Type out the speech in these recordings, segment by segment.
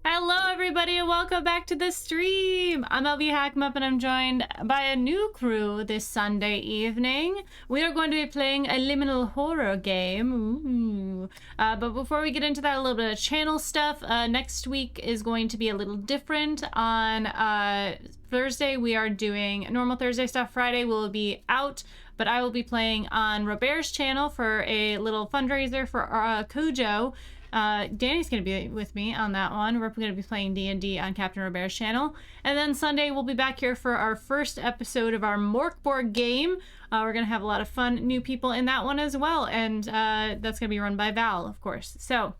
Hello, everybody, and welcome back to the stream. I'm LB Hackmup, and I'm joined by a new crew this Sunday evening. We are going to be playing a liminal horror game. Ooh. But before we get into that, a little bit of channel stuff. Next week is going to be a little different. On Thursday, we are doing normal Thursday stuff. Friday will be out, but I will be playing on Robert's channel for a little fundraiser for Cujo. Danny's going to be with me on that one. We're going to be playing D&D on Captain Robert's channel. And then Sunday, we'll be back here for our first episode of our Morkborg game. We're going to have a lot of fun new people in that one as well. And that's going to be run by Val, of course. So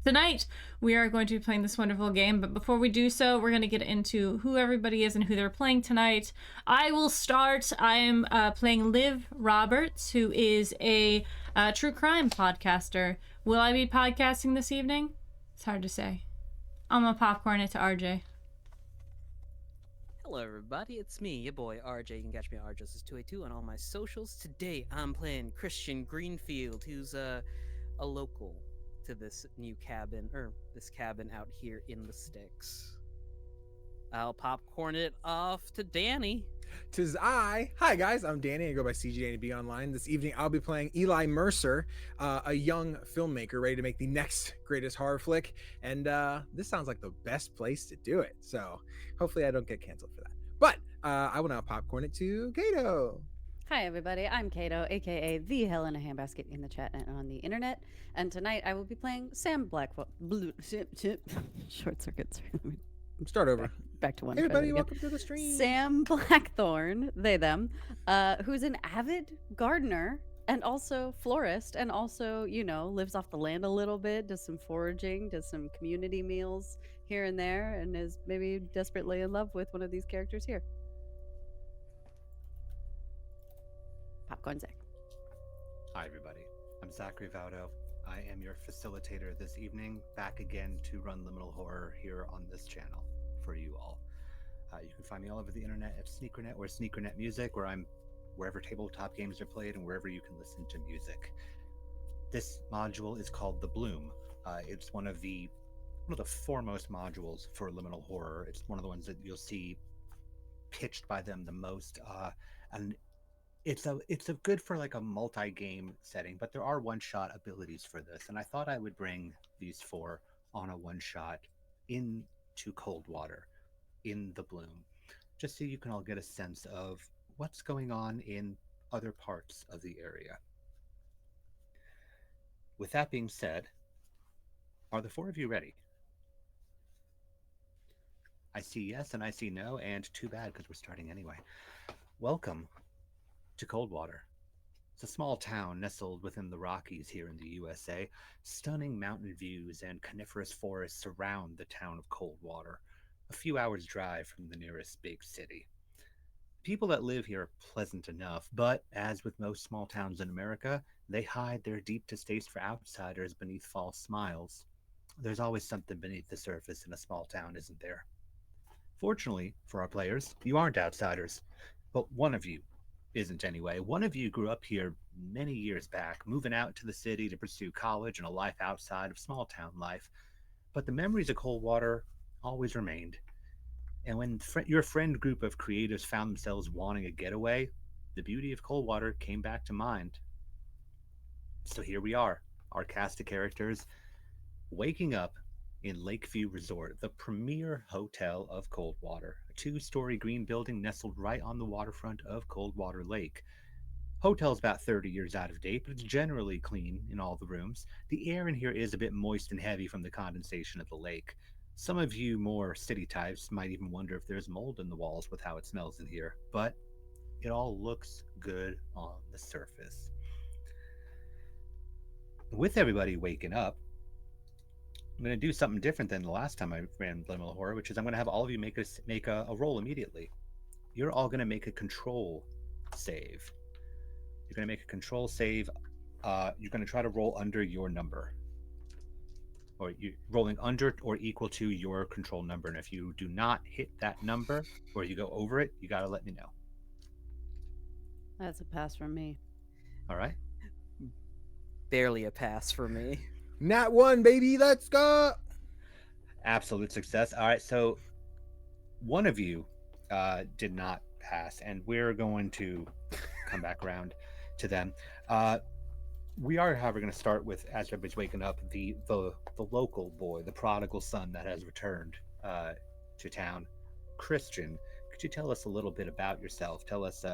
tonight, we are going to be playing this wonderful game, but before we do so, we're going to get into who everybody is and who they're playing tonight. I will start. I am playing Liv Roberts, who is a true crime podcaster. Will I be podcasting this evening? It's hard to say. I'm gonna popcorn it to RJ. Hello everybody, it's me, your boy RJ. You can catch me at RJustice282 on all my socials. Today I'm playing Christian Greenfield, who's a local to this new cabin, or this cabin out here in the sticks. I'll popcorn it off to Danny. Tis I. Hi guys, I'm Danny. I go by CGAB online. This evening I'll be playing Eli Mercer, a young filmmaker ready to make the next greatest horror flick. And this sounds like the best place to do it. So hopefully I don't get canceled for that. But I will now popcorn it to Caito. Hi everybody, I'm Caito, aka the Hell in a Handbasket in the chat and on the internet. And tonight I will be playing Sam Blackwell. Short circuits. Start over. Back to one. Hey everybody, welcome to the stream. Sam Blackthorn, them, who's an avid gardener and also florist, and also, you know, lives off the land a little bit, does some foraging, does some community meals here and there, and is maybe desperately in love with one of these characters here. Popcorn Zach. Hi everybody, I'm Zachary Vaudo. I am your facilitator this evening, back again to run Liminal Horror here on this channel for you all. You can find me all over the internet at Sneakernet or Sneakernet Music, where I'm wherever tabletop games are played and wherever you can listen to music. This module is called The Bloom. It's one of the foremost modules for Liminal Horror. It's one of the ones that you'll see pitched by them the most, and it's a good for like a multi-game setting, but there are one-shot abilities for this, and I thought I would bring these four on a one-shot into Coldwater in The Bloom, just so you can all get a sense of what's going on in other parts of the area. With that being said, are the four of you ready? I see yes and I see no, and too bad because we're starting anyway. Welcome to Coldwater. It's a small town nestled within the Rockies here in the USA. Stunning mountain views and coniferous forests surround the town of Coldwater, a few hours' drive from the nearest big city. People that live here are pleasant enough, but as with most small towns in America, they hide their deep distaste for outsiders beneath false smiles. There's always something beneath the surface in a small town, isn't there? Fortunately for our players, you aren't outsiders, but one of you isn't anyway. One of you grew up here many years back, moving out to the city to pursue college and a life outside of small town life. But the memories of Coldwater always remained. And when your friend group of creatives found themselves wanting a getaway, the beauty of Coldwater came back to mind. So here we are, our cast of characters, waking up in Lakeview Resort, the premier hotel of Coldwater, a two-story green building nestled right on the waterfront of Coldwater Lake. Hotel's about 30 years out of date, but it's generally clean in all the rooms. The air in here is a bit moist and heavy from the condensation of the lake. Some of you more city types might even wonder if there's mold in the walls with how it smells in here, but it all looks good on the surface. With everybody waking up, I'm going to do something different than the last time I ran Liminal Horror, which is I'm going to have all of you make a roll immediately. You're all going to make a control save. You're going to make a control save. You're going to try to roll under your number. Or you're rolling under or equal to your control number. And if you do not hit that number, or you go over it, you got to let me know. That's a pass from me. All right. Barely a pass for me. Nat 1, baby, let's go. Absolute success. All right, so one of you did not pass, and we're going to come back around to them. Uh, we are, however, going to start with, as everybody's waking up, the local boy, the prodigal son that has returned to town. Christian, could you tell us a little bit about yourself? Tell us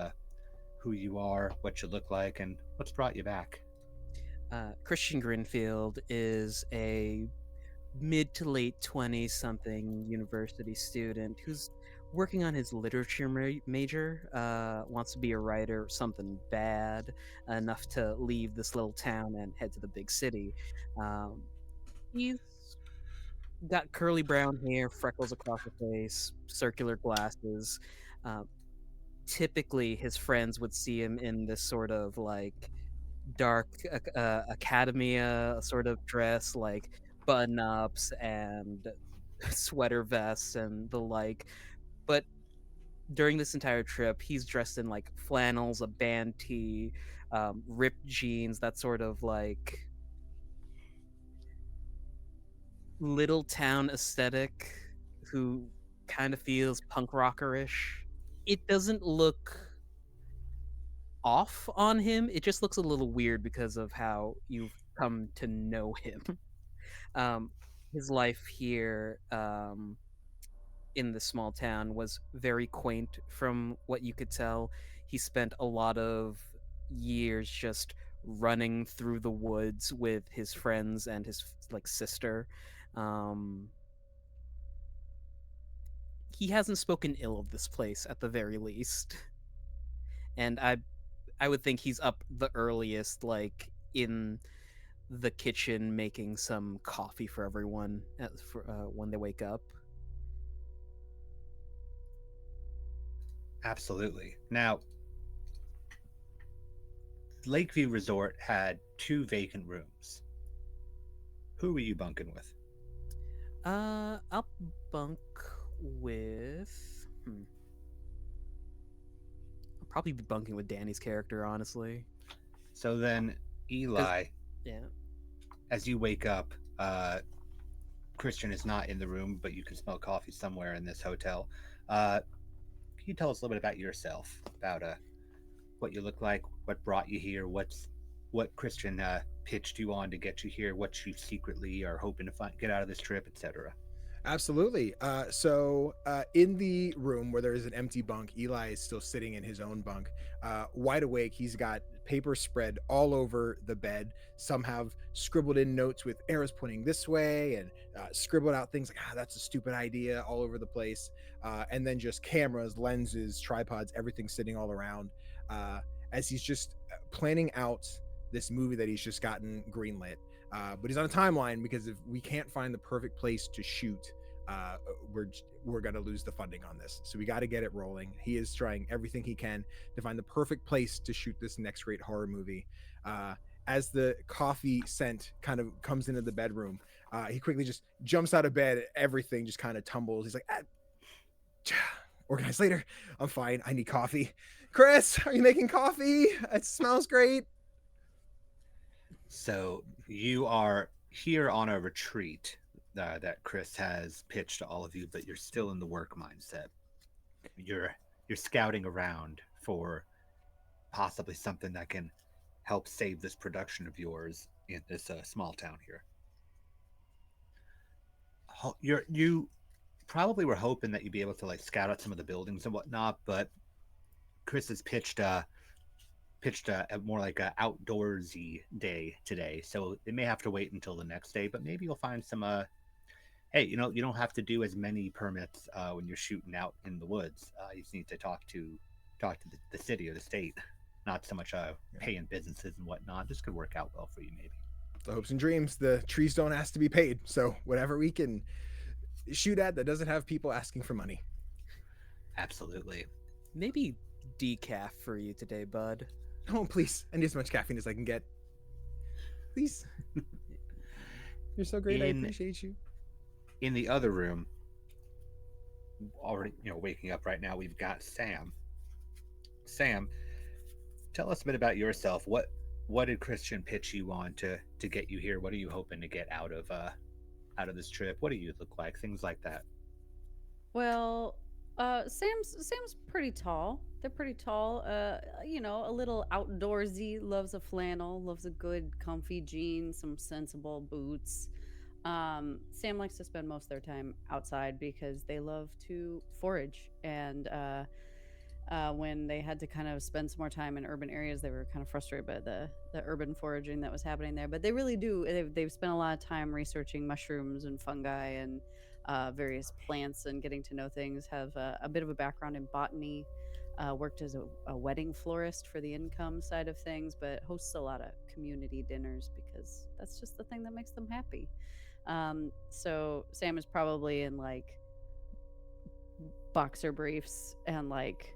who you are, what you look like, and what's brought you back. Christian Grinfield is a mid to late 20s something university student who's working on his literature major, wants to be a writer, something bad enough to leave this little town and head to the big city. He's got curly brown hair, freckles across the face, circular glasses. Uh, Typically, his friends would see him in this sort of like dark academia sort of dress, like button ups and sweater vests and the like. But during this entire trip, he's dressed in like flannels, a band tee, ripped jeans, that sort of like little town aesthetic, who kind of feels punk rockerish. It doesn't look off on him. It just looks a little weird because of how you've come to know him. um, his life here in the small town was very quaint from what you could tell. He spent a lot of years just running through the woods with his friends and his like sister. Um, he hasn't spoken ill of this place at the very least. And I would think he's up the earliest, like in the kitchen making some coffee for everyone when they wake up. Absolutely. Now, Lakeview Resort had 2 vacant rooms. Who were you bunking with? I'll bunk with. I'll probably be bunking with Danny's character, honestly. So then, Eli, Yeah. as you wake up, Christian is not in the room, but you can smell coffee somewhere in this hotel. Can you tell us a little bit about yourself, about what you look like, what brought you here, what Christian pitched you on to get you here, what you secretly are hoping to get out of this trip, etc. Absolutely. So in the room where there is an empty bunk, Eli is still sitting in his own bunk, wide awake. He's got paper spread all over the bed. Some have scribbled in notes with arrows pointing this way, and scribbled out things like, that's a stupid idea, all over the place. And then just cameras, lenses, tripods, everything sitting all around, as he's just planning out this movie that he's just gotten greenlit. But he's on a timeline because if we can't find the perfect place to shoot, we're gonna lose the funding on this. So we got to get it rolling. He is trying everything he can to find the perfect place to shoot this next great horror movie. As the coffee scent kind of comes into the bedroom, he quickly just jumps out of bed. Everything just kind of tumbles. He's like, organize later. I'm fine. I need coffee. Chris, are you making coffee? It smells great. So you are here on a retreat that Chris has pitched to all of you, but you're still in the work mindset. You're scouting around for possibly something that can help save this production of yours in this small town here. You probably were hoping that you'd be able to like scout out some of the buildings and whatnot, but Chris has pitched a more like a outdoorsy day today, so they may have to wait until the next day. But maybe you'll find some. Hey, you don't have to do as many permits when you're shooting out in the woods. You just need to talk to the city or the state, not so much paying businesses and whatnot. This could work out well for you, maybe. The hopes and dreams. The trees don't ask to be paid, so whatever we can shoot at that doesn't have people asking for money. Absolutely. Maybe decaf for you today, bud. Oh, please. I need as much caffeine as I can get. Please. You're so great. I appreciate you. In the other room, already, waking up right now, we've got Sam. Sam, tell us a bit about yourself. What did Christian pitch you on to get you here? What are you hoping to get out of out of this trip? What do you look like? Things like that. Well, Sam's pretty tall. They're pretty tall. You know, a little outdoorsy. Loves a flannel. Loves a good comfy jean. Some sensible boots. Sam likes to spend most of their time outside because they love to forage. And when they had to kind of spend some more time in urban areas, they were kind of frustrated by the urban foraging that was happening there. But they really do. They've spent a lot of time researching mushrooms and fungi and various plants and getting to know things. Have a bit of a background in botany. Worked as a wedding florist for the income side of things, but hosts a lot of community dinners because that's just the thing that makes them happy. So Sam is probably in like boxer briefs and like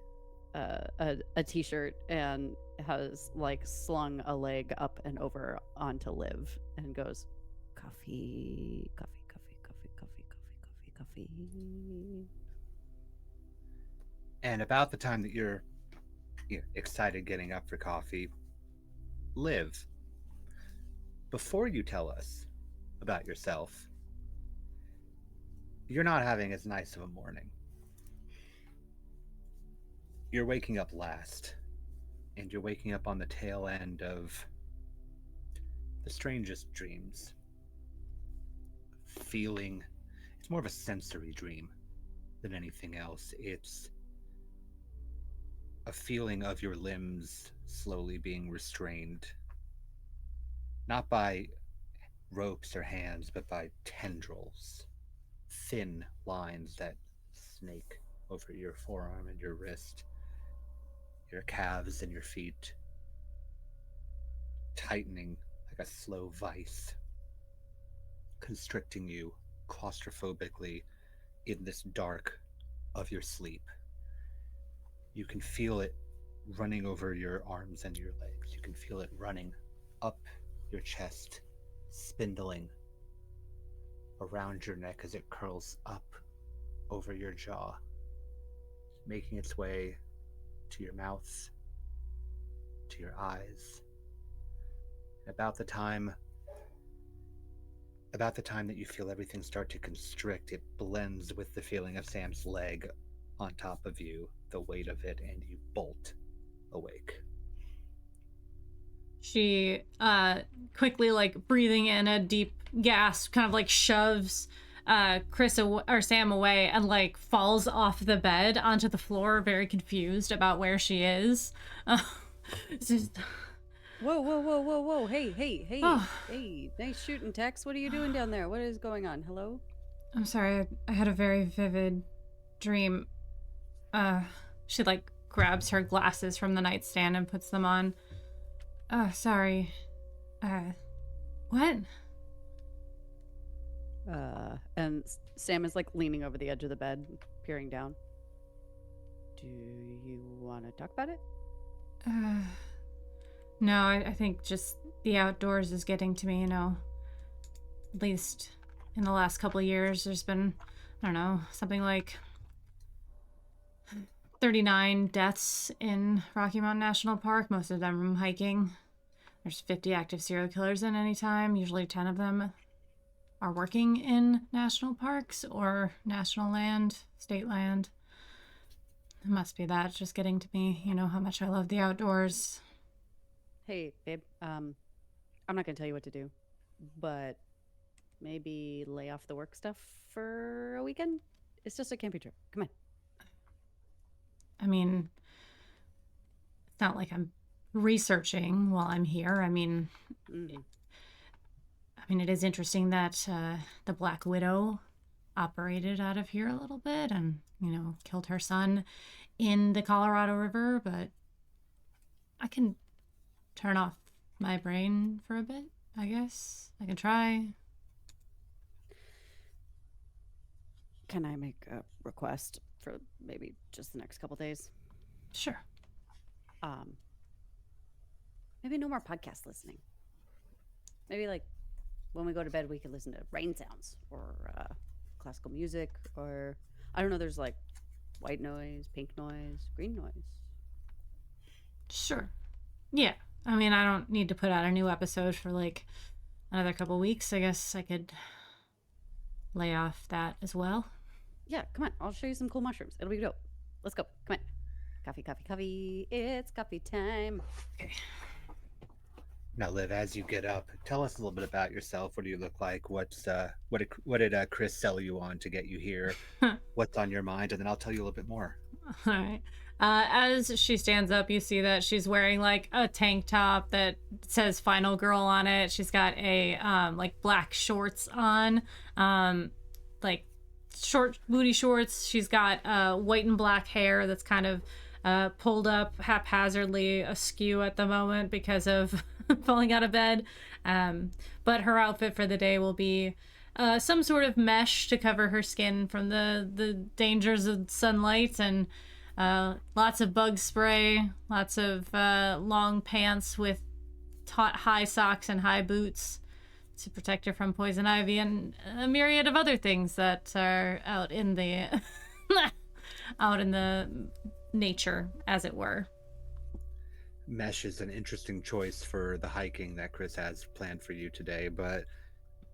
a t-shirt and has like slung a leg up and over onto Liv and goes, coffee, coffee, coffee, coffee, coffee, coffee, coffee, coffee. And about the time that you're excited getting up for coffee, Liv, before you tell us about yourself, you're not having as nice of a morning. You're waking up last, and you're waking up on the tail end of the strangest dreams. Feeling, it's more of a sensory dream than anything else. It's a feeling of your limbs slowly being restrained, not by ropes or hands, but by tendrils, thin lines that snake over your forearm and your wrist, your calves and your feet, tightening like a slow vice, constricting you claustrophobically in this dark of your sleep. You can feel it running over your arms and your legs. You can feel it running up your chest, spindling around your neck as it curls up over your jaw, making its way to your mouth, to your eyes. About the time that you feel everything start to constrict, it blends with the feeling of Sam's leg on top of you, the weight of it, and you bolt awake. She quickly, like, breathing in a deep gasp, kind of like shoves or Sam away and like falls off the bed onto the floor, very confused about where she is. Just... Whoa, whoa, whoa, whoa, whoa. Hey, hey, hey, Oh. hey. Nice shooting, Tex. What are you doing down there? What is going on? Hello? I'm sorry, I had a very vivid dream. She like grabs her glasses from the nightstand and puts them on. Sorry. What? And Sam is like leaning over the edge of the bed, peering down. Do you want to talk about it? No, I think just the outdoors is getting to me, you know. At least in the last couple of years, there's been, I don't know, something like 39 deaths in Rocky Mountain National Park, most of them from hiking. There's 50 active serial killers in any time. Usually 10 of them are working in national parks or national land, state land. It must be that just getting to me, you know how much I love the outdoors. Hey, babe. I'm not gonna tell you what to do, but maybe lay off the work stuff for a weekend. It's just a camping trip. Come on. I mean, it's not like I'm researching while I'm here. I mean, it is interesting that the Black Widow operated out of here a little bit and, you know, killed her son in the Colorado River, but I can turn off my brain for a bit, I guess. I can try. Can I make a request for maybe just the next couple days? Sure. Maybe no more podcast listening. Maybe like when we go to bed, we could listen to rain sounds or classical music, or I don't know. There's like white noise, pink noise, green noise. Sure. Yeah. I mean, I don't need to put out a new episode for like another couple weeks. I guess I could lay off that as well. Yeah, come on. I'll show you some cool mushrooms. It'll be dope. Let's go. Come on. Coffee, coffee, coffee. It's coffee time. Okay. Now, Liv, as you get up, tell us a little bit about yourself. What do you look like? What did Chris sell you on to get you here? What's on your mind? And then I'll tell you a little bit more. All right. As she stands up, you see that she's wearing like a tank top that says "Final Girl" on it. She's got a like black shorts on, like short booty shorts. She's got white and black hair that's kind of pulled up haphazardly askew at the moment because of falling out of bed. But her outfit for the day will be some sort of mesh to cover her skin from the dangers of sunlight, and lots of bug spray, lots of long pants with high socks and high boots to protect her from poison ivy, and a myriad of other things that are out in the out in the nature, as it were. Mesh is an interesting choice for the hiking that Chris has planned for you today, but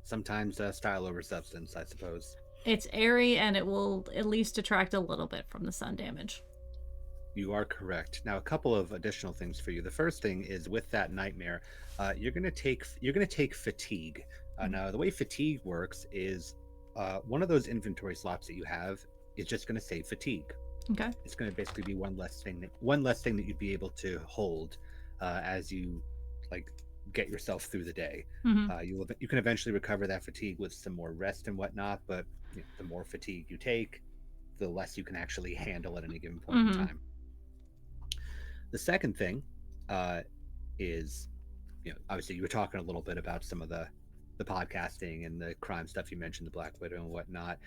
sometimes style over substance, I suppose. It's airy, and it will at least detract a little bit from the sun damage. You are correct. Now, a couple of additional things for you. The first thing is with that nightmare, you're gonna take fatigue. Now, the way fatigue works is one of those inventory slots that you have is just gonna say fatigue. Okay. It's gonna basically be one less thing that you'd be able to hold as you like get yourself through the day. Mm-hmm. You can eventually recover that fatigue with some more rest and whatnot, but the more fatigue you take, the less you can actually handle at any given point in time. The second thing is, obviously you were talking a little bit about some of the podcasting and the crime stuff. You mentioned the Black Widow and whatnot,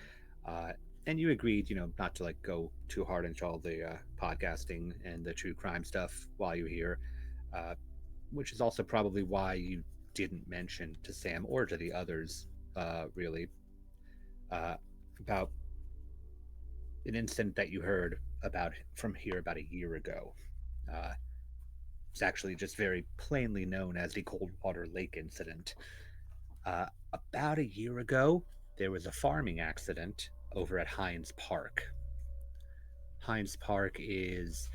and you agreed, not to like go too hard into all the podcasting and the true crime stuff while you're here, which is also probably why you didn't mention to Sam or to the others, really, about an incident that you heard about from here about a year ago. It's actually just very plainly known as the Coldwater Lake incident. About a year ago, there was a farming accident over at Hines Park. Hines Park is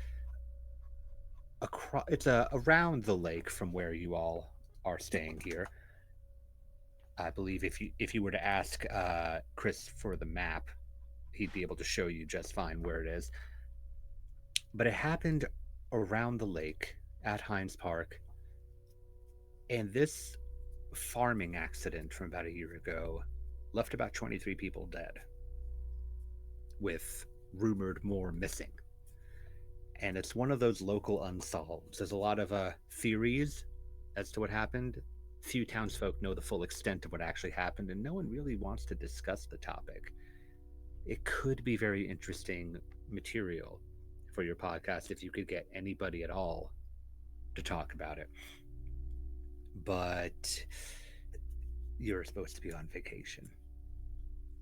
around the lake from where you all are staying here. I believe if you were to ask Chris for the map, he'd be able to show you just fine where it is. But it happened around the lake at Hines Park, and this farming accident from about a year ago left about 23 people dead, with rumored more missing. And it's one of those local unsolveds. There's a lot of theories as to what happened. Few townsfolk know the full extent of what actually happened, and no one really wants to discuss the topic. It could be very interesting material for your podcast if you could get anybody at all to talk about it. But you're supposed to be on vacation.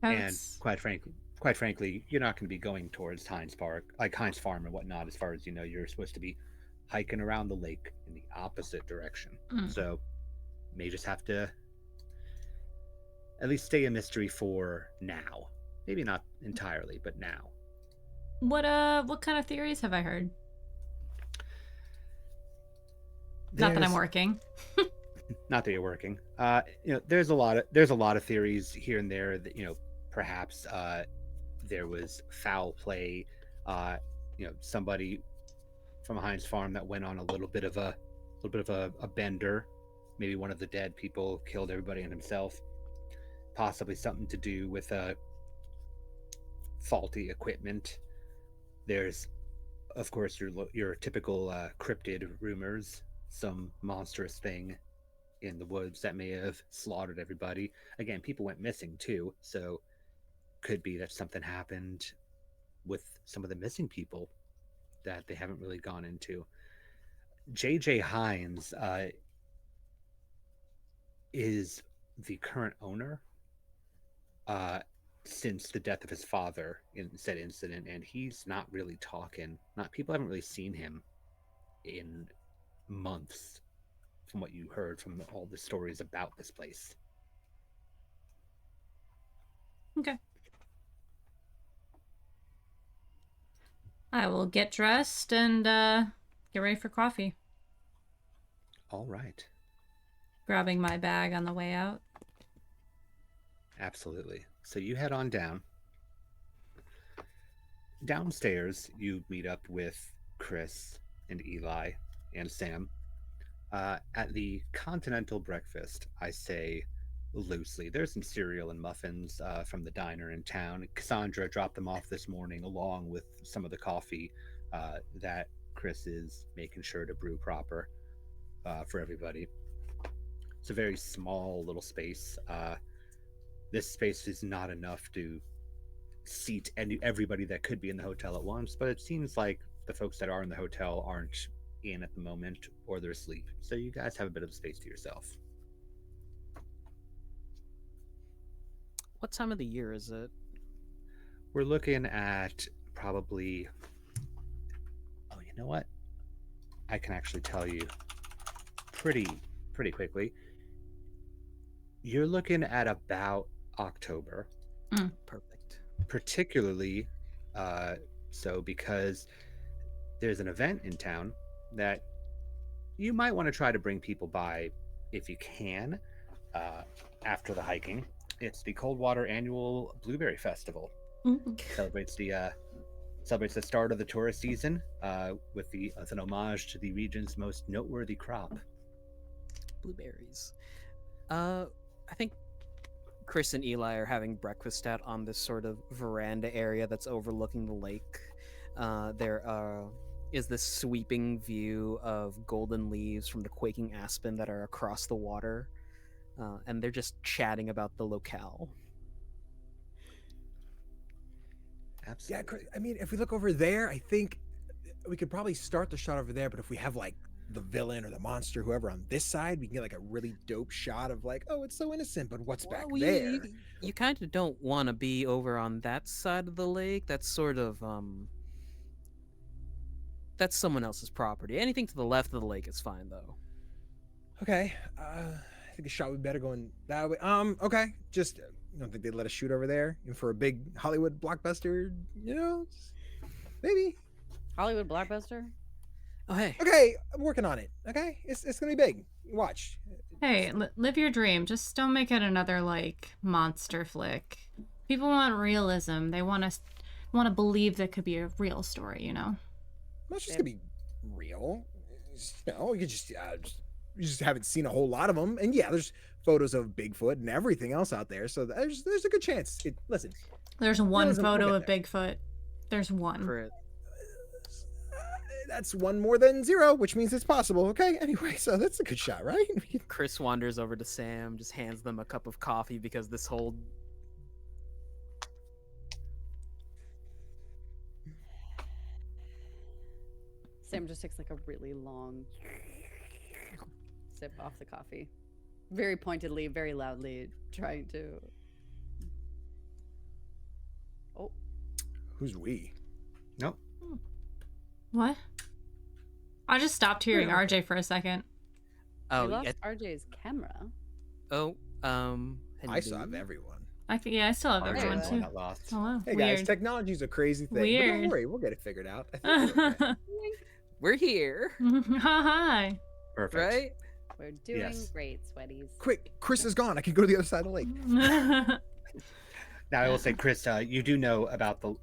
And quite frankly, you're not going to be going towards Hines Park, like Hines Farm and whatnot. As far as you know, you're supposed to be hiking around the lake in the opposite direction. So may just have to at least stay a mystery for now. Maybe not entirely, but now. What kind of theories have I heard? Not that I'm working. Not that you're working. There's a lot of theories here and there that perhaps there was foul play. Somebody from Hines Farm that went on a little bit of a bender. Maybe one of the dead people killed everybody and himself. Possibly something to do with faulty equipment. There's, of course, your typical cryptid rumors. Some monstrous thing in the woods that may have slaughtered everybody. Again, people went missing too, so could be that something happened with some of the missing people that they haven't really gone into. J.J. Hines is the current owner since the death of his father in said incident, and he's not really talking. People haven't really seen him in months, from what you heard from all the stories about this place. Okay. I will get dressed and get ready for coffee. All right. Grabbing my bag on the way out. Absolutely. So you head on down. Downstairs, you meet up with Chris and Eli and Sam. At the continental breakfast, I say loosely, there's some cereal and muffins from the diner in town. Cassandra dropped them off this morning along with some of the coffee that Chris is making sure to brew proper for everybody. It's a very small little space. This space is not enough to seat everybody that could be in the hotel at once, but it seems like the folks that are in the hotel aren't in at the moment or they're asleep. So you guys have a bit of space to yourself. What time of the year is it? We're looking at probably, oh, you know what? I can actually tell you pretty quickly. You're looking at about October. Perfect. Particularly so because there's an event in town that you might want to try to bring people by if you can after the hiking. It's the Coldwater Annual Blueberry Festival. Celebrates the start of the tourist season with an homage to the region's most noteworthy crop. Blueberries. I think Chris and Eli are having breakfast out on this sort of veranda area that's overlooking the lake. There is this sweeping view of golden leaves from the quaking aspen that are across the water, and they're just chatting about the locale. Absolutely. Yeah, Chris, I mean, if we look over there, I think we could probably start the shot over there. But if we have like the villain or the monster, whoever on this side, we can get like a really dope shot of like, oh, it's so innocent, but what's back Well, there? You kind of don't want to be over on that side of the lake. That's sort of that's someone else's property. Anything to the left of the lake is fine, though. Okay, I think a shot would be better going that way. Okay, just you don't think they'd let us shoot over there and for a big Hollywood blockbuster? You know, maybe. Hollywood blockbuster. Oh, hey. Okay, I'm working on it. Okay, it's gonna be big. Watch. Hey, live your dream. Just don't make it another like monster flick. People want realism. They want to believe that could be a real story. You know. Well, it's just gonna be real. You know, you just haven't seen a whole lot of them. And yeah, there's photos of Bigfoot and everything else out there. So there's a good chance. Listen, There's one realism, we'll photo get of there. Bigfoot. There's one. For it. That's one more than zero, which means it's possible. Okay. Anyway, so that's a good shot, right? Chris wanders over to Sam, just hands them a cup of coffee because this whole Sam just takes like a really long sip off the coffee. Very pointedly, very loudly, trying to. Oh, Who's we? Nope. What? I just stopped hearing Yeah. RJ for a second. we oh lost yeah, RJ's camera. I still have hello? everyone. I still have RJ everyone is the too. one Got lost. Hello. Hey Weird. guys, technology's a crazy thing. But Weird. don't worry, we'll get it figured out. I think we're okay. We're here, Hi. Perfect. right? We're doing Yes. great, sweaties. Quick, Chris is gone. I can go to the other side of the lake. Now I will say, Chris, you do know about the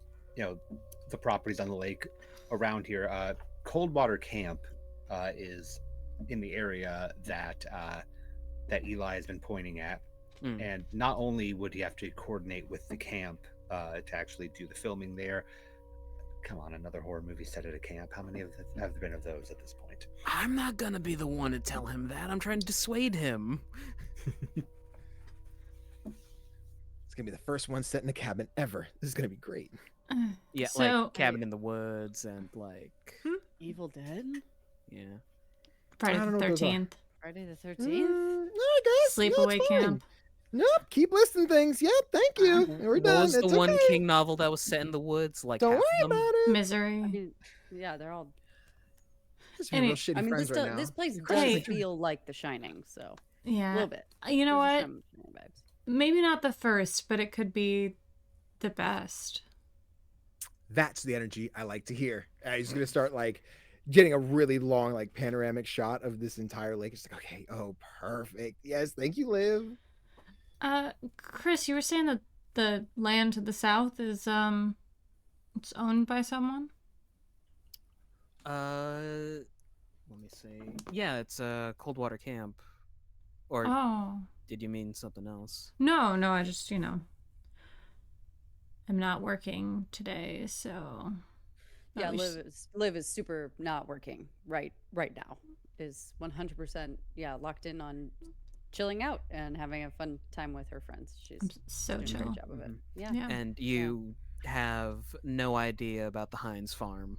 properties on the lake around here. Coldwater Camp is in the area that Eli has been pointing at, and not only would he have to coordinate with the camp to actually do the filming there. Come on, another horror movie set at a camp. How many have there been of those at this point? I'm not gonna be the one to tell him that. I'm trying to dissuade him. It's gonna be the first one set in a cabin ever. This is gonna be great. Yeah, So- like cabin in the woods and like Evil Dead? yeah. Friday I don't the know what those are. 13th. Friday the 13th? No, guys. Sleepaway camp. Nope. Keep listing things. Yep. Thank you. We're What done. was the It's one okay. King novel that was set in the woods? Like Don't half worry of them? about it. Misery. I mean, yeah, they're all. Just being real Any- shitty I mean, friends this place Chris, does Hey. feel like The Shining, so a Yeah. little bit. You know There's what? some Shining vibes. maybe not the first, but it could be the best. That's the energy I like to hear. He's gonna start like getting a really long like panoramic shot of this entire lake. It's like, okay, oh, perfect. Yes, thank you, Liv. Chris, you were saying that the land to the south is it's owned by someone? Let me see. Yeah, it's a Coldwater Camp. Or Oh. did you mean something else? No, I just, I'm not working today, so Yeah, we just- Liv is super not working right now. Is 100% locked in on chilling out and having a fun time with her friends. She's I'm so doing a chill. great job of it. Mhm. Yeah. Yeah. And you have no idea about the Heinz farm.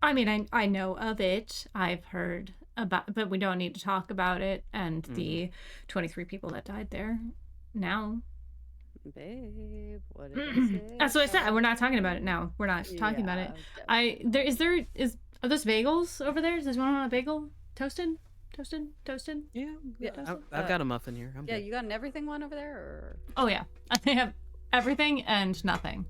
I mean, I know of it. I've heard about, but we don't need to talk about it and the 23 people that died there now. Babe, what did I say? That's what I said. We're not talking about it now. We're not talking about it. Are those bagels over there? Does anyone want a bagel? Toasted? Yeah, Yeah. I've got a muffin here. I'm Yeah, good. you got an everything one over there, or Oh yeah, they have everything and nothing.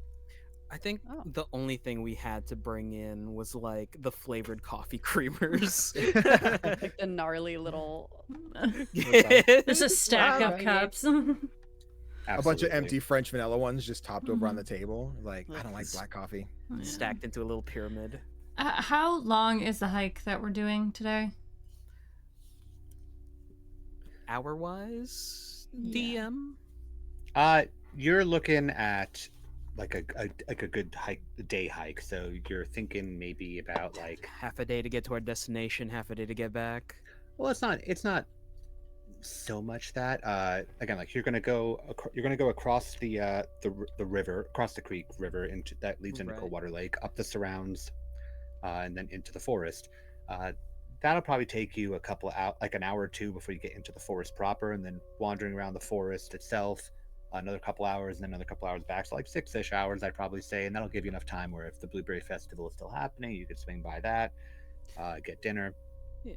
I think Oh. the only thing we had to bring in was like the flavored coffee creamers. like the gnarly little. There's a stack of Alright. cups. A bunch of Absolutely. empty French vanilla ones just topped over on Mhm. the table. Like, I don't like Yes. black coffee. Yeah. Stacked into a little pyramid. How long is the hike that we're doing today? Hour-wise, Yeah. DM. You're looking at like a good day hike. So you're thinking maybe about like, Half a day to get to our destination, half a day to get back. well, it's not so much that again, like you're gonna go across the river, across the creek river into that leads into Right. Coldwater Lake, up the surrounds, and then into the forest. That'll probably take you like an hour or two before you get into the forest proper, and then wandering around the forest itself another couple hours, and then another couple hours back. So like 6-ish hours, I'd probably say, and that'll give you enough time where if the Blueberry Festival is still happening, you could swing by that, get dinner. Yeah.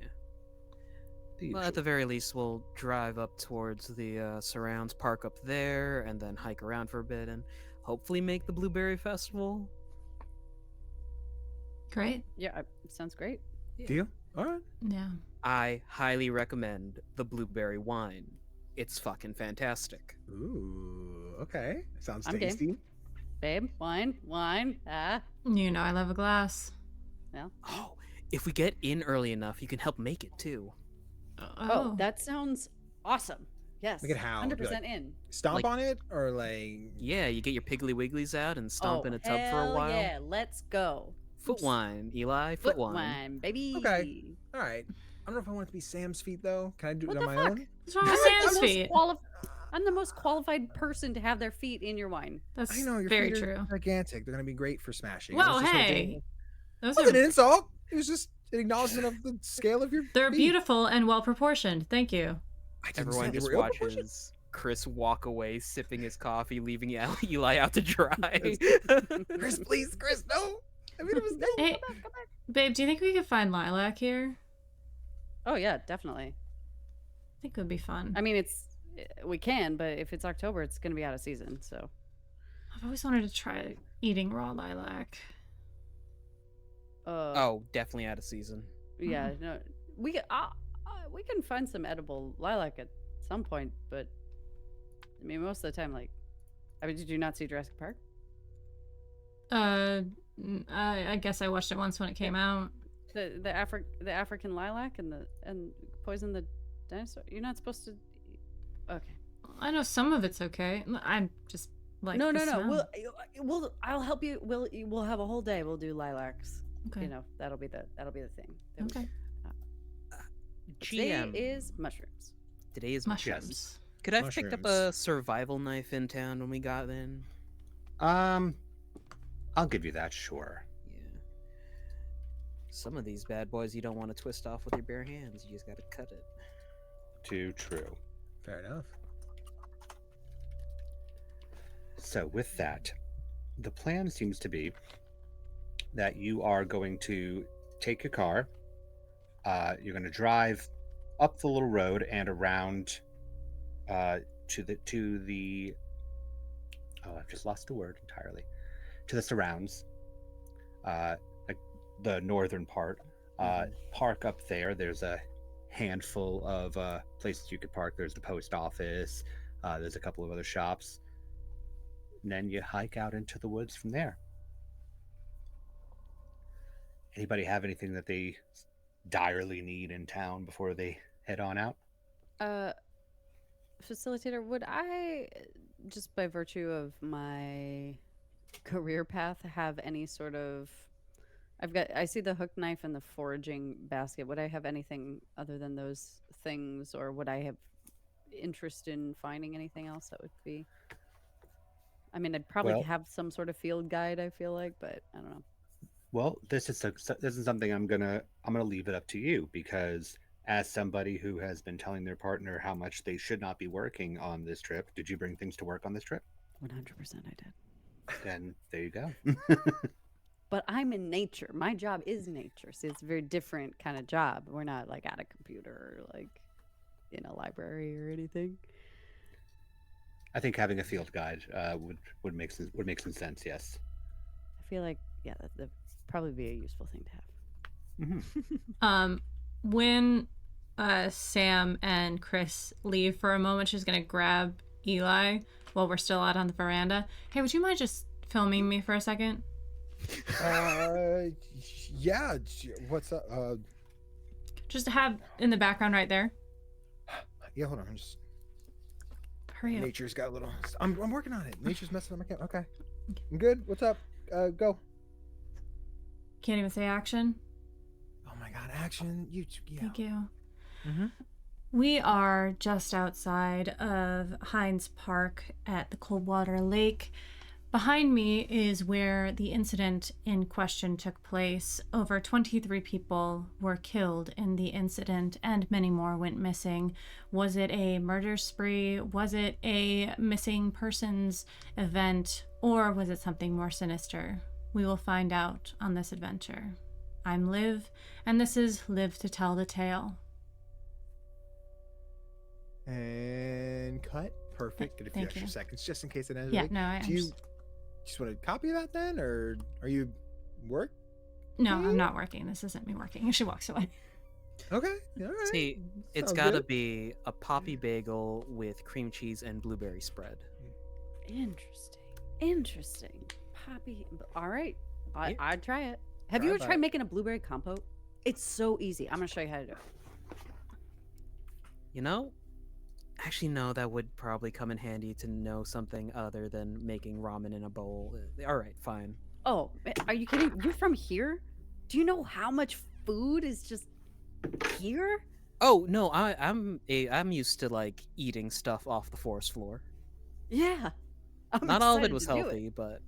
The Well, at usual. the very least, we'll drive up towards the surrounds, park up there, and then hike around for a bit, and hopefully make the Blueberry Festival. Great. Yeah, sounds great. Deal? All right. Yeah. I highly recommend the blueberry wine. It's fucking fantastic. Ooh, okay. Sounds I'm game. tasty. Babe, wine. Ah. I love a glass. Oh, if we get in early enough, you can help make it too. Oh, that sounds awesome. Yes. Make it how? Be 100% like- in. Stomp Like- on it or like Yeah, you get your Piggly Wigglies out and stomp Oh, in a tub for a hell while. Yeah, let's go. Foot wine, Eli. Foot wine. baby. Okay. All right. I don't know if I want it to be Sam's feet though. Can I do What it the on my fuck? own? What's wrong with I'm the Sam's most feet? I'm the most qualified person to have their feet in your wine. That's I know your very feet are true. gigantic. They're gonna be great for smashing. Whoa, I was just hey. hoping- Those It wasn't an are, insult. It was just an acknowledgement of the scale of your. they're feet. beautiful and well proportioned. Thank you. I didn't say Everyone they just were ill-proportioned. watches Chris walk away, sipping his coffee, leaving Eli out to dry. Chris, please, Chris, no. I mean, it was no. Hey, Come back. babe, do you think we could find lilac here? Oh yeah, definitely. I think it would be fun. I mean, we can, but if it's October, it's gonna be out of season. So I've always wanted to try eating raw lilac. Oh, definitely out of season. yeah, no, we can find some edible lilac at some point, but I mean, most of the time, did you not see Jurassic Park? I guess I watched it once when it came out. The African lilac and poison the dinosaur. You're not supposed to. Okay. I know some of it's okay. I'm just like no. the smell. I'll help you. We'll have a whole day. We'll do lilacs. Okay. You know, that'll be the thing. Okay. Today GM. is mushrooms. Today is Mushrooms. Could I have picked up Mushrooms. a survival knife in town when we got in? I'll give you that, sure. Yeah. Some of these bad boys you don't want to twist off with your bare hands. You just gotta cut it. Too true. Fair enough. So with that, the plan seems to be that you are going to take your car. You're going to drive up the little road and around to the oh, I've just lost the word entirely. To the surrounds, like the northern part. Park up there. There's a handful of places you could park. There's the post office. There's a couple of other shops. And then you hike out into the woods from there. Anybody have anything that they direly need in town before they head on out? Facilitator, would I, just by virtue of my career path, have any sort of? I see the hook knife and the foraging basket. Would I have anything other than those things, or would I have interest in finding anything else that would be? I mean, I'd probably Well- have some sort of field guide, I feel like, but I don't know. Well, this is something I'm gonna leave it up to you, because as somebody who has been telling their partner how much they should not be working on this trip, did you bring things to work on this trip? 100% I did. Then there you go. But I'm in nature. My job is nature, so it's a very different kind of job. We're not like at a computer or like in a library or anything. I think having a field guide would make some sense. Yes. I feel like that'd probably be a useful thing to have. Mm-hmm. When Sam and Chris leave for a moment, she's gonna grab Eli while we're still out on the veranda. Hey, would you mind just filming me for a second? Yeah. What's up? Just to have in the background right there. Yeah. Hold on. I'm just. Hurry up. Nature's got a little. I'm working on it. Nature's messing up my camera. Okay. I'm good. What's up? Go. Can't even say action. Oh my God! Action. Yeah. Thank you. Mm-hmm. We are just outside of Hines Park at the Coldwater Lake. Behind me is where the incident in question took place. Over 23 people were killed in the incident, and many more went missing. Was it a murder spree? Was it a missing persons event? Or was it something more sinister? We will find out on this adventure. I'm Liv, and this is Live to Tell the Tale. And cut. Perfect. Get a few Thank extra you. seconds just in case it ends. Yeah, no, I Do you just want to copy that then, or are you work? No, I'm not working. This isn't me working. She walks away. Okay. All right. See, it's Sounds gotta good. be a poppy bagel with cream cheese and blueberry spread. Interesting. Poppy. All right. Yeah. I'd try it. Have you Try ever that. tried making a blueberry compote? It's so easy. I'm going to show you how to do it. You know? Actually, no, that would probably come in handy to know something other than making ramen in a bowl. Alright, fine. Oh, are you kidding? You're from here? Do you know how much food is just here? Oh, no, I'm used to, like, eating stuff off the forest floor. Yeah. I'm Not all of it excited was to do healthy, but...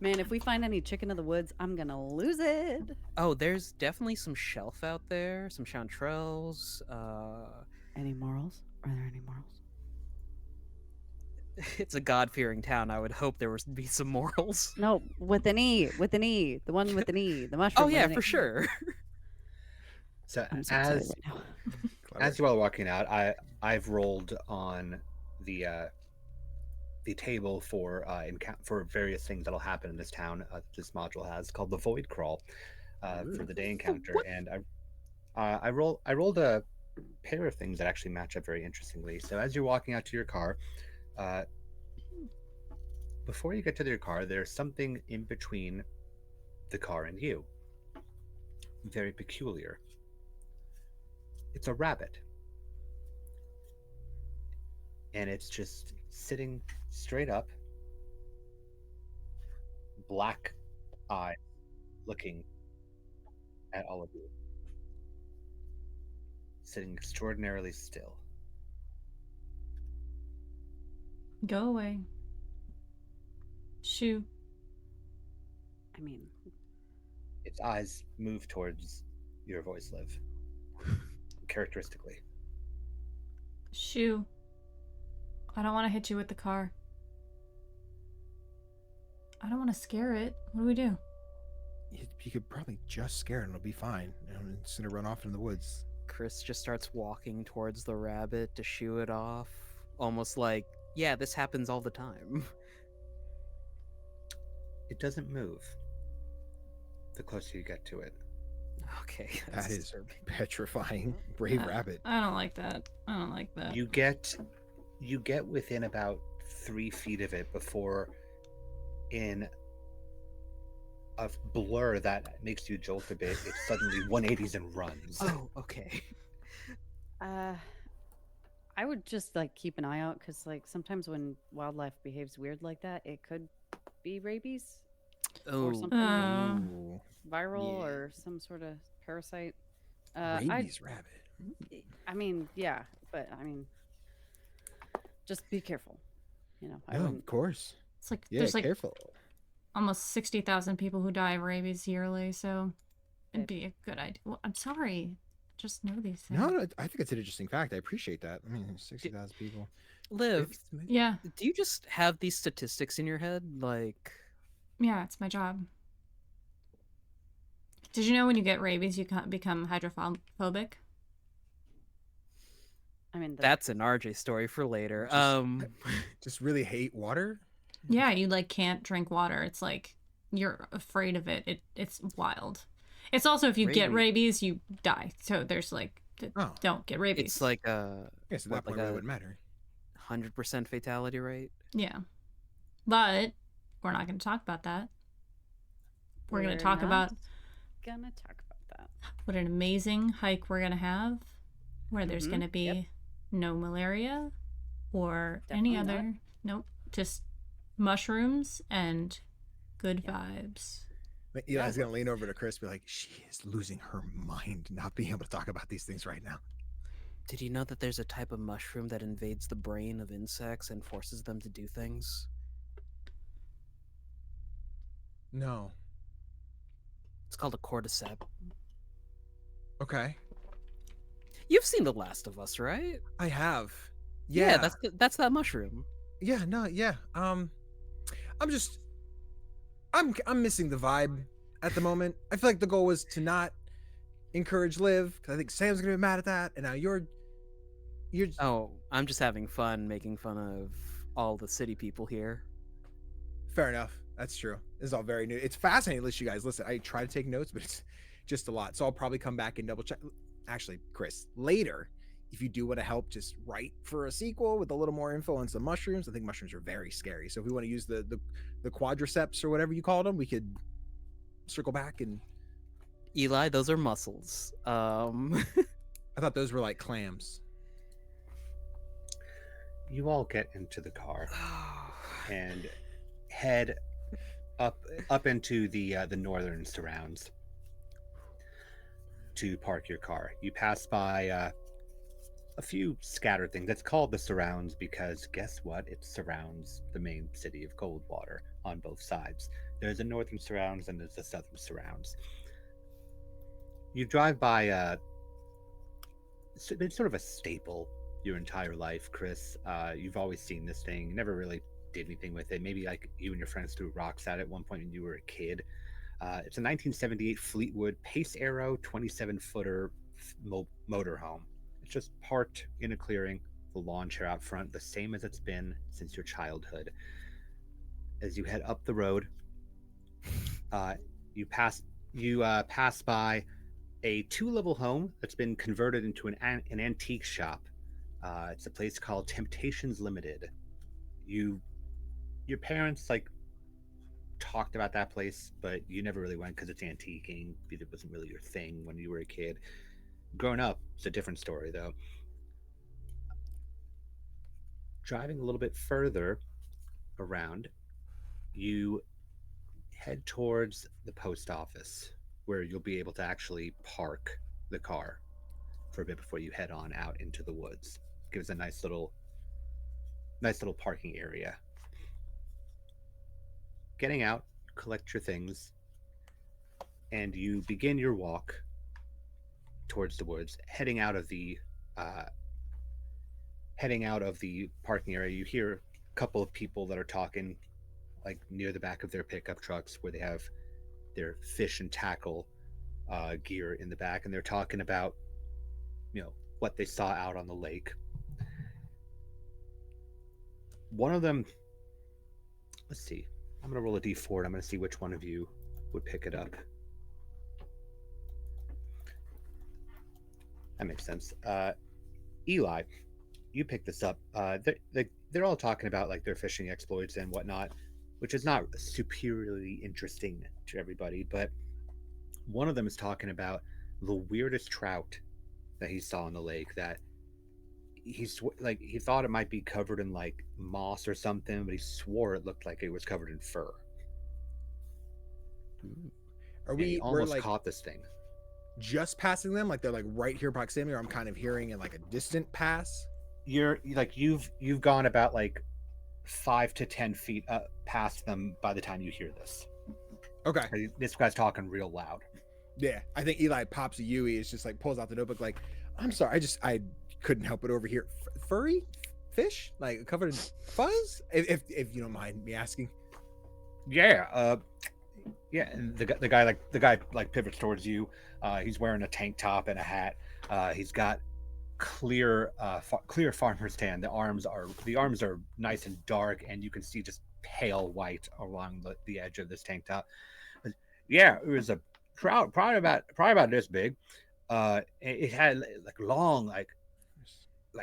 Man, if we find any chicken of the woods, I'm going to lose it. Oh, there's definitely some shelf out there, some chanterelles, Any morals? Are there any morals? It's a God-fearing town. I would hope there would be some morals. No, with an E. With an E. The one with an E. The mushroom. Oh with yeah, an E. for sure. So I'm so excited as right now. as you all are walking out, I've rolled on the table for for various things that'll happen in this town. This module has called the Void Crawl for the day encounter, and I rolled a pair of things that actually match up very interestingly. So as you're walking out to your car, before you get to your car, there's something in between the car and you. Very peculiar. It's a rabbit. And it's just sitting straight up, black eye, looking at all of you. Sitting extraordinarily still. Go away. Shoo. I mean, Its eyes move towards your voice, Liv. Characteristically. Shoo. I don't want to hit you with the car. I don't want to scare it. What do we do? You could probably just scare it and it'll be fine. Instead of run off in the woods. Chris just starts walking towards the rabbit to shoo it off. almost like, yeah, this happens all the time. It doesn't move the closer you get to it. Okay, That that's is disturbing. petrifying. Brave rabbit. I don't like that. I don't like that. You get within about 3 feet of it before, in a blur that makes you jolt a bit, it suddenly 180s and runs. Oh, okay. I would just like keep an eye out because like sometimes when wildlife behaves weird like that, it could be rabies Oh, or something like Ooh, viral yeah. or some sort of parasite. I rabies rabbit. I mean, yeah, but I mean, just be careful. You know, I No, wouldn't. of course. It's like Yeah, there's like careful. almost 60,000 people who die of rabies yearly, so it'd It- be a good idea. Well, I'm sorry. Just know these things. No, no, I think it's an interesting fact. I appreciate that. I mean, 60,000 people. Liv, Yeah, do you just have these statistics in your head? Like, yeah, it's my job. Did you know when you get rabies, you can't become hydrophobic? I mean, that's an RJ story for later. Just really hate water? Yeah, you like can't drink water. It's like you're afraid of it. It's wild. It's also if you get rabies, you die. So there's like Oh. don't get rabies. It's like a Yes, at what, that point, like it a wouldn't matter. 100% fatality rate. Yeah. But we're not going to talk about that. We're going to talk about that. what an amazing hike we're going to have where there's going to be Yep. no malaria or Definitely any other. not. Nope. Just mushrooms and good vibes. But Eli's going to lean over to Chris and be like, she is losing her mind not being able to talk about these things right now. Did you know that there's a type of mushroom that invades the brain of insects and forces them to do things? No. It's called a cordyceps. Okay. You've seen The Last of Us, right? I have. Yeah, Yeah. that's that mushroom. Yeah, no, yeah. I'm missing the vibe at the moment. I feel like the goal was to not encourage Liv, because I think Sam's gonna be mad at that, and now you're Oh, I'm just having fun making fun of all the city people here. fair enough. That's true. This is all very new. It's fascinating to listen, you guys. Listen, I try to take notes, but it's just a lot. So I'll probably come back and double check. Actually, Chris, later, if you do want to help just write for a sequel with a little more info on some mushrooms, I think mushrooms are very scary. So if we want to use the quadriceps or whatever you called them, we could circle back. And Eli, those are mussels. I thought those were like clams. You all get into the car and head up into the northern surrounds to park your car. You pass by a few scattered things. It's called the surrounds because guess what? It surrounds the main city of Coldwater on both sides. There's a northern surrounds and there's the southern surrounds. You drive by it's sort of a staple your entire life, Chris. You've always seen this thing. You never really did anything with it. Maybe like you and your friends threw rocks at it at one point when you were a kid. It's a 1978 Fleetwood Pace Arrow 27-footer motorhome. It's just parked in a clearing, the lawn chair out front, the same as it's been since your childhood. As you head up the road, you pass by a 2-level home that's been converted into an antique shop. It's a place called Temptations Limited. Your parents like talked about that place, but you never really went because it's antiquing. It wasn't really your thing when you were a kid. Growing up, it's a different story though. Driving a little bit further around, you head towards the post office where you'll be able to actually park the car for a bit before you head on out into the woods. Gives a nice little parking area. Getting out, collect your things, and you begin your walk towards the woods, heading out of the parking area. You hear a couple of people that are talking like near the back of their pickup trucks where they have their fish and tackle gear in the back, and they're talking about what they saw out on the lake. one of them. Let's see. I'm gonna roll a d4 and I'm gonna see which one of you would pick it up. That makes sense. Eli, you picked this up. They're all talking about like their fishing exploits and whatnot, which is not superiorly interesting to everybody. But one of them is talking about the weirdest trout that he saw in the lake. That he thought it might be covered in like moss or something, but he swore it looked like it was covered in fur. Are And he we're almost like caught this thing. just passing them? Like they're like right here proximity, or I'm kind of hearing in like a distant pass? You're like you've gone about like 5 to 10 feet past them by the time you hear this. Okay. This guy's talking real loud. Yeah. I think Eli pops a Yui. It's just like pulls out the notebook like, I'm sorry, I couldn't help it over here. Furry fish? Like covered in fuzz? If you don't mind me asking. Yeah, yeah. And the guy pivots towards you. He's wearing a tank top and a hat. He's got clear farmer's tan. The arms are nice and dark, and you can see just pale white along the edge of this tank top. Yeah, it was a trout, probably about this big. It had like long,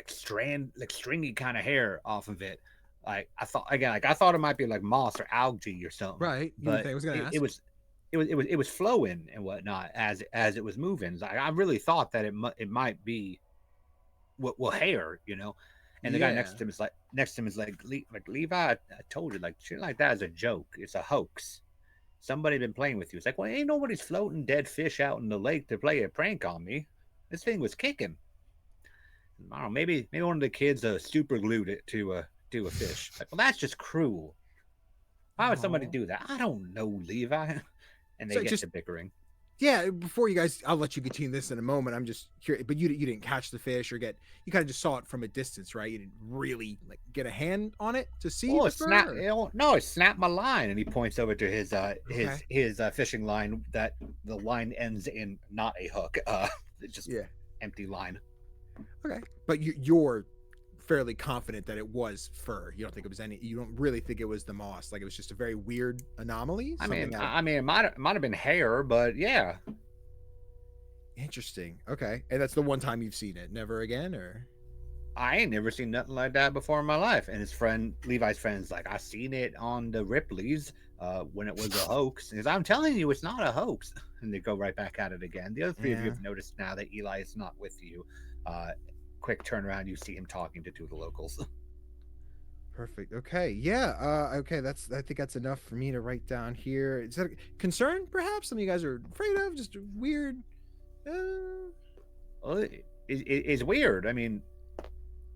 stringy kind of hair off of it. I thought it might be like moss or algae or something. Right. But I was gonna ask. it was flowing and whatnot as it was moving. I really thought that it might be hair, you know. And the guy next to him is like Levi, I told you, like shit like that is a joke. It's a hoax. Somebody been playing with you. It's like, well, ain't nobody's floating dead fish out in the lake to play a prank on me. This thing was kicking. I don't know, maybe one of the kids super glued it to a fish. Like, well, that's just cruel. Why would somebody do that? I don't know, Levi. And they get to bickering. Yeah, before you guys, I'll let you continue this in a moment. I'm just curious, but you didn't catch the fish or you kind of just saw it from a distance, right? You didn't really like get a hand on it to see. Oh, it snapped my line, and he points over to his fishing line. That the line ends in not a hook, it's just empty line. Okay, but you're fairly confident that it was fur. You don't think it was you don't really think it was the moss. Like it was just a very weird anomaly. I mean, it might have been hair, but yeah. Interesting. Okay, and that's the one time you've seen it. Never again, or? I ain't never seen nothing like that before in my life. And his friend, Levi's friend's like, I seen it on the Ripley's when it was a hoax. Because I'm telling you, it's not a hoax. And they go right back at it again. The other three of you have noticed now that Eli is not with you. Quick turnaround, you see him talking to two of the locals. Perfect. Okay. Yeah. Okay. I think that's enough for me to write down here. Is that a concern, perhaps? Something you guys are afraid of? Just weird. Well, it's weird. I mean,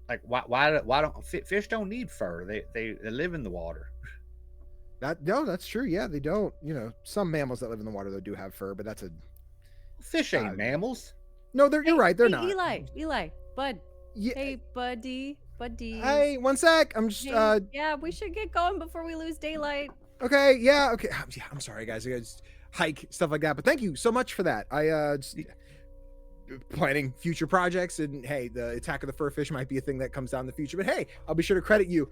like why don't fish don't need fur? They live in the water. That's true. Yeah, they don't. You know, some mammals that live in the water though do have fur, but that's a fish ain't mammals. No, you're right. They're not. Eli, bud. Yeah. Hey, buddy. Hey, one sec. I'm just. Yeah, we should get going before we lose daylight. Okay. Yeah. Okay. Yeah. I'm sorry, guys. I gotta just hike stuff like that. But thank you so much for that. I just planning future projects, and hey, the attack of the fur fish might be a thing that comes down in the future. But hey, I'll be sure to credit you.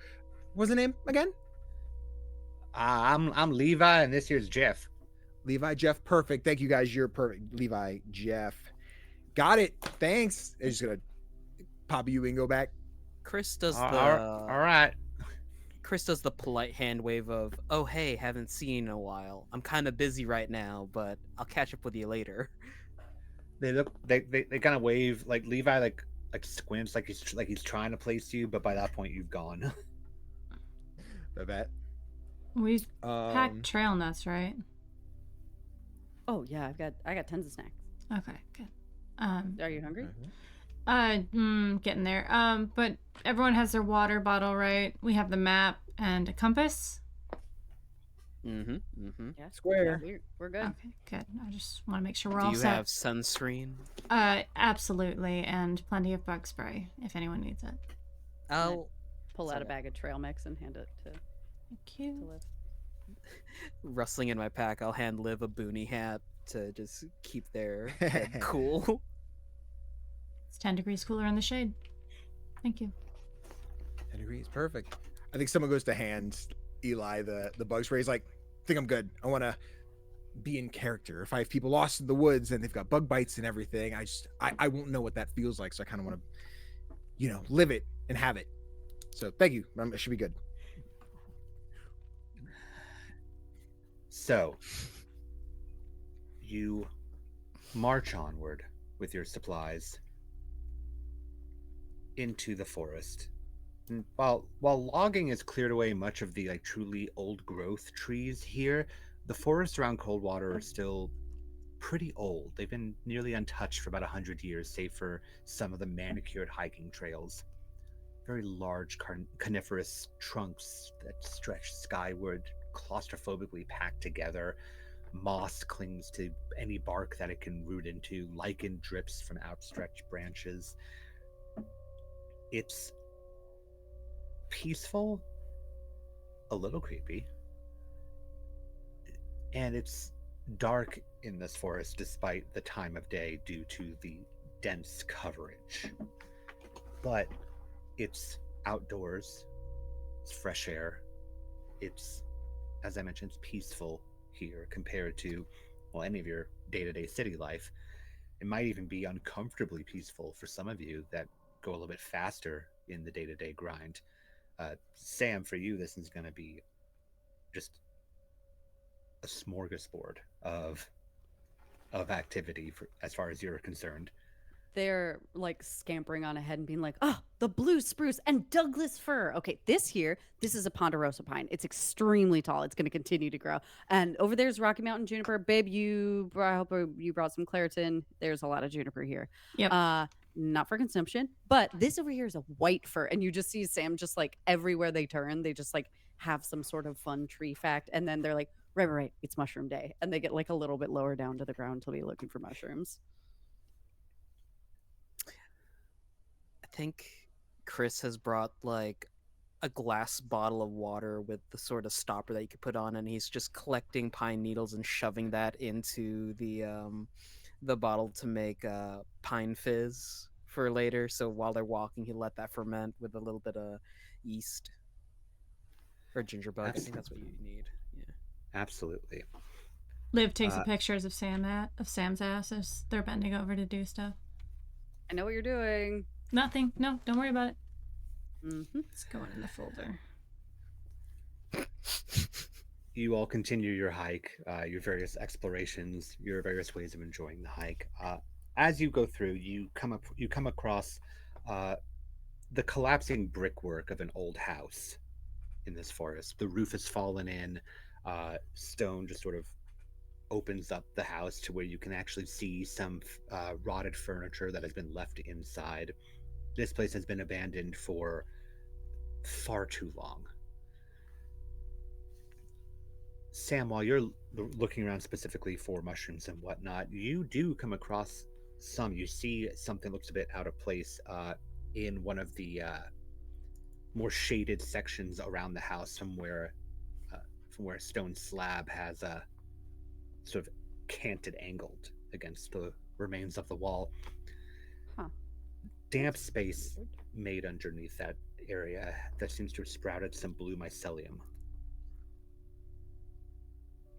What's the name again? I'm Levi, and this here's Jeff. Levi, Jeff. Perfect. Thank you, guys. You're perfect. Levi, Jeff. Got it. Thanks. I'm just gonna pop you and go back. Chris does all right. Chris does the polite hand wave of, "Oh hey, haven't seen you in a while. I'm kind of busy right now, but I'll catch up with you later." They kind of wave. Like Levi like squints like he's trying to place you, but by that point you've gone. Babette. We packed trail nuts, right? Oh yeah, I got tons of snacks. Okay, good. Are you hungry? Getting there. But everyone has their water bottle, right? We have the map and a compass. Yeah. Square. Yeah, we're good. Okay, good. I just want to make sure we're Do all you set. have sunscreen? Absolutely, and plenty of bug spray if anyone needs it. I'll Pull out a bag of trail mix and hand it to Thank you. Liv. rustling in my pack. I'll hand Liv a boonie hat to just keep their head cool. It's 10 degrees cooler in the shade. Thank you. 10 degrees. Perfect. I think someone goes to hand Eli the bug spray. He's like, I think I'm good. I want to be in character. If I have people lost in the woods and they've got bug bites and everything, I won't know what that feels like. So I kind of want to, live it and have it. So thank you. It should be good. So, you march onward with your supplies into the forest. And while logging has cleared away much of the truly old growth trees here, the forests around Coldwater are still pretty old. They've been nearly untouched for about 100 years, save for some of the manicured hiking trails. Very large coniferous trunks that stretch skyward, claustrophobically packed together. Moss clings to any bark that it can root into. Lichen drips from outstretched branches. It's peaceful, a little creepy, and it's dark in this forest despite the time of day due to the dense coverage. But it's outdoors, it's fresh air, it's, as I mentioned, it's peaceful here compared to, well, any of your day-to-day city life. It might even be uncomfortably peaceful for some of you that go a little bit faster in the day-to-day grind. Sam, for you, this is going to be just a smorgasbord of activity for, as far as you're concerned. They're like scampering on ahead and being like, oh, the blue spruce and Douglas fir. Okay, this is a ponderosa pine. It's extremely tall. It's going to continue to grow. And over there's Rocky Mountain juniper. Babe, I hope you brought some Claritin. There's a lot of juniper here. Yep. Not for consumption, but this over here is a white fir. And you just see Sam just like everywhere they turn, they just like have some sort of fun tree fact. And then they're like, right, it's mushroom day. And they get like a little bit lower down to the ground to be looking for mushrooms. I think Chris has brought like a glass bottle of water with the sort of stopper that you could put on, and he's just collecting pine needles and shoving that into the bottle to make pine fizz for later. So while they're walking, he'll let that ferment with a little bit of yeast or ginger bug. I think that's what you need. Yeah, Absolutely. Liv takes pictures of Sam's ass as they're bending over to do stuff. I know what you're doing. Nothing. No, don't worry about it. Mm-hmm. It's going in the folder. You all continue your hike, your various explorations, your various ways of enjoying the hike. As you go through, you come across the collapsing brickwork of an old house in this forest. The roof has fallen in. Stone just sort of opens up the house to where you can actually see some rotted furniture that has been left inside. This place has been abandoned for far too long. Sam, while you're looking around specifically for mushrooms and whatnot, you do come across some. You see something looks a bit out of place in one of the more shaded sections around the house, from where a stone slab has sort of canted, angled against the remains of the wall. Huh. Damp space made underneath that area that seems to have sprouted some blue mycelium.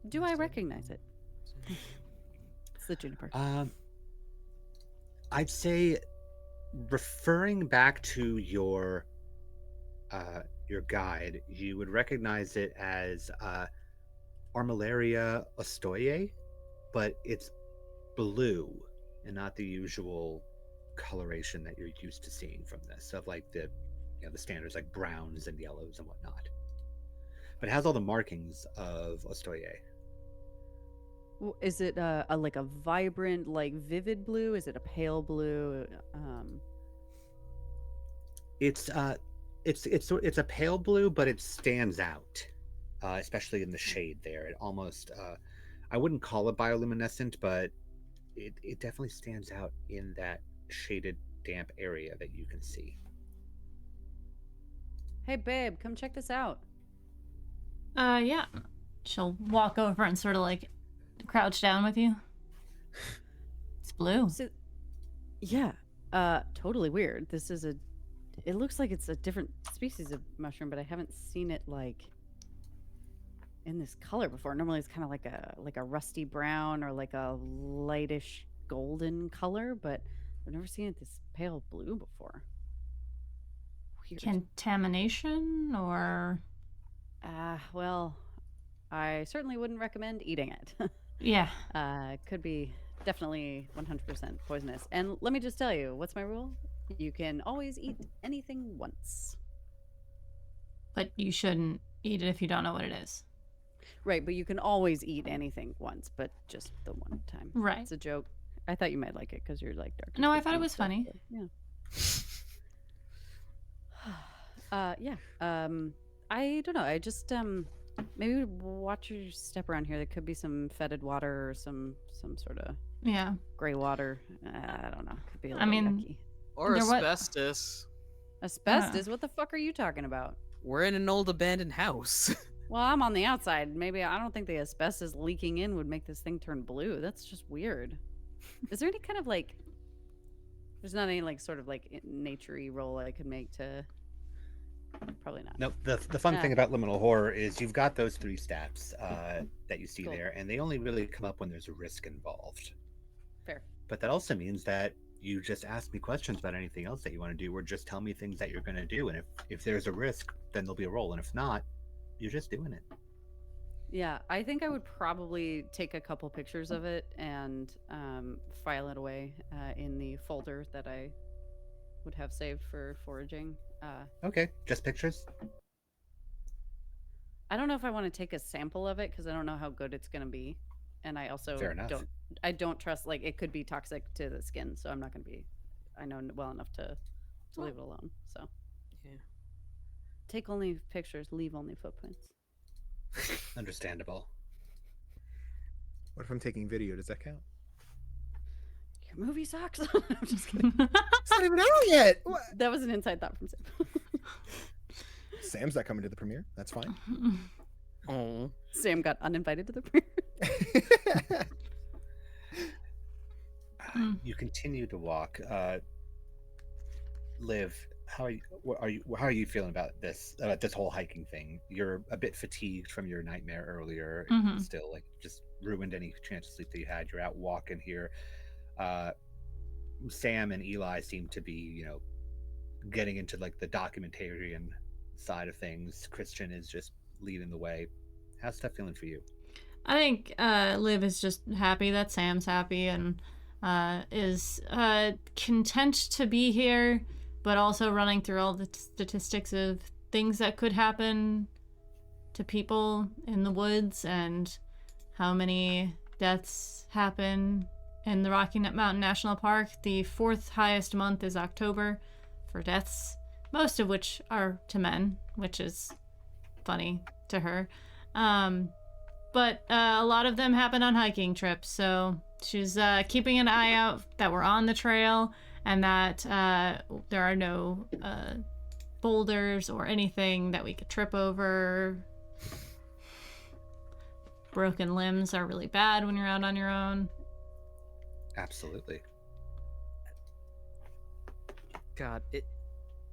Do I recognize it? It's the juniper. I'd say, referring back to your guide, you would recognize it as Armillaria ostoye, but it's blue and not the usual coloration that you're used to seeing from this, of like the standards like browns and yellows and whatnot. But it has all the markings of ostoye. Is it like a vibrant, like vivid blue? Is it a pale blue? It's a pale blue, but it stands out, especially in the shade there. It almost I wouldn't call it bioluminescent, but it definitely stands out in that shaded, damp area that you can see. Hey, babe, come check this out. Yeah. She'll walk over and sort of like crouch down with you. It's blue. So, yeah, totally weird. This is a It looks like it's a different species of mushroom, but I haven't seen it like in this color before. Normally it's kind of like a rusty brown or like a lightish golden color, but I've never seen it this pale blue before. Weird. Contamination or Well, I certainly wouldn't recommend eating it. yeah. Could be definitely 100% poisonous. And let me just tell you, what's my rule? You can always eat anything once. But you shouldn't eat it if you don't know what it is. Right, but you can always eat anything once, but just the one time. Right. It's a joke. I thought you might like it because you're like dark. No, I thought it was funny. Yeah. Yeah. I don't know. I just maybe watch your step around here. There could be some fetid water or some sort of gray water. I don't know. Could be a little yucky. Or There wa- asbestos. Asbestos? What the fuck are you talking about? We're in an old abandoned house. Well, I'm on the outside. Maybe I don't think the asbestos leaking in would make this thing turn blue. That's just weird. Is there any kind of like? There's not any like sort of like nature-y roll I could make to. Probably not. Nope. The fun thing about liminal horror is you've got those 3 stats that you see Cool. there, and they only really come up when there's a risk involved. Fair. But that also means that you just ask me questions about anything else that you want to do, or just tell me things that you're going to do. And if there's a risk, then there'll be a roll, and if not, you're just doing it. Yeah, I think I would probably take a couple pictures of it and file it away in the folder that I would have saved for foraging. Okay, just pictures. I don't know if I want to take a sample of it because I don't know how good it's going to be, and I also Fair enough. don't trust, like, it could be toxic to the skin, so I'm not going to be. I know well enough to leave it alone. So Yeah. take only pictures, leave only footprints. Understandable. What if I'm taking video? Does that count? Your movie sucks. I'm just kidding. It's not even out yet. What? That was an inside thought from Sam. Sam's not coming to the premiere. That's fine. Oh. Sam got uninvited to the premiere. You continue to walk. Liv, how are you feeling about this whole hiking thing? You're a bit fatigued from your nightmare earlier. Mhm. Still, like, just ruined any chance of sleep that you had. You're out walking here. Sam and Eli seem to be, getting into like the documentarian side of things. Christian is just leading the way. How's stuff feeling for you? I think Liv is just happy that Sam's happy and is content to be here, but also running through all the statistics of things that could happen to people in the woods and how many deaths happen in the Rocky Mountain National Park. The 4th highest month is October for deaths, most of which are to men, which is funny to her. But a lot of them happen on hiking trips, so she's keeping an eye out that we're on the trail and that there are no boulders or anything that we could trip over. Broken limbs are really bad when you're out on your own. Absolutely. God,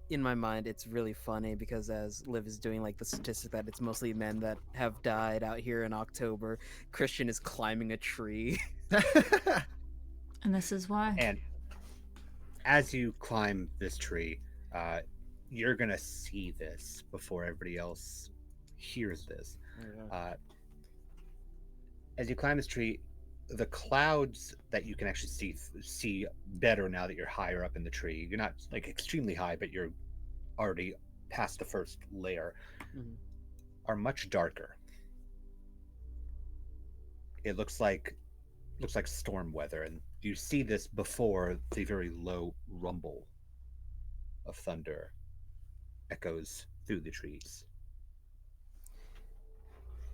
in my mind, it's really funny because as Liv is doing like the statistic that it's mostly men that have died out here in October, Christian is climbing a tree. And this is why. And as you climb this tree, you're gonna see this before everybody else hears this. As you climb this tree, the clouds that you can actually see better now that you're higher up in the tree. You're not like extremely high, but you're already past the first layer. Mhm. Are much darker. It looks like storm weather, and you see this before the very low rumble of thunder echoes through the trees.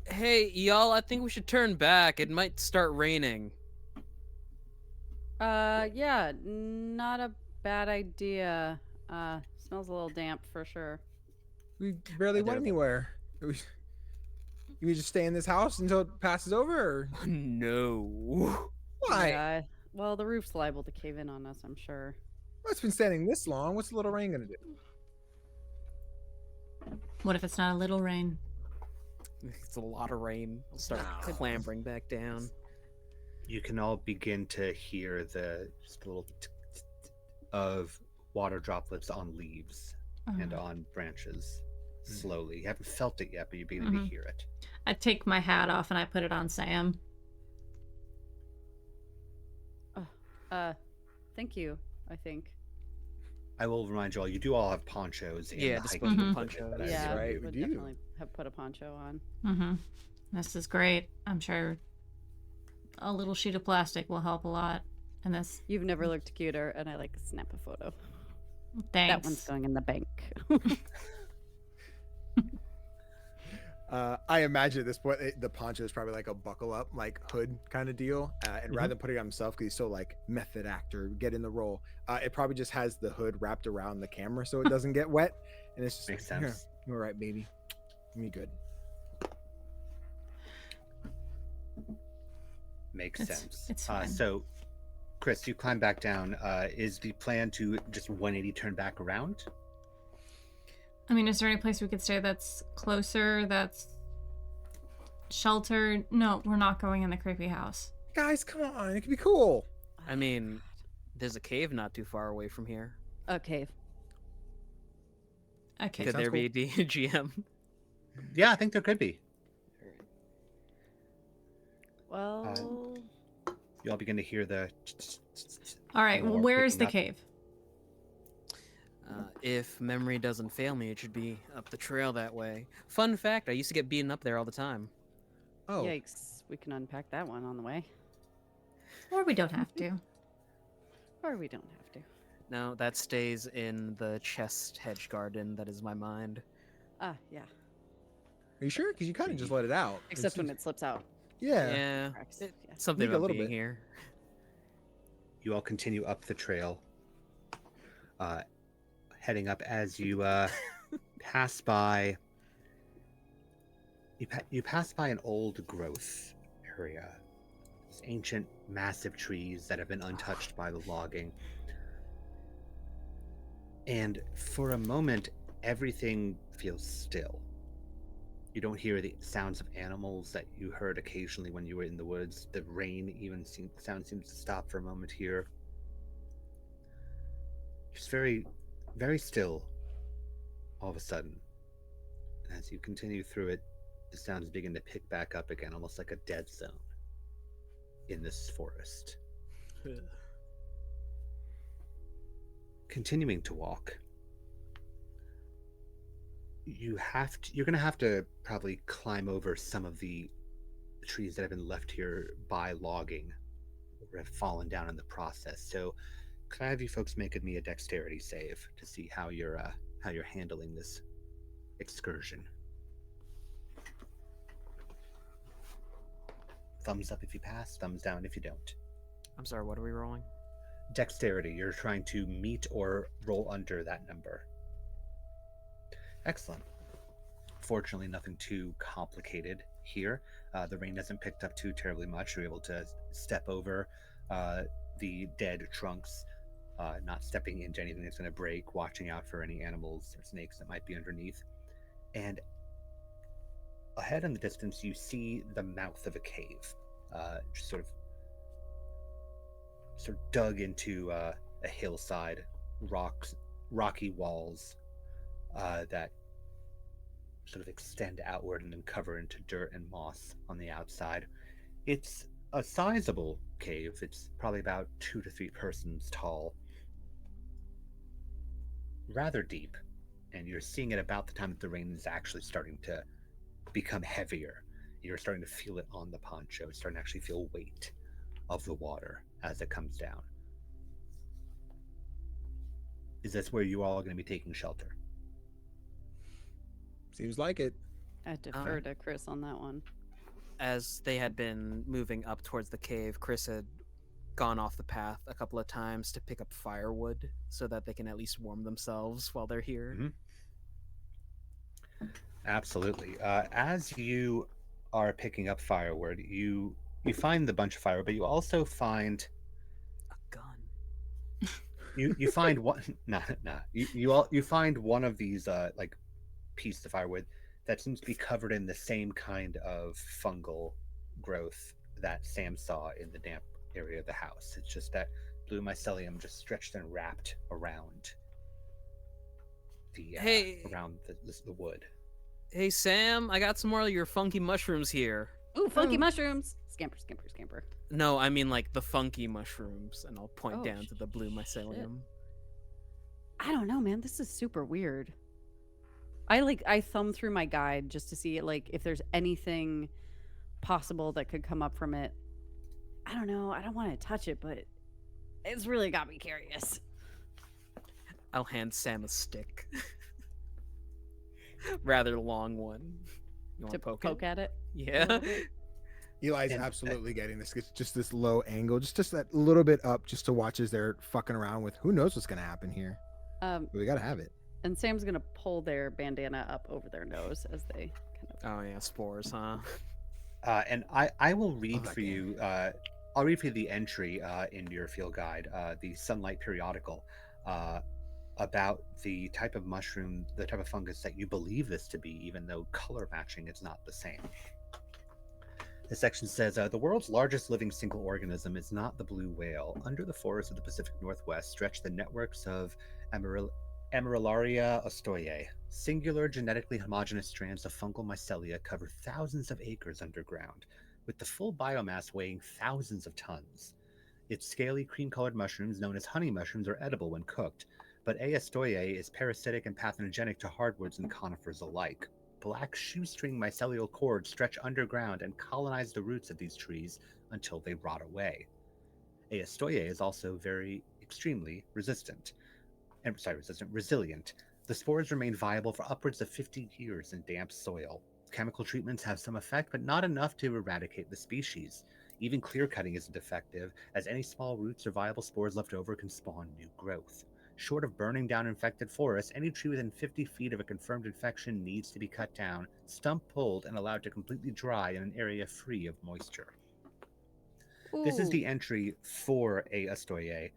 Hey, y'all, I think we should turn back. It might start raining. Yeah, not a bad idea. Smells a little damp for sure. We barely went Identical. anywhere. You just stay in this house until it passes over? Or... No. Why? Yeah. Well, the roof's liable to cave in on us, I'm sure. Well, it's been standing this long. What's a little rain gonna do? What if it's not a little rain? It's a lot of rain. I'll start Wow. clambering back down. You can all begin to hear the just a little of water droplets on leaves and on branches slowly. You haven't felt it yet, but you're beginning to hear it. I take my hat off and I put it on Sam. Thank you, I think. I will remind you all, you do all have ponchos. In Yeah, the disposable hiking ponchos. equipment that I Yeah, gave right, you. we would do. definitely have put a poncho on. This is great. I'm sure a little sheet of plastic will help a lot in this. You've never looked cuter, and I like to snap a photo. Thanks. That one's going in the bank. I imagine at this point the poncho is probably like a buckle up, like hood kind of deal. And rather than putting it on himself, because he's so like method actor, get in the role, it probably just has the hood wrapped around the camera so it doesn't get wet. And it's just Makes like, "Here, sense. you all right, baby? Me good." Makes It's- sense. it's fine. So, Chris, you climb back down. Is the plan to just 180 turn back around? I mean, is there any place we could stay that's closer, that's sheltered? No, we're not going in the creepy house. Guys, come on, it could be cool. I mean, there's a cave not too far away from here. Okay. Okay. Could sounds there be a GM? Yeah, I think there could be. Well, You all begin to hear the. All right. Well, more where's the picking up. cave? If memory doesn't fail me, it should be up the trail that way. Fun fact, I used to get beaten up there all the time. Oh, yikes. We can unpack that one on the way. Or we don't have to. Or we don't have to. No, that stays in the chest hedge garden that is my mind. Ah, yeah. are you sure? Because you kind of just let it out. Except when it slips out. Yeah. Cracks. It- Yeah. something Leak a about little being bit. here. You all continue up the trail, heading up as you pass by. You pass by an old growth area. These ancient, massive trees that have been untouched by the logging. And for a moment, everything feels still. You don't hear the sounds of animals that you heard occasionally when you were in the woods. The rain even sound seems to stop for a moment here. Just very, very still all of a sudden. And as you continue through it, the sounds begin to pick back up again, almost like a dead zone in this forest. Continuing to walk, you're gonna have to probably climb over some of the trees that have been left here by logging or have fallen down in the process. So can I have you folks make me a dexterity save to see how you're handling this excursion? Thumbs up if you pass, thumbs down if you don't. I'm sorry, what are we rolling? Dexterity, you're trying to meet or roll under that number. Excellent. Fortunately, nothing too complicated here. The rain hasn't picked up too terribly much. You're able to step over the dead trunks, not stepping into anything that's going to break, watching out for any animals or snakes that might be underneath. And ahead in the distance, you see the mouth of a cave, just sort of dug into a hillside, rocky walls that sort of extend outward and then cover into dirt and moss on the outside. It's a sizable cave. It's probably about 2 to 3 persons tall, rather deep, and you're seeing it about the time that the rain is actually starting to become heavier. You're starting to feel it on the poncho. It's starting to actually feel weight of the water as it comes down. Is this where you all are going to be taking shelter? Seems like it. I defer to Chris on that one. As they had been moving up towards the cave, Chris had gone off the path a couple of times to pick up firewood so that they can at least warm themselves while they're here. Mm-hmm. Absolutely. As you are picking up firewood, you find the bunch of firewood, but you also find A gun. you find one. You find one of these like piece of firewood that seems to be covered in the same kind of fungal growth that Sam saw in the damp area of the house. It's just that blue mycelium just stretched and wrapped around the Hey, the wood. hey, Sam, I got some more of your funky mushrooms here. Ooh, funky Oh. mushrooms. Scamper, scamper, scamper. No, I mean like the funky mushrooms, and I'll point Oh, down to the blue mycelium. I don't know, man. This is super weird. I thumb through my guide just to see like if there's anything possible that could come up from it. I don't know. I don't want to touch it, but it's really got me curious. I'll hand Sam a stick. Rather long one. You want To to poke poke it? at it. Yeah. little bit. Eli's And- absolutely getting this. It's just this low angle, just that little bit up, just to watch as they're fucking around with. Who knows what's gonna happen here? But we gotta have it. And Sam's gonna pull their bandana up over their nose as they kind of. Oh yeah, spores, huh? And I will read that for game. you. I'll read for you the entry in your field guide, the Sunlight Periodical, about the type of mushroom, the type of fungus that you believe this to be, even though color matching is not the same. This section says the world's largest living single organism is not the blue whale. Under the forests of the Pacific Northwest stretch the networks of Amyrillaria ostoyae. Singular genetically homogeneous strands of fungal mycelia cover thousands of acres underground, with the full biomass weighing thousands of tons. Its scaly, cream-colored mushrooms, known as honey mushrooms, are edible when cooked, but A. ostoyae is parasitic and pathogenic to hardwoods and conifers alike. Black shoestring mycelial cords stretch underground and colonize the roots of these trees until they rot away. A. ostoyae is also extremely resilient. The spores remain viable for upwards of 50 years in damp soil. Chemical treatments have some effect, but not enough to eradicate the species. Even clear cutting isn't effective, as any small roots or viable spores left over can spawn new growth. Short of burning down infected forests, any tree within 50 feet of a confirmed infection needs to be cut down, stump pulled, and allowed to completely dry in an area free of moisture. This is Ooh. the entry for A. ostoyae.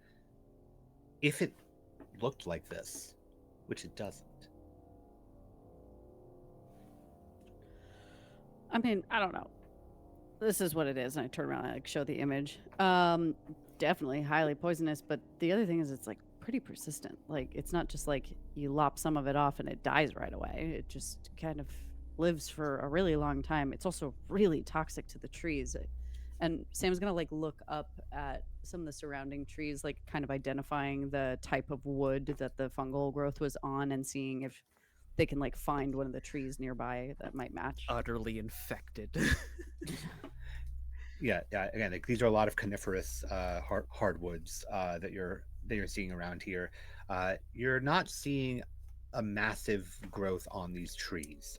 If it looked like this, which it doesn't. I mean, I don't know. This is what it is, and I turn around and like show the image. Definitely highly poisonous, but the other thing is it's like pretty persistent. Like it's not just like you lop some of it off and it dies right away. It just kind of lives for a really long time. It's also really toxic to the trees. And Sam's gonna like look up at some of the surrounding trees, like kind of identifying the type of wood that the fungal growth was on and seeing if they can like find one of the trees nearby that might match. Utterly infected. Yeah. Again, like, these are a lot of coniferous hardwoods that you're seeing around here. You're not seeing a massive growth on these trees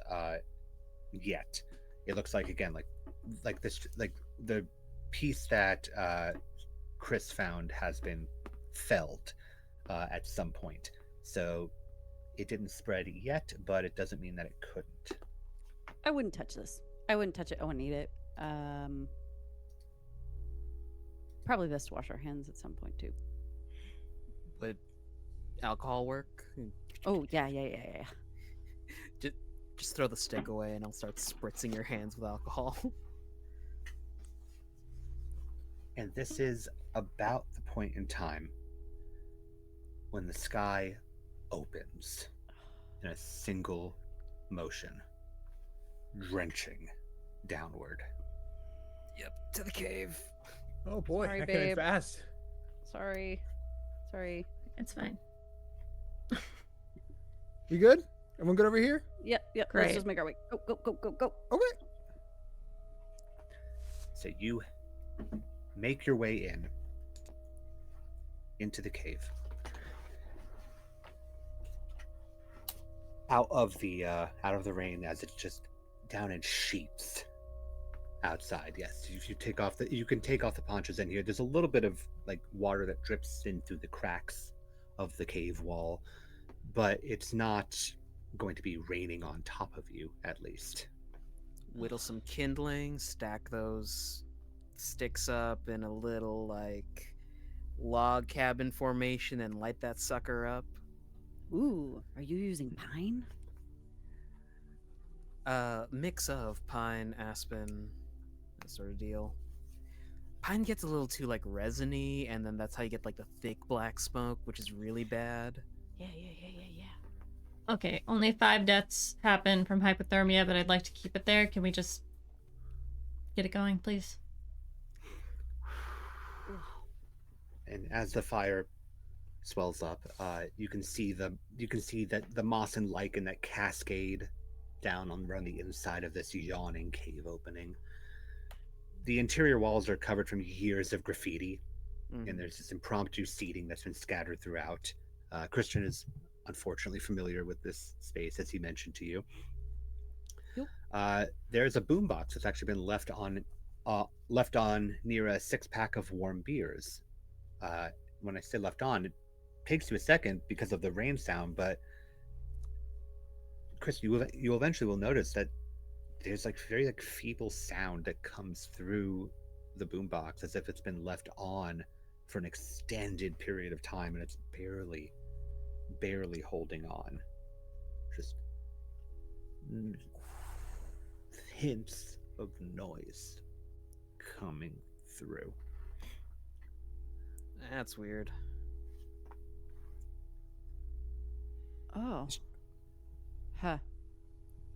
yet. It looks like, again, like this, like the piece that Chris found has been felled at some point. So it didn't spread yet, but it doesn't mean that it couldn't. I wouldn't touch this. I wouldn't touch it. I wouldn't eat it. Probably best to wash our hands at some point too. Would alcohol work? Oh yeah. Just throw the stick away and I'll start spritzing your hands with alcohol. And this is about the point in time when the sky opens in a single motion, drenching downward. Yep, to the cave. Oh boy, Sorry, that came in babe. fast. Sorry. It's fine. You good? Everyone good over here? Yep. Great. Let's just make our way. Go. Okay. So you make your way into the cave. Out of the rain as it's just down in sheets outside. Yes, if you can take off the ponchos in here. There's a little bit of like water that drips in through the cracks of the cave wall, but it's not going to be raining on top of you, at least. Whittle some kindling, stack those sticks up in a little like log cabin formation and light that sucker up. Ooh, are you using pine? Mix of pine, aspen, that sort of deal. Pine gets a little too like resiny, and then that's how you get like the thick black smoke, which is really bad. Yeah. Okay, only 5 deaths happen from hypothermia, but I'd like to keep it there. Can we just get it going, please? And as the fire swells up, you can see that the moss and lichen that cascade down around the inside of this yawning cave opening. The interior walls are covered from years of graffiti, and there's this impromptu seating that's been scattered throughout. Christian is unfortunately familiar with this space, as he mentioned to you. There's a boombox that's actually been left on near a 6-pack of warm beers. When I say left on, it takes you a second because of the rain sound, but Chris, you eventually will notice that there's like very like feeble sound that comes through the boombox as if it's been left on for an extended period of time, and it's barely holding on. Just hints of noise coming through. That's weird. Oh. Huh.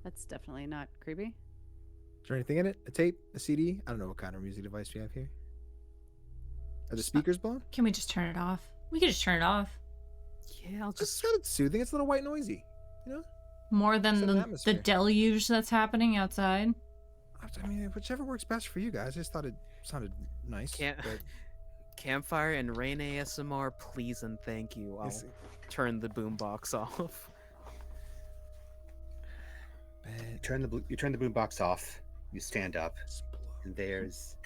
That's definitely not creepy. Is there anything in it? A tape? A CD? I don't know what kind of music device we have here. Are the speakers blown? Can we just turn it off? We could just turn it off. Yeah, I'll It's just. kind of soothing. It's a little white noisy. You know? More than Set an the atmosphere. deluge that's happening outside. I mean, whichever works best for you guys. I just thought it sounded nice. Can't. but Campfire and rain ASMR, please and thank you. I'll it's- turn the boombox off. You turn the boombox off. You stand up, and there's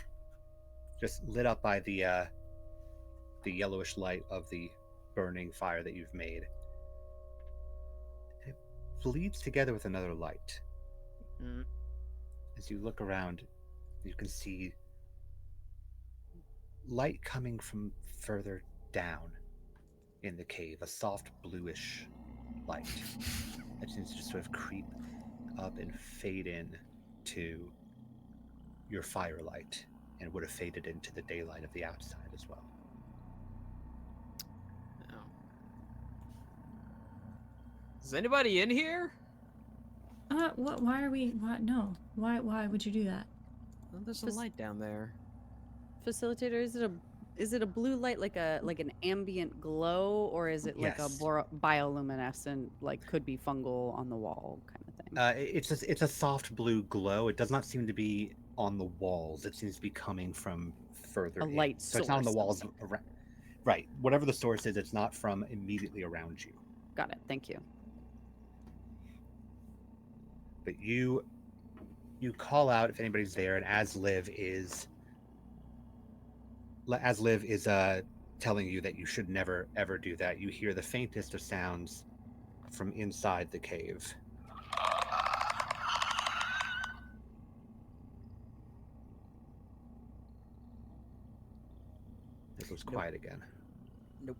just lit up by the yellowish light of the burning fire that you've made. It bleeds together with another light. Mm. As you look around, you can see light coming from further down in the cave, a soft bluish light that seems to just sort of creep up and fade in to your firelight and would have faded into the daylight of the outside as well. Oh. Is anybody in here? What? Why are we? What? No. Why would you do that? Oh, there's a Just- light down there. Facilitator, is it a blue light like an ambient glow, or is it like a Yes. bioluminescent, like could be fungal on the wall kind of thing? It's a soft blue glow. It does not seem to be on the walls. It seems to be coming from further A in. light So it's not on the source of walls some around. Right. Whatever the source is, it's not from immediately around you. Got it. Thank you. But you call out if anybody's there, and as Liv is telling you that you should never ever do that, you hear the faintest of sounds from inside the cave. It was quiet again. Nope.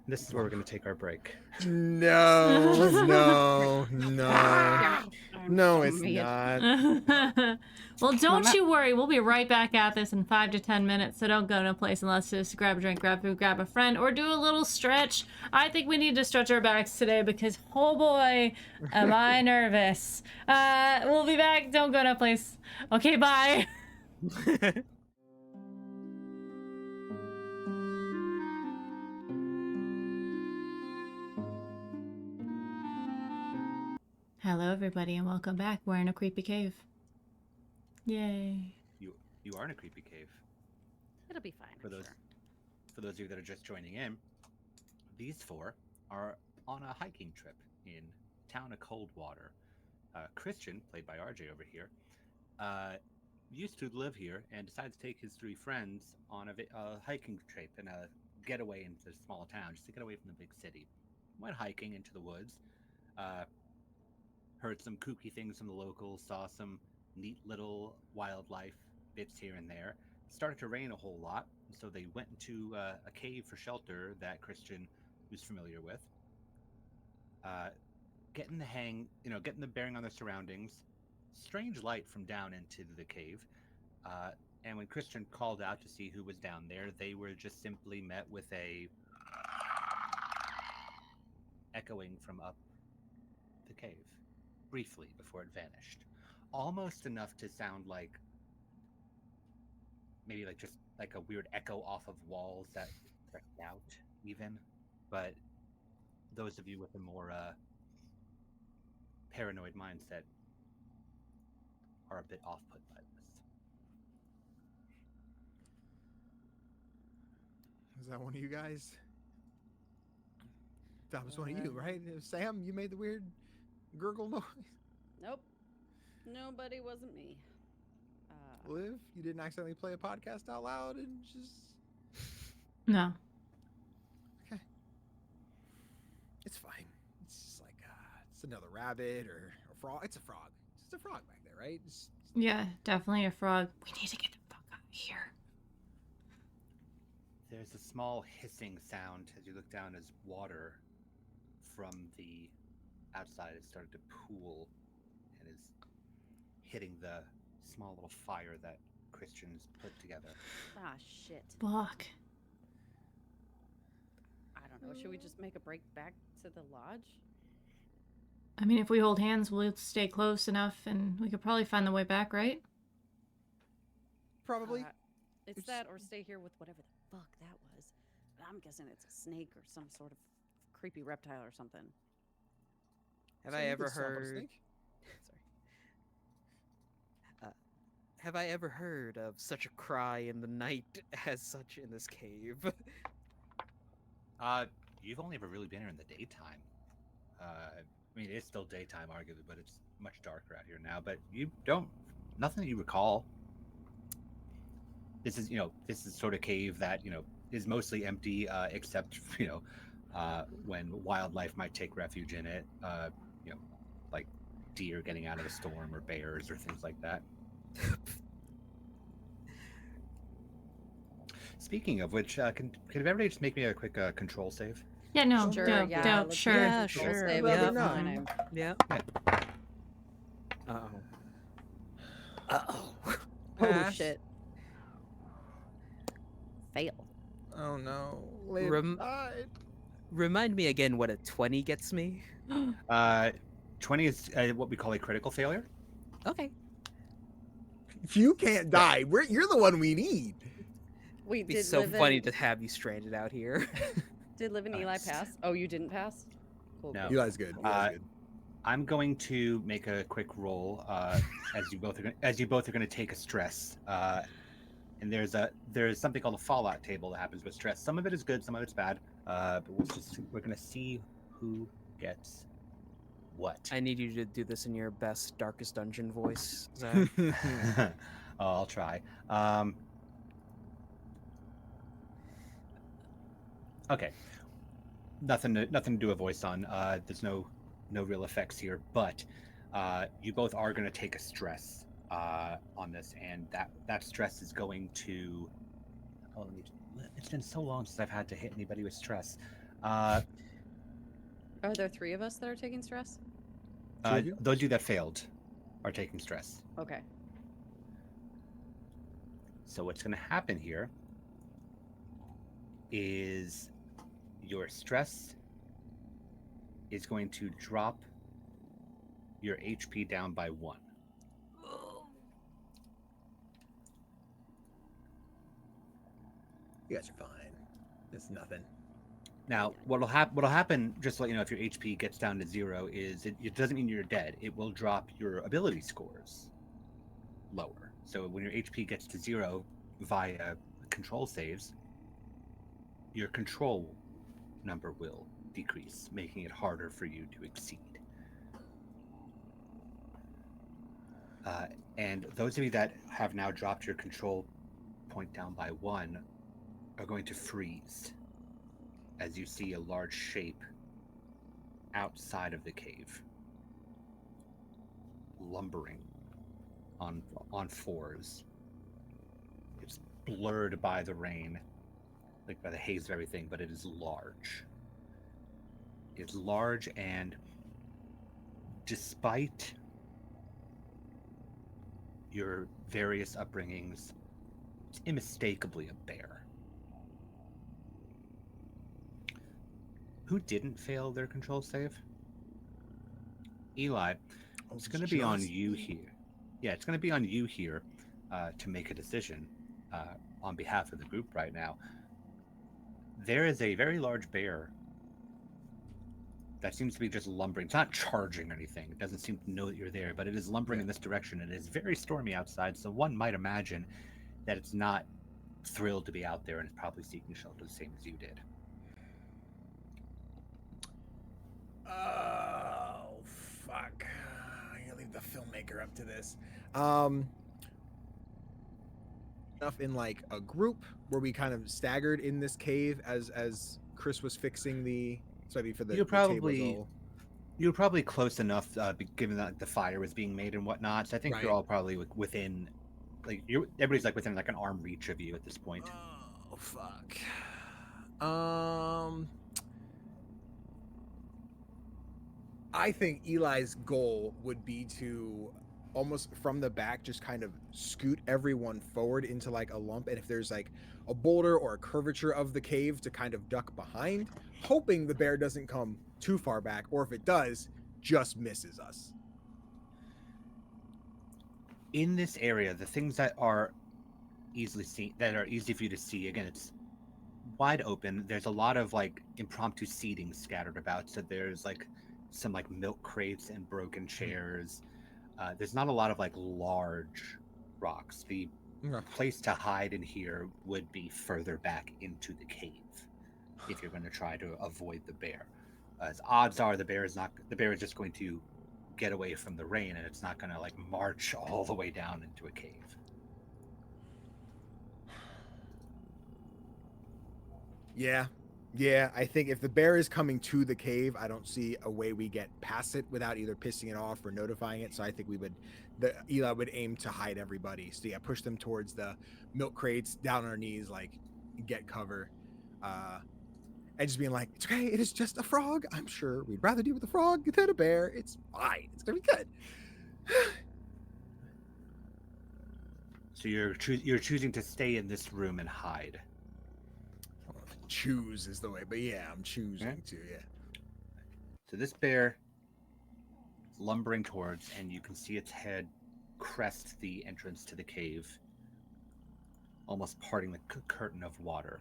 This is where we're going to take our break. No, no, it's not. Well, don't you worry. We'll be right back at this in 5 to 10 minutes. So don't go no place unless just grab a drink, grab food, grab a friend, or do a little stretch. I think we need to stretch our backs today because, oh boy, am I nervous. We'll be back. Don't go no place. Okay, bye. Hello, everybody, and welcome back. We're in a creepy cave. Yay. You are in a creepy cave. It'll be fine. For those of you that are just joining in, these four are on a hiking trip in town of Coldwater. Christian, played by RJ over here, used to live here and decided to take his 3 friends on a hiking trip and a getaway into a small town, just to get away from the big city. Went hiking into the woods, heard some kooky things from the locals, saw some neat little wildlife bits here and there. Started to rain a whole lot, so they went into a cave for shelter that Christian was familiar with. getting the hang, getting the bearing on their surroundings. Strange light from down into the cave. And when Christian called out to see who was down there, they were just simply met with a echoing from up the cave, briefly before it vanished. Almost enough to sound like maybe like just like a weird echo off of walls that stretched out, even. But those of you with a more paranoid mindset are a bit off put by this. Is that one of you guys? That was one of you, right? Sam, you made the weird gurgle noise. Nope. Nobody wasn't me. Liv, you didn't accidentally play a podcast out loud and just... No. Okay. It's fine. It's just like, it's another rabbit or a frog. It's a frog. It's just a frog back there, right? Yeah, definitely a frog. We need to get the fuck out of here. There's a small hissing sound as you look down as water from the outside has started to pool and is hitting the small little fire that Christians put together. Ah, shit. Fuck. I don't know. Should we just make a break back to the lodge? I mean, if we hold hands, we'll stay close enough and we could probably find the way back, right? Probably. It's that or stay here with whatever the fuck that was. But I'm guessing it's a snake or some sort of creepy reptile or something. Have So I you ever could stomp on a heard? snake? Sorry. Have I ever heard of such a cry in the night as such in this cave? You've only ever really been here in the daytime. I mean, it's still daytime, arguably, but it's much darker out here now. But you don't, nothing that you recall. This is, this is sort of cave that, is mostly empty, except, when wildlife might take refuge in it, like deer getting out of a storm or bears or things like that. Speaking of which, can everybody just make me a quick control save? Yeah, no, Sure, dope, yeah, dope, let's sure. do Yeah, it. sure. Save Let it. me know. Fine. Yeah. Uh-oh. Uh-oh. Oh, Pass. shit. Fail. Oh no. Liv Rem- died. Remind me again what a 20 gets me. 20 is what we call a critical failure. Okay. You can't die. You're the one we need. Wait, It'd be did so Liv funny and, to have you stranded out here. did Liv and Eli pass? Oh, you didn't pass? Cool. No. Eli's good. Eli's good. I'm going to make a quick roll as you both are going to take a stress. And there's something called a fallout table that happens with stress. Some of it is good, some of it's bad. But we're going to see who gets what. I need you to do this in your best Darkest Dungeon voice, Zach. I'll try. Okay. Nothing to do a voice on. There's no real effects here, but you both are going to take a stress on this, and that stress is going to. Oh, it's been so long since I've had to hit anybody with stress. Are there 3 of us that are taking stress? Those of you that failed are taking stress. Okay. So what's going to happen here is your stress is going to drop your HP down by 1. You guys are fine. It's nothing. Now, what'll happen, just to let you know, if your HP gets down to 0, is it doesn't mean you're dead. It will drop your ability scores lower. So when your HP gets to 0 via control saves, your control number will decrease, making it harder for you to exceed. And those of you that have now dropped your control point down by 1 are going to freeze as you see a large shape outside of the cave, lumbering on 4s. It's blurred by the rain, like by the haze of everything, but it is large. is large, and despite your various upbringings, it's unmistakably a bear. Who didn't fail their control save? Eli, Oh, it's going to be on just you me? here. Yeah, it's going to be on you here to make a decision on behalf of the group right now. There is a very large bear that seems to be just lumbering. It's not charging or anything. It doesn't seem to know that you're there, but it is lumbering in this direction. It is very stormy outside, so one might imagine that it's not thrilled to be out there and is probably seeking shelter the same as you did. Oh, fuck. I'm gonna leave the filmmaker up to this. Enough in like a group where we kind of staggered in this cave as Chris was fixing the for the table as a whole. You were probably close enough, given that the fire was being made and whatnot. So I think Right. you're all probably within, everybody's like within like an arm reach of you at this point. Oh, fuck. I think Eli's goal would be to almost from the back just kind of scoot everyone forward into like a lump, and if there's like a boulder or a curvature of the cave to kind of duck behind, hoping the bear doesn't come too far back, or if it does, just misses us. In this area, the things that are easily seen, that are easy for you to see, again, it's wide open. There's a lot of like impromptu seating scattered about. So there's like some like milk crates and broken chairs. There's not a lot of like large rocks. The place to hide in here would be further back into the cave if you're going to try to avoid the bear. As odds are, the bear is just going to get away from the rain, and it's not going to like march all the way down into a cave. Yeah, I think if the bear is coming to the cave, I don't see a way we get past it without either pissing it off or notifying it. So I think Eli would aim to hide everybody. So yeah, push them towards the milk crates, down on our knees, like get cover. And just being like, it's okay, it is just a frog. I'm sure we'd rather deal with a frog than a bear. It's fine. It's gonna be good. So you're choosing to stay in this room and hide. I don't know if choose is the way, but yeah, I'm choosing to, yeah. So this bear is lumbering towards, and you can see its head crest the entrance to the cave, almost parting the curtain of water.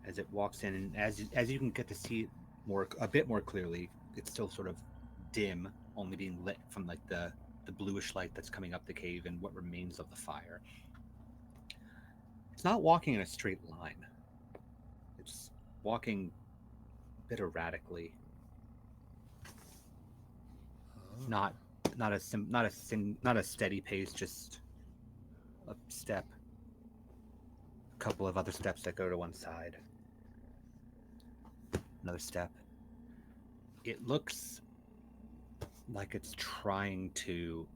As it walks in, and as you can get to see it a bit more clearly, it's still sort of dim, only being lit from like the bluish light that's coming up the cave and what remains of the fire. It's not walking in a straight line. It's walking a bit erratically. Not a steady pace, just a step, a couple of other steps that go to one side. Another step. It looks like it's trying to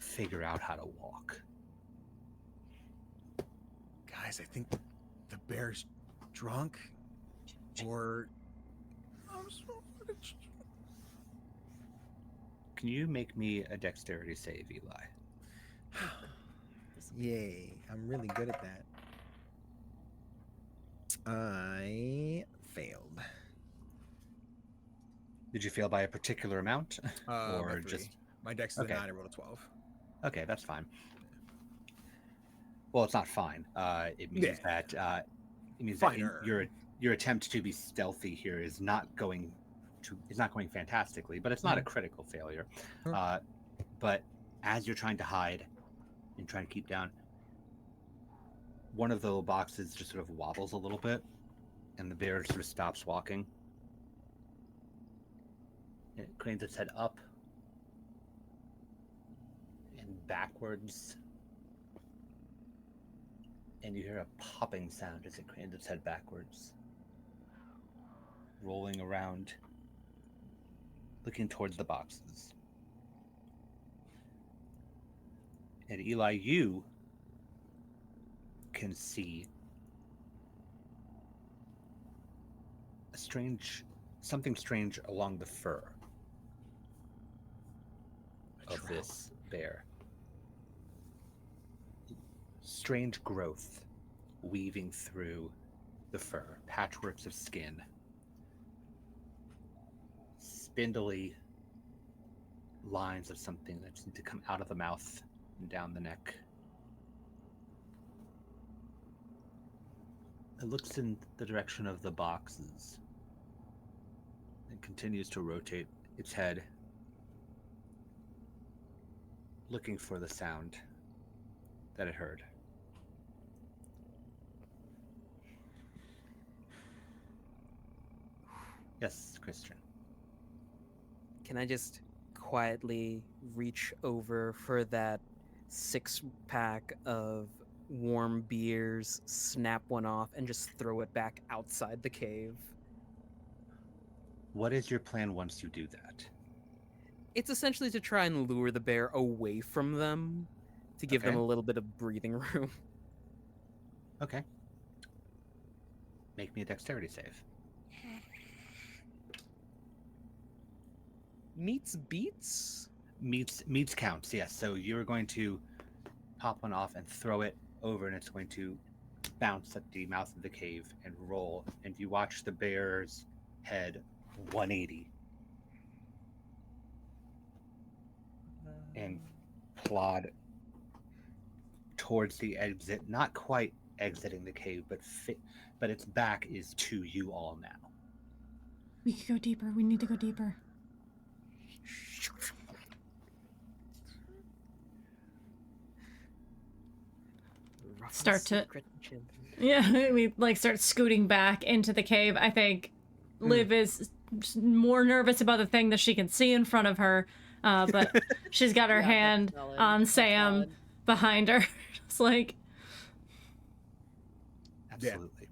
figure out how to walk. Guys, I think the bear's drunk, or Can you make me a dexterity save, Eli? yay, I'm really good at that. I failed. Did you fail by a particular amount? Or just my dex is a 9, I rolled a 12. Okay, that's fine. Well, it's not fine. It means that your attempt to be stealthy here is not going fantastically, but it's not a critical failure. But as you're trying to hide and trying to keep down, one of the little boxes just sort of wobbles a little bit, and the bear sort of stops walking. It cranes its head up and backwards, and you hear a popping sound as it cranes its head backwards, rolling around, looking towards the boxes. And Eli, you can see a strange something strange along the fur A of trout. this bear. Strange growth weaving through the fur, patchworks of skin, spindly lines of something that seem to come out of the mouth and down the neck. It looks in the direction of the boxes and continues to rotate its head, looking for the sound that it heard. Yes, Christian. Can I just quietly reach over for that 6-pack of warm beers, snap one off, and just throw it back outside the cave? What is your plan once you do that? It's essentially to try and lure the bear away from them, to give them Okay. a little bit of breathing room. Okay. Make me a dexterity save. Meets beats? Meets counts, yes. So you're going to pop one off and throw it over, and it's going to bounce at the mouth of the cave and roll. And you watch the bear's head 180 and plod towards the exit, not quite exiting the cave, but its back is to you all now. We could go deeper. We need to go deeper. Start to- Yeah, we like start scooting back into the cave. I think Liv is more nervous about the thing that she can see in front of her, but she's got her Yeah, hand that's valid. on That's Sam valid. behind her. It's like, Absolutely.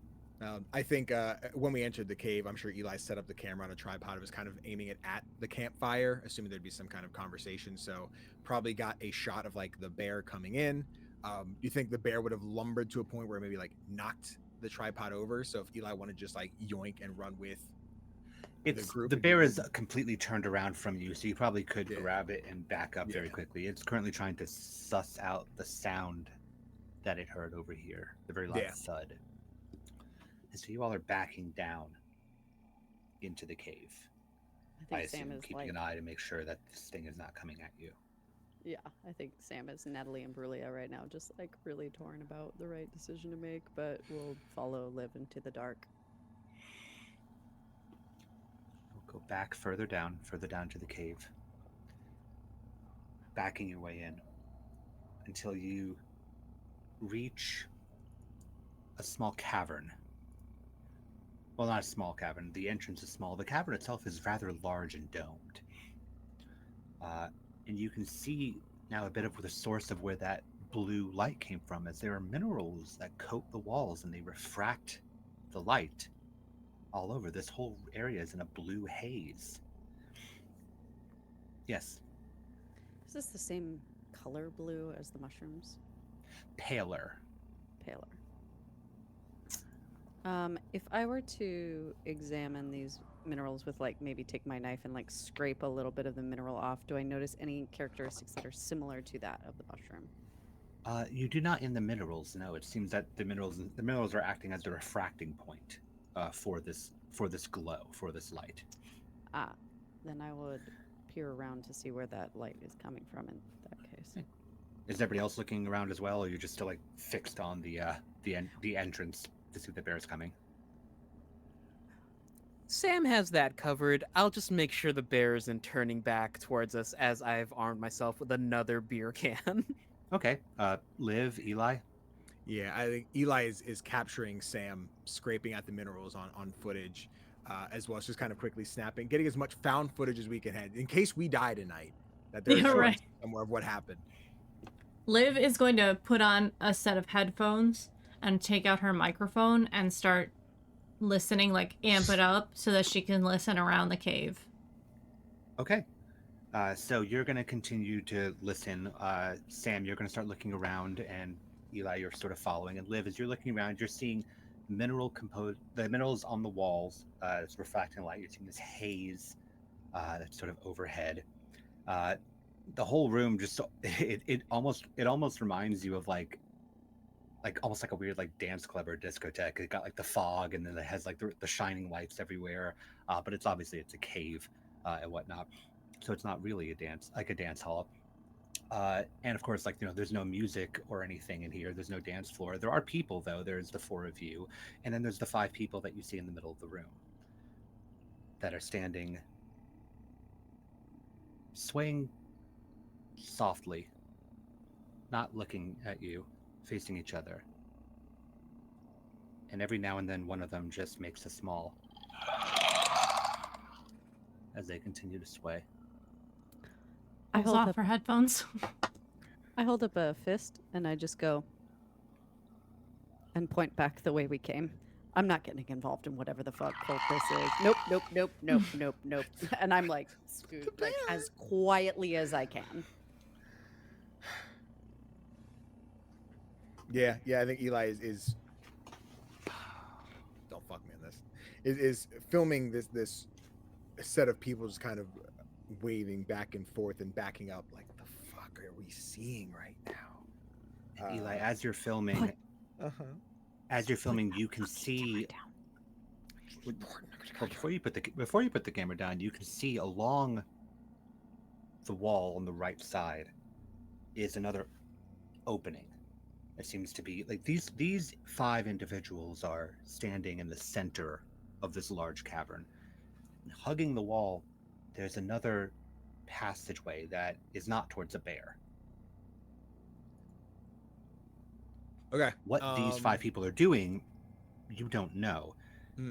I think when we entered the cave, I'm sure Eli set up the camera on a tripod. It was kind of aiming it at the campfire, assuming there'd be some kind of conversation. So probably got a shot of like the bear coming in. Do you think the bear would have lumbered to a point where maybe like knocked the tripod over? So if Eli wanted to just like yoink and run with It's group the would be bear is good. completely turned around from you, so you probably could Yeah. grab it and back up very Yeah. quickly. It's currently trying to suss out the sound that it heard over here, the very loud Yeah. thud. And so you all are backing down into the cave. I I think Sam assume is keeping like, an eye to make sure that this thing is not coming at you. yeah, I think Sam is Natalie and Brulia right now, just like really torn about the right decision to make, but we'll follow Liv into the dark. We'll go back further down to the cave, backing your way in until you reach a small cavern. Well, not a small cavern. The entrance is small. The cavern itself is rather large and domed. And you can see now a bit of the source of where that blue light came from, as there are minerals that coat the walls and they refract the light all over. This whole area is in a blue haze. Yes, Is this the same color blue as the mushrooms? paler. Paler. If I were to examine these minerals with like maybe take my knife and like scrape a little bit of the mineral off, do I notice any characteristics that are similar to that of the mushroom? You do not in the minerals. No, it seems that the minerals are acting as the refracting point for this glow, for this light. Ah, then I would peer around to see where that light is coming from in that case. Is everybody else looking around as well, or are you just still like fixed on the entrance to see if the bear is coming? Sam has that covered. I'll just make sure the bear isn't turning back towards us as I've armed myself with another beer can. Okay. Liv, Eli. Yeah, I think Eli is capturing Sam scraping at the minerals on footage, as well as just kind of quickly snapping, getting as much found footage as we can have in case we die tonight. That there's Yeah, right. somewhere of what happened. Liv is going to put on a set of headphones and take out her microphone and start listening, like amp it up so that she can listen around the cave. Okay. So you're going to continue to listen. Sam, you're going to start looking around, and Eli, you're sort of following. And Liv, as you're looking around, you're seeing the minerals on the walls. It's reflecting light. You're seeing this haze that's sort of overhead. The whole room just it almost reminds you of like almost like a weird like dance club or discotheque. It got like the fog, and then it has like the shining lights everywhere. But it's obviously it's a cave and whatnot, so it's not really a dance hall. And of course, like there's no music or anything in here. There's no dance floor. There are people though. There's the four of you, and then there's the five people that you see in the middle of the room that are standing, swaying softly, not looking at you, facing each other. And every now and then one of them just makes a small as they continue to sway. I Pulls hold off up her headphones. I hold up a fist and I just go and point back the way we came. I'm not getting involved in whatever the fuck cult this is. Nope. And I'm like, scoot, like as quietly as I can. Yeah, I think Eli is don't fuck me on this. Is filming this set of people just kind of waving back and forth and backing up. Like, the fuck are we seeing right now? Eli, as you're filming, you can see. Well, before you put the camera down, you can see along the wall on the right side is another opening. It seems to be like these five individuals are standing in the center of this large cavern. And hugging the wall, there's another passageway that is not towards a bear. Okay. What these five people are doing, you don't know.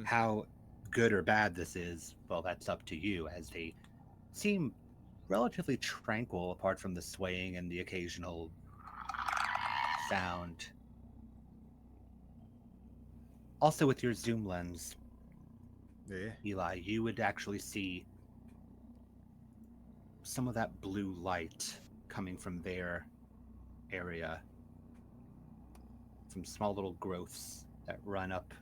How good or bad this is, well, that's up to you, as they seem relatively tranquil apart from the swaying and the occasional sound. Also, with your zoom lens, Eli, you would actually see some of that blue light coming from their area, some small little growths that run up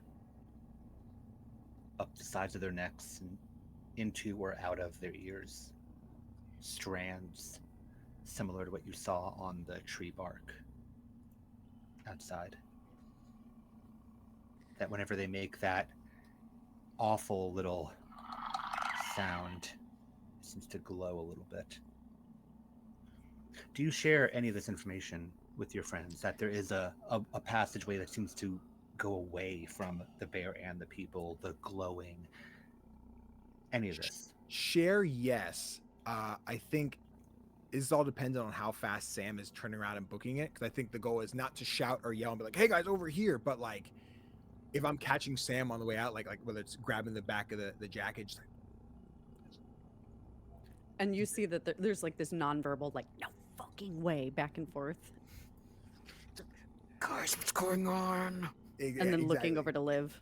the sides of their necks and into or out of their ears. Strands similar to what you saw on the tree bark outside. That whenever they make that awful little sound, it seems to glow a little bit. Do you share any of this information with your friends, that there is a passageway that seems to go away from the bear and the people, the glowing, any of this? Share, yes. I think this all depends on how fast Sam is turning around and booking it, because I think the goal is not to shout or yell and be like, hey guys, over here, but like if I'm catching Sam on the way out, like whether it's grabbing the back of the jacket, just like... And you see that there's like this nonverbal, like, no fucking way, back and forth. Guys, what's going on? And then looking over to Liv.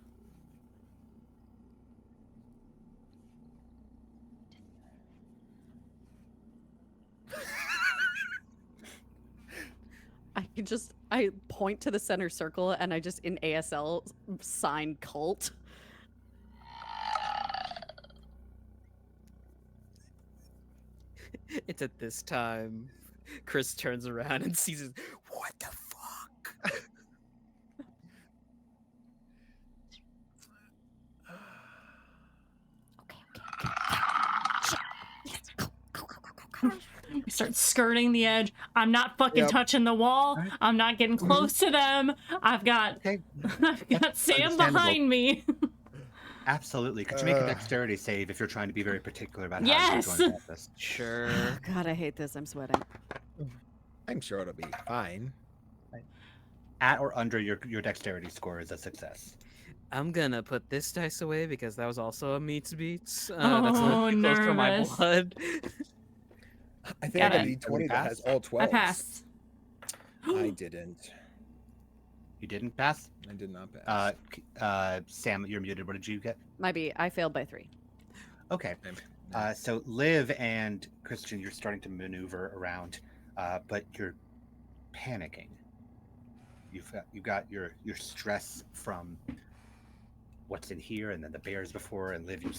I point to the center circle and I just in ASL sign cult. It's at this time Chris turns around and sees it. What the fuck? We start skirting the edge. I'm not fucking touching the wall. Right. I'm not getting close to them. I've got Sam behind me. Absolutely. Could you make a dexterity save if you're trying to be very particular about how Yes! you're going about this? Sure. Oh, God, I hate this. I'm sweating. I'm sure it'll be fine. At or under your dexterity score is a success. I'm gonna put this dice away because that was also a meets beats. That's a Oh, little too close for my nervous. blood. I think Got I got it. a D20 that has all 12s. I passed. I didn't. You didn't pass? I did not pass. Sam, you're muted. What did you get? Might be. I failed by 3. Okay. So Liv and Christian, you're starting to maneuver around, but you're panicking. You've got your stress from what's in here, and then the bears before. And Liv, you're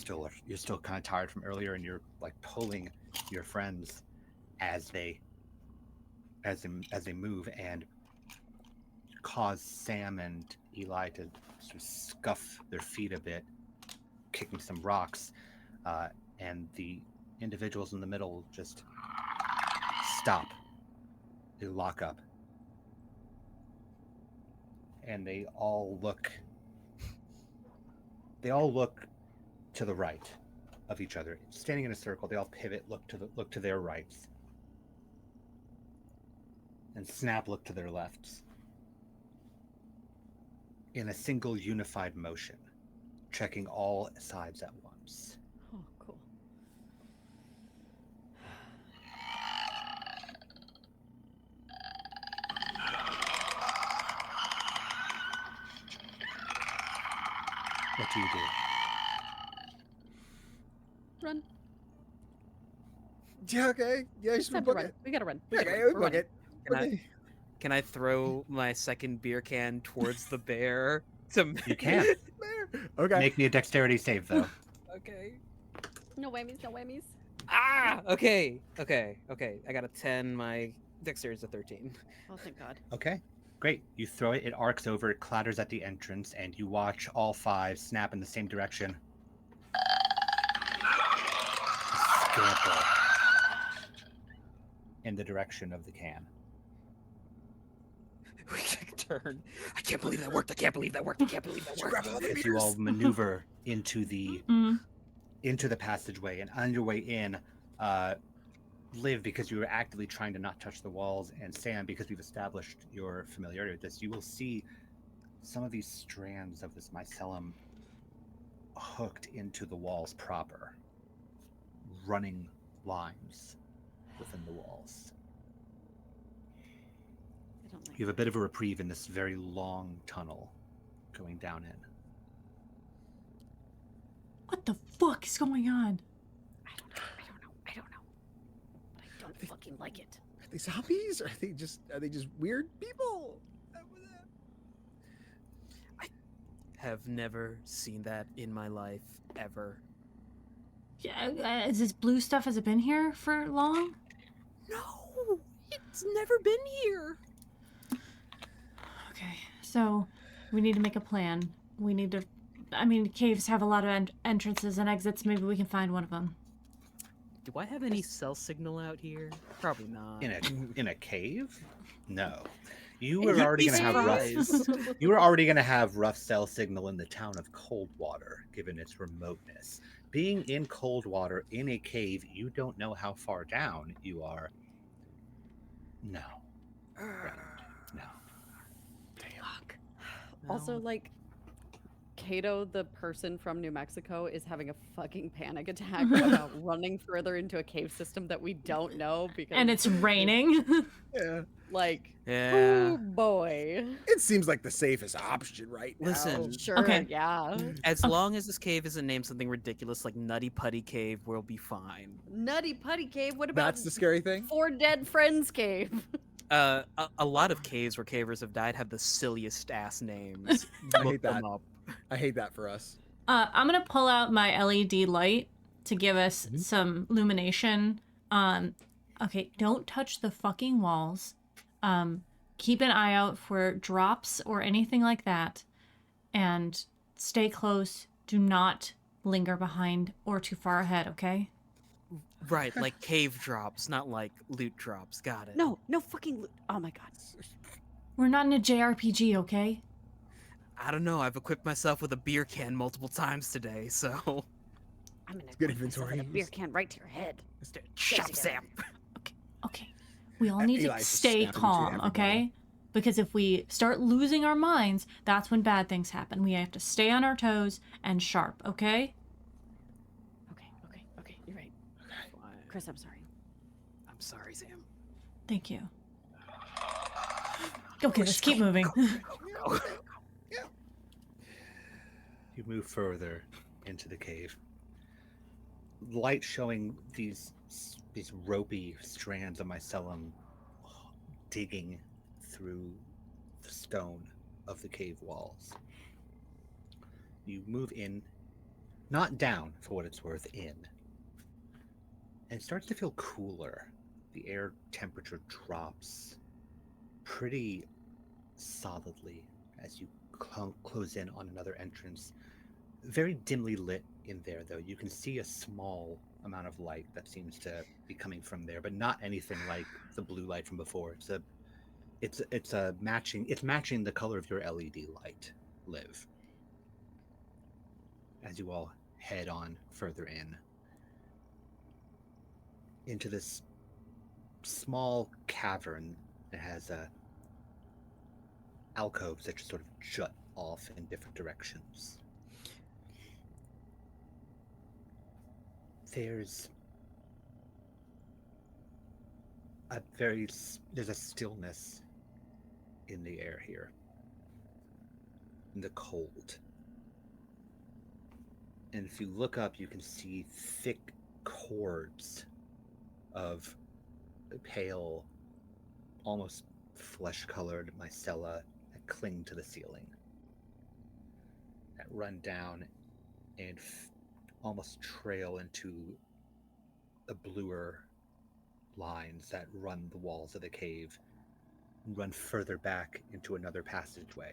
still kind of tired from earlier, and you're like pulling your friends as they move and cause Sam and Eli to sort of scuff their feet a bit, kicking some rocks, and the individuals in the middle just stop. They lock up, and they all look to the right of each other, standing in a circle. They all pivot, look to their rights, and Snap look to their lefts in a single unified motion, checking all sides at once. Oh, cool. What do you do? Run. Yeah, okay. Yeah, It's just time to book run. it. We gotta run. Okay, we book it. Can I throw my second beer can towards the bear to You can. Okay. Make me a dexterity save, though. Okay. No whammies, no whammies. Ah! Okay. I got a 10. My dexterity is a 13. Oh, thank God. Okay, great. You throw it, it arcs over, it clatters at the entrance, and you watch all 5 snap in the same direction. Scamper in the direction of the can. We take a turn. I can't believe that worked. Grab all the As you all beers. maneuver into the Mm. passageway, and on your way in, Liv, because you were actively trying to not touch the walls, and Sam, because we've established your familiarity with this, you will see some of these strands of this mycelium hooked into the walls proper, running lines within the walls. I don't like You have a bit of a reprieve in this very long tunnel going down in. What the fuck is going on? I don't know. But I don't fucking like it. Are they zombies? Or are they just weird people? Have never seen that in my life ever. Yeah, is this blue stuff, has it been here for long? No, it's never been here. Okay, so we need to make a plan. We need to... I mean, caves have a lot of entrances and exits. Maybe we can find one of them. Do I have any cell signal out here? Probably not. In a cave? No. You were You'd already be going to have rough. surprised. You were already going to have rough cell signal in the town of Coldwater, given its remoteness. Being in Coldwater in a cave, you don't know how far down you are. No. Right. No. Fuck. Also, No. like, Caito, the person from New Mexico, is having a fucking panic attack about running further into a cave system that we don't know because And it's raining. Yeah. like, Yeah. oh boy. It seems like the safest option right now. Listen, Sure, Okay. yeah. as long as this cave isn't named something ridiculous like Nutty Putty Cave, we'll be fine. Nutty Putty Cave. What about That's the scary thing. 4 Dead Friends Cave? A lot of caves where cavers have died have the silliest ass names. I Look hate them that. up. I hate that for us. I'm gonna pull out my LED light to give us some illumination. Okay, don't touch the fucking walls. Keep an eye out for drops or anything like that. And stay close. Do not linger behind or too far ahead, okay? Right, like cave drops, not like loot drops. Got it. No fucking. Oh my god. We're not in a JRPG, okay? I don't know. I've equipped myself with a beer can multiple times today, so. I'm gonna Good put myself in a inventory. beer can right to your head. Shut up, together. Sam. Okay. We all need to Eli's just stay snapping to calm, everybody. okay? Because if we start losing our minds, that's when bad things happen. We have to stay on our toes and sharp, okay? Okay. You're right. Chris, I'm sorry. I'm sorry, Sam. Thank you. Okay, let's keep moving. You move further into the cave. Light showing these ropey strands of mycelium digging through the stone of the cave walls. You move in, not down for what it's worth, in. And it starts to feel cooler. The air temperature drops pretty solidly as you close in on another entrance. Very dimly lit in there, though. You can see a small amount of light that seems to be coming from there, but not anything like the blue light from before. It's matching the color of your LED light, Liv. As you all head on further into this small cavern that has alcoves that just sort of jut off in different directions. There's a stillness in the air here, in the cold. And if you look up, you can see thick cords of pale, almost flesh-colored mycella that cling to the ceiling, that run down and almost trail into the bluer lines that run the walls of the cave, and run further back into another passageway.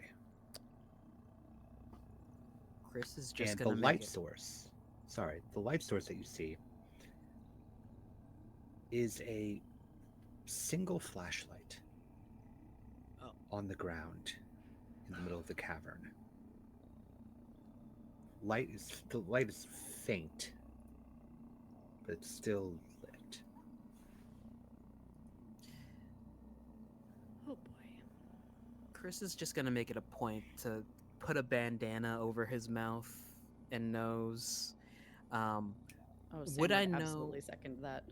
Chris is just And gonna the make light it. source that you see is a single flashlight on the ground in the middle of the cavern. The light is faint, but it's still lit. Oh boy. Chris is just gonna make it a point to put a bandana over his mouth and nose. Oh, Sam Would I know absolutely second that.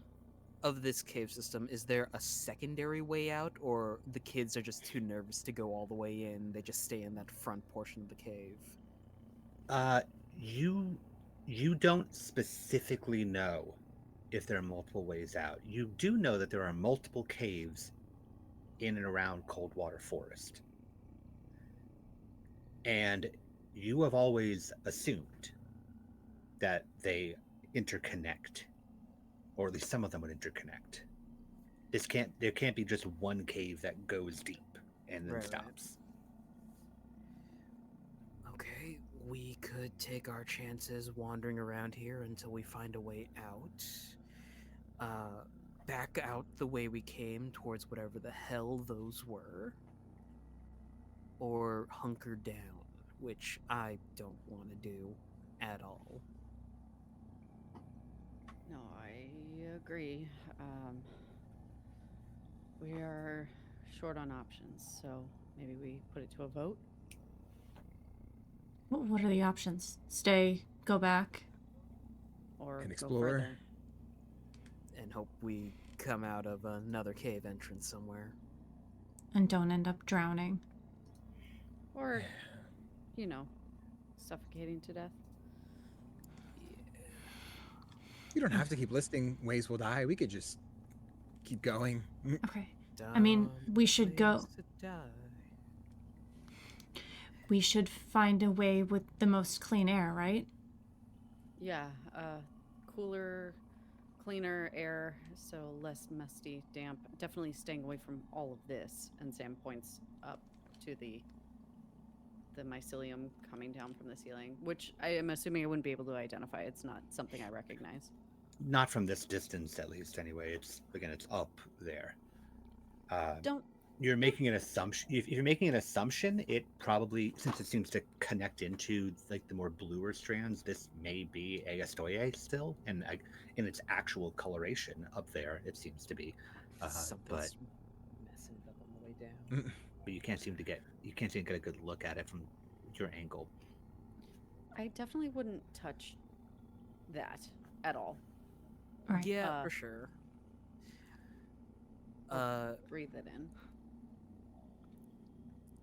of this cave system? Is there a secondary way out, or the kids are just too nervous to go all the way in? They just stay in that front portion of the cave. You don't specifically know if there are multiple ways out. You do know that there are multiple caves in and around Coldwater Forest. And you have always assumed that they interconnect, or at least some of them would interconnect. There can't be just one cave that goes deep and then Right. stops. Okay, we could take our chances wandering around here until we find a way out. Back out the way we came towards whatever the hell those were. Or hunker down, which I don't want to do at all. No, I agree. We are short on options, so maybe we put it to a vote. What are the options? Stay, go back. Or And go explore. further. And hope we come out of another cave entrance somewhere. And don't end up drowning. Or, suffocating to death. You don't have to keep listing ways we'll die. We could just keep going. Okay. I mean, Dumb we should go. place to die. We should find a way with the most clean air, right? Yeah, cooler, cleaner air, so less musty, damp. Definitely staying away from all of this. And Sam points up to the mycelium coming down from the ceiling, which I am assuming I wouldn't be able to identify. It's not something I recognize. Not from this distance, at least. Anyway, it's up there. Don't. You're making an assumption. If you're making an assumption, it probably, since it seems to connect into like the more bluer strands, this may be Aestoia still, and in its actual coloration up there, it seems to be. Something's messing it up on the way down. But you can't seem to get a good look at it from your angle. I definitely wouldn't touch that at all. Right. Yeah, for sure. Breathe it in.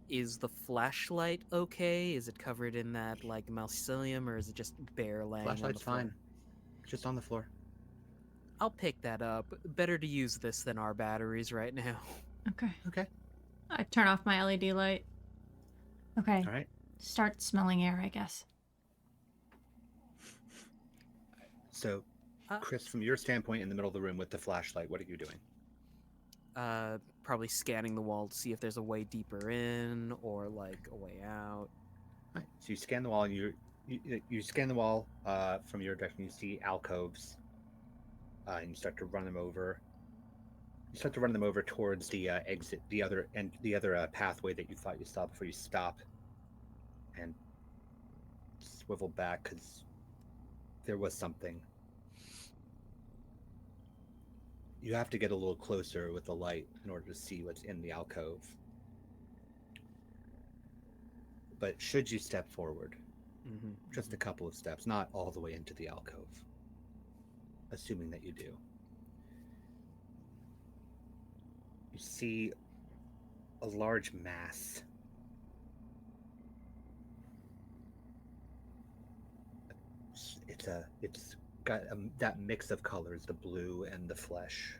Is the flashlight okay? Is it covered in that like mycelium, or is it just bare laying on the Flashlight's floor? fine. Just on the floor. I'll pick that up. Better to use this than our batteries right now. Okay. Okay. I turn off my LED light. Okay. All right. Start smelling air, I guess. So, Uh, Chris, from your standpoint in the middle of the room with the flashlight, what are you doing? Probably scanning the wall to see if there's a way deeper in or like a way out. Right. So you scan the wall, and you scan the wall from your direction. You see alcoves, and you start to run them over. You start to run them over towards the exit, the other pathway that you thought you saw before you stop, and swivel back because there was something. You have to get a little closer with the light in order to see what's in the alcove. But should you step forward, just a couple of steps, not all the way into the alcove, assuming that you do, you see a large mass. It's got that mix of colors, the blue and the flesh.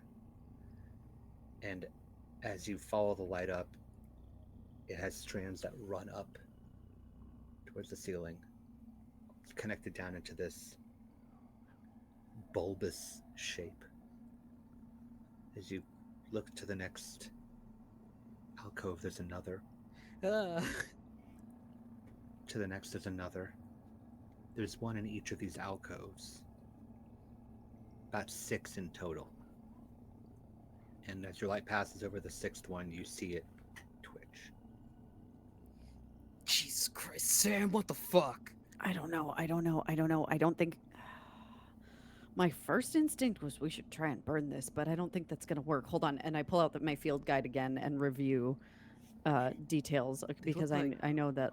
And as you follow the light up, it has strands that run up towards the ceiling. It's connected down into this bulbous shape. As you look to the next alcove, there's another. To the next, there's another. There's one in each of these alcoves. About 6 in total. And as your light passes over the 6th one, you see it twitch. Jesus Christ, Sam, what the fuck? I don't know. I don't think. My first instinct was we should try and burn this, but I don't think that's going to work. Hold on. And I pull out my field guide again and review details because I know that.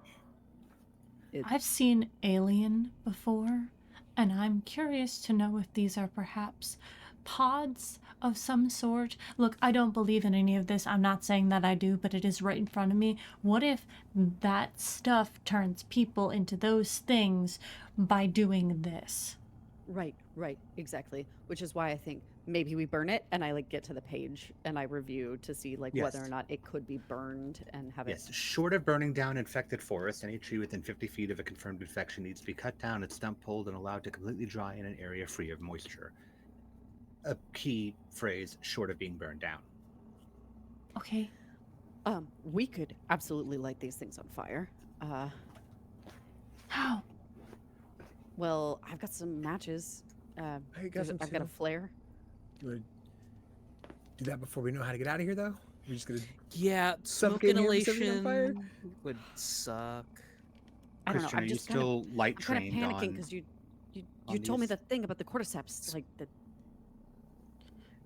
I've seen Alien before, and I'm curious to know if these are perhaps pods of some sort. Look, I don't believe in any of this. I'm not saying that I do, but it is right in front of me. What if that stuff turns people into those things by doing this? Right, exactly. Which is why I think maybe we burn it, and I get to the page and I review to see whether or not it could be burned and have it. Yes, short of burning down infected forest, any tree within 50 feet of a confirmed infection needs to be cut down, its stump pulled, and allowed to completely dry in an area free of moisture. A key phrase, short of being burned down. Okay. We could absolutely light these things on fire. How? Well, I've got some matches. I got some I've got a too. flare. You want to do that before we know how to get out of here, though? We're just gonna. Yeah, smoke Suffocate him, set everything on fire? inhalation would suck. I don't know. Christian, I'm are you just kind of still light trained panicking on? because you on told me these? the thing about the cordyceps,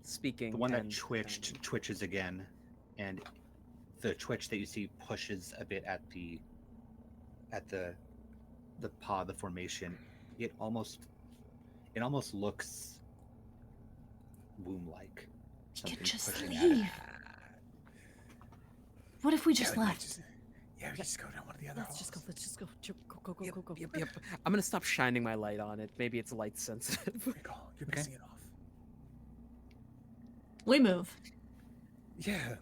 Speaking. The one that and- twitches again, and the twitch that you see pushes a bit at the pod, the formation. It almost looks womb-like. You could Something just pushing at it. leave. What if we just we might left? we just go down one of the other Let's just go. halls. Let's just go. Go. Yep, Go. yep. I'm gonna stop shining my light on it. Maybe it's light sensitive. Good call. You're Okay. missing it off. We move. Yeah.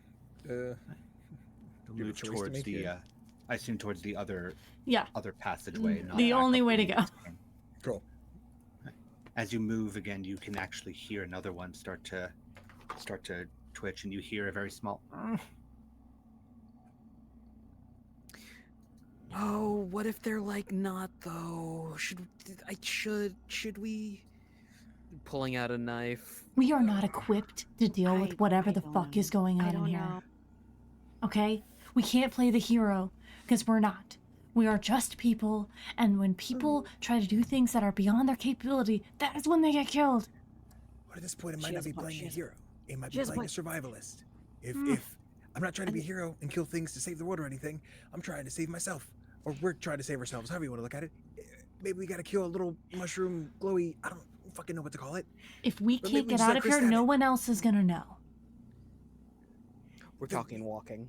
You'll Give it move a choice to towards make the here. I assume towards the other Yeah. passageway. not The back only up way to the go. screen. Cool. As you move again, you can actually hear another one start to twitch, and you hear a very small. Oh, what if they're not though? Should we? Pulling out a knife. We are not equipped to deal with whatever the fuck is going on in here. Okay? We can't play the hero, because we're not. We are just people, and when people try to do things that are beyond their capability, that is when they get killed. But at this point, it She might not has a be point, playing she a has a hero. It might she be has a playing a point. survivalist. If I'm not trying to be a hero and kill things to save the world or anything, I'm trying to save myself. Or we're trying to save ourselves, however you want to look at it. Maybe we gotta kill a little mushroom glowy, I don't fucking know what to call it. If we But maybe can't we get just out let of Chris here, have no it. one else is gonna know. We're talking walking.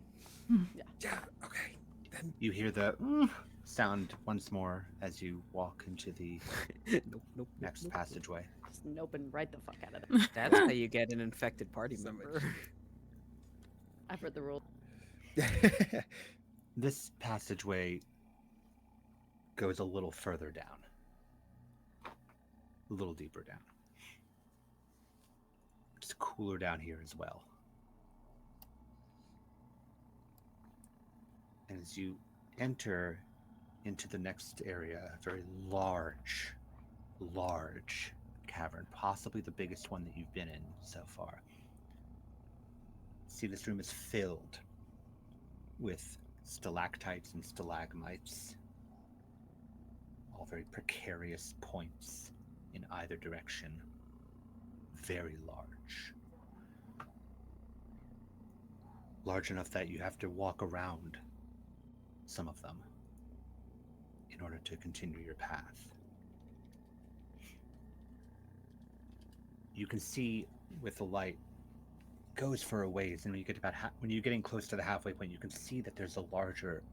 Yeah, okay. Then You hear the sound once more as you walk into the Nope. next passageway. Just noping right the fuck out of there. That's how you get an infected party Somebody- member. I've read the rules. This passageway goes a little further down. a little deeper down. It's cooler down here as well. And as you enter into the next area, a very large cavern, possibly the biggest one that you've been in so far. See, this room is filled with stalactites and stalagmites, all very precarious points in either direction, very large. Large enough that you have to walk around some of them in order to continue your path. You can see with the light goes for a ways, and when you get about when you're getting close to the halfway point, you can see that there's a larger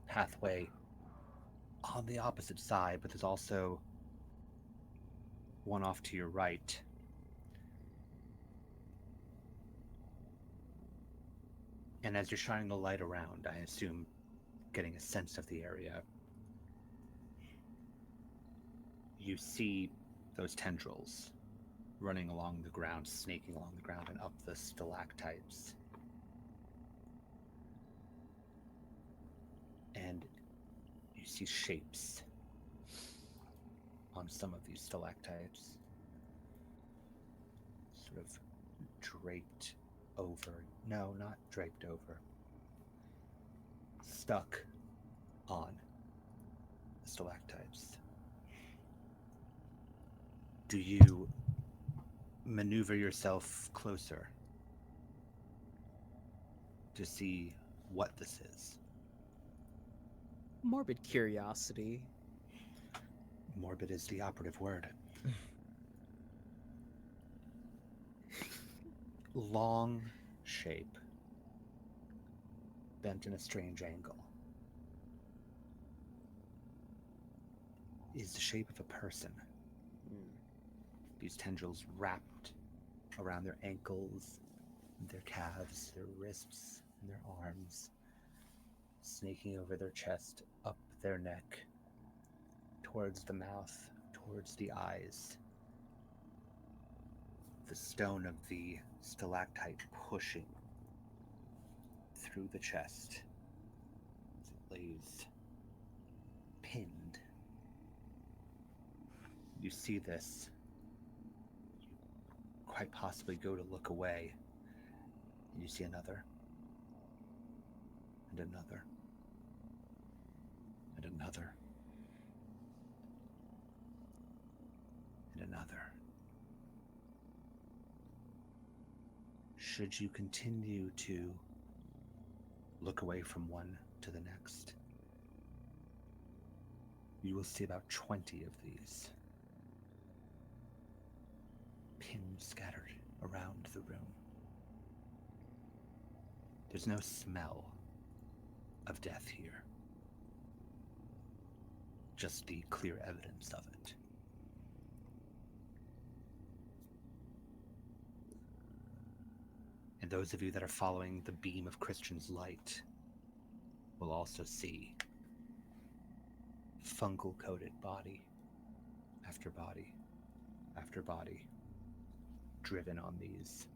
pathway on the opposite side, but there's also one off to your right. And as you're shining the light around, I assume getting a sense of the area, you see those tendrils running along the ground, snaking along the ground and up the stalactites. And you see shapes on some of these stalactites, sort of draped over. No, not draped over. Stuck on the stalactites. Do you maneuver yourself closer to see what this is? Morbid curiosity. Morbid is the operative word. Long shape, bent in a strange angle, is the shape of a person. These tendrils wrapped around their ankles, their calves, their wrists, and their arms, snaking over their chest, up their neck, towards the mouth, towards the eyes. The stone of the stalactite pushing through the chest as it lays pinned. You see this. You quite possibly go to look away, and you see another, and another, and another, and another. Should you continue to look away from one to the next, you will see about 20 of these pinned, scattered around the room. There's no smell of death here, just the clear evidence of it. And those of you that are following the beam of Christian's light will also see fungal-coated body after body after body driven on these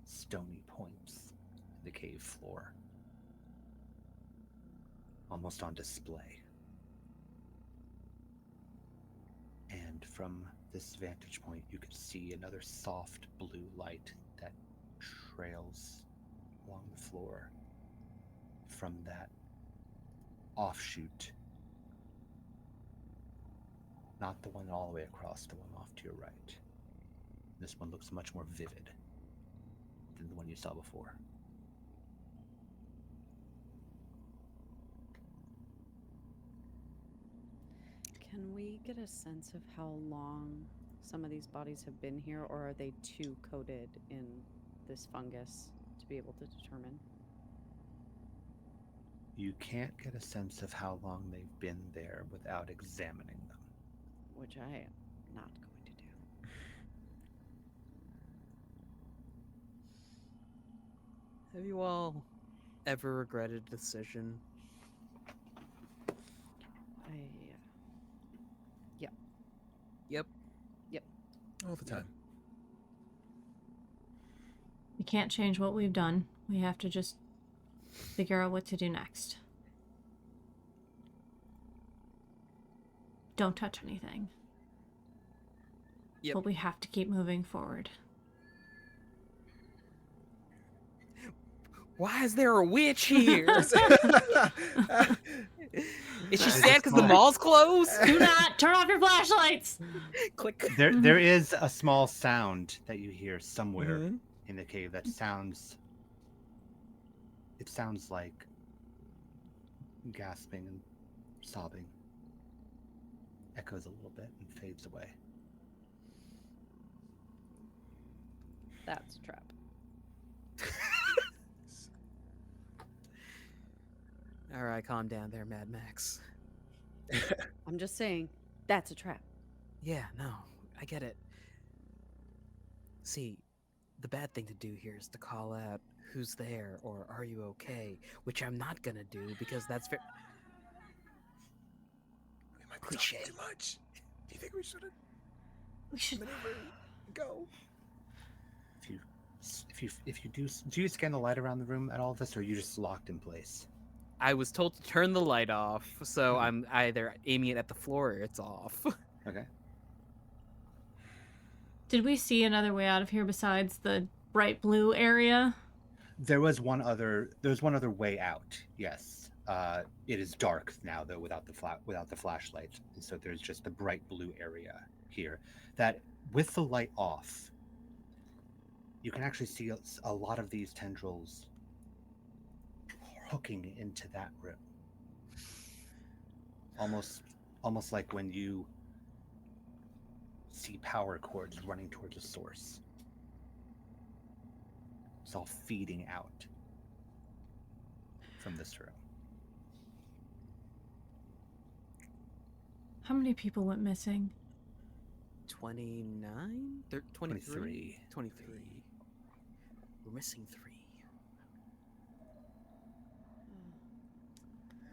stony points in the cave floor, almost on display. And from this vantage point, you can see another soft blue light that trails along the floor from that offshoot. Not the one all the way across, the one off to your right. This one looks much more vivid than the one you saw before. Can we get a sense of how long some of these bodies have been here, or are they too coated in this fungus to be able to determine? You can't get a sense of how long they've been there without examining them. Which I am not going to do. Have you all ever regretted a decision? Yep. Yep. Yep. All the time. We can't change what we've done. We have to just figure out what to do next. Don't touch anything. Yep. But we have to keep moving forward. Why is there a witch here? Is she That sad is because the small. mall's closed? Do not turn off your flashlights! Click. There is a small sound that you hear somewhere Mhm. in the cave that sounds. It sounds like gasping and sobbing. Echoes a little bit and fades away. That's a trap. All right, calm down there, Mad Max. I'm just saying, that's a trap. Yeah, no, I get it. See, the bad thing to do here is to call out who's there or are you okay, which I'm not gonna do because that's very We might be Cliche. talking too much. Do you think we should We should... go? If you do you scan the light around the room at all of this, or are you just locked in place? I was told to turn the light off, so I'm either aiming it at the floor or it's off. Okay. Did we see another way out of here besides the bright blue area? There's one other way out. Yes. It is dark now though without the flashlight, and so there's just the bright blue area here. That with the light off, you can actually see a lot of these tendrils hooking into that room. Almost like when you see power cords running towards a source. It's all feeding out from this room. How many people went missing? 29? 23? 23. 23. We're missing 3.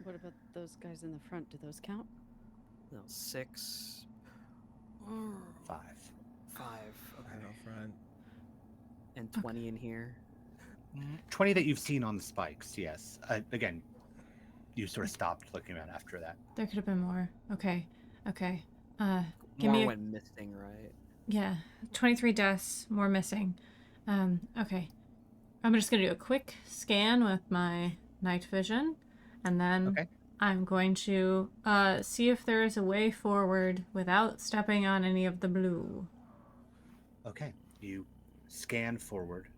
What about those guys in the front? Do those count? No, 6. 5. 5. Okay. Right out front. And 20 in here. 20 that you've seen on the spikes, yes. Again, you sort of stopped looking around after that. There could have been more. Okay. Okay. Give More me a... went missing, right? Yeah. 23 deaths, more missing. Okay. I'm just gonna do a quick scan with my night vision, and then Okay. I'm going to see if there is a way forward without stepping on any of the blue. Okay. You scan forward.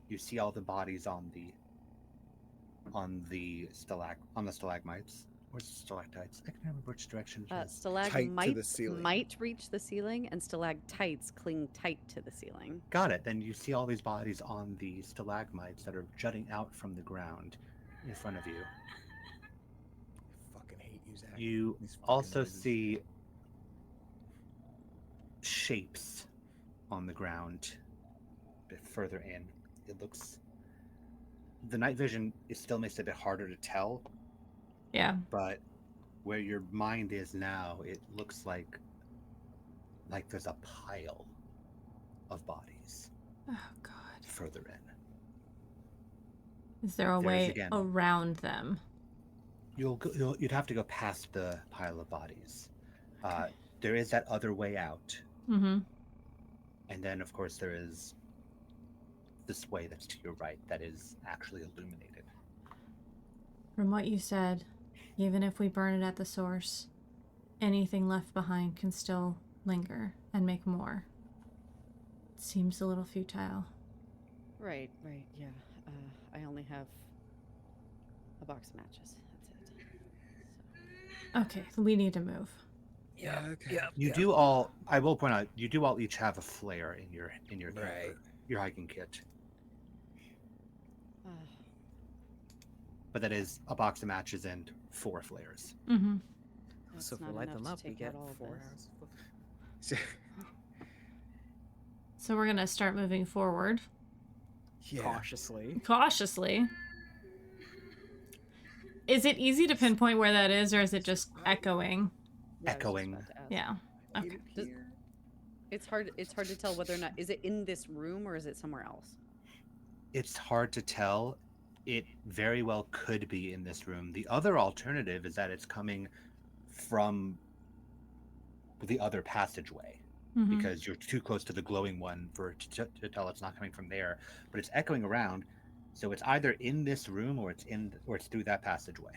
You see all the bodies on the stalagmites or stalactites. I can't remember which direction it is. Stalagmites ceiling. might reach the ceiling, and stalactites cling tight to the ceiling. Got it. Then you see all these bodies on the stalagmites that are jutting out from the ground in front of you. I fucking hate you, Zach. You These fucking also noises. see shapes on the ground a bit further in. It looks... The night vision still makes it a bit harder to tell, Yeah. but where your mind is now, it looks like there's a pile of bodies Oh God. further in. Is there a There is way again. around them? You'd have to go past the pile of bodies. There is that other way out, Mm-hmm. and then of course there is this way that's to your right that is actually illuminated. From what you said, even if we burn it at the source, anything left behind can still linger and make more. It seems a little futile. Right, yeah. I only have a box of matches. That's it. So. Okay, we need to move. Yeah. okay. Yeah. You do all. I will point out. You do all each have a flare in your Right. camper, your hiking kit, Uh, but that is a box of matches and 4 flares. Mm-hmm. that's So if we not light enough them to up, we take get out all of 4 this. hours. So we're gonna start moving forward Yeah. Cautiously. cautiously. Is it easy to pinpoint where that is, or is it just echoing? Yeah, I was just Echoing. about to ask. Yeah. I hate Okay. it Does- here. It's hard to tell whether or not is it in this room or is it somewhere else. It's hard to tell. It very well could be in this room. The other alternative is that it's coming from the other passageway, Mhm. because you're too close to the glowing one for it to tell it's not coming from there. But it's echoing around, so it's either in this room or it's through that passageway.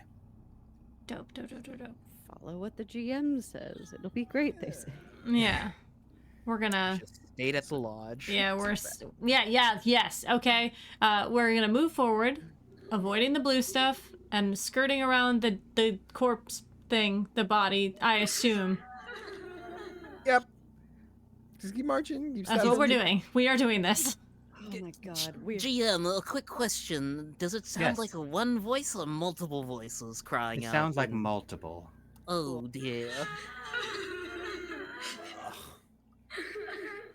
Dope. Follow what the GM says. It'll be great, they say. Yeah. We're gonna. Just stayed at the lodge. Yeah, yes. Okay. We're gonna move forward, avoiding the blue stuff and skirting around the corpse thing, the body. I assume Yep. Just keep marching. Keep that's what we're doing. We are doing this. Oh my god, we're GM, a quick question. Does it sound Yes. like a one voice or multiple voices crying It out? sounds like when- multiple. Oh dear.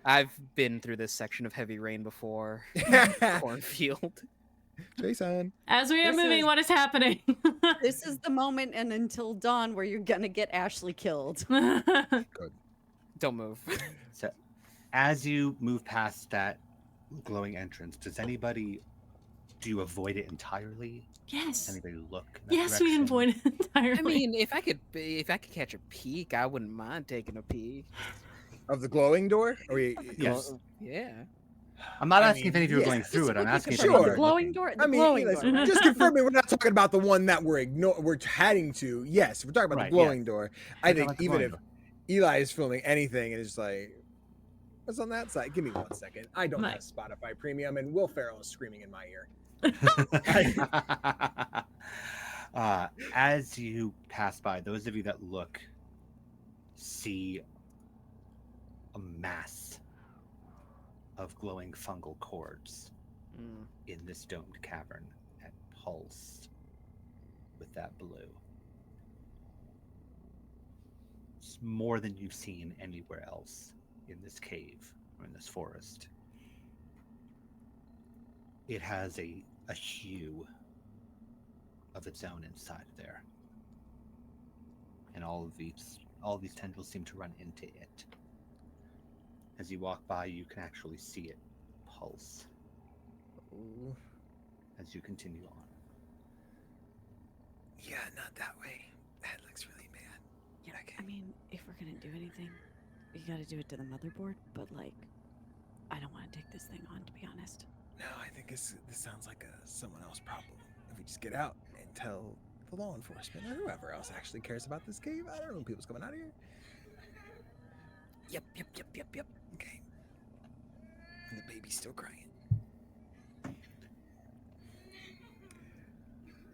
I've been through this section of heavy rain before. Cornfield. Jason. As we are This moving, is- what is happening? This is the moment and until dawn where you're gonna get Ashley killed. Don't move. So, as you move past that glowing entrance, do you avoid it entirely? Yes. Anybody look in that Yes, we direction? avoid it entirely. I mean, if I could catch a peek, I wouldn't mind taking a peek. Of the glowing door? Or Yes. Yeah. I'm not I asking if mean, any of you are yeah. going through it. I'm asking if Sure. any of you The are glowing looking. door. The I mean, glowing listen, door. just confirming we're not talking about the one that we're heading to. Yes, we're talking about Right, the glowing door. I We're talking think about the even glowing if door. Eli is filming anything and it's like, what's on that side? Give me 1 second. I don't have Nice. Spotify Premium, and Will Ferrell is screaming in my ear. As you pass by, those of you that look see a mass of glowing fungal cords Mm. in this domed cavern that pulse with that blue. It's more than you've seen anywhere else in this cave or in this forest. It has a hue of its own inside there. And all these tendrils seem to run into it. As you walk by, you can actually see it pulse Ooh. as you continue on. Yeah, not that way. That looks really bad. Yeah, Okay. I mean, if we're gonna do anything, you gotta do it to the motherboard. But like, I don't want to take this thing on, to be honest. No, I think this sounds like a someone else problem. If we just get out and tell the law enforcement or whoever else actually cares about this cave, I don't know people's coming out of here. Yep. Okay. And the baby's still crying.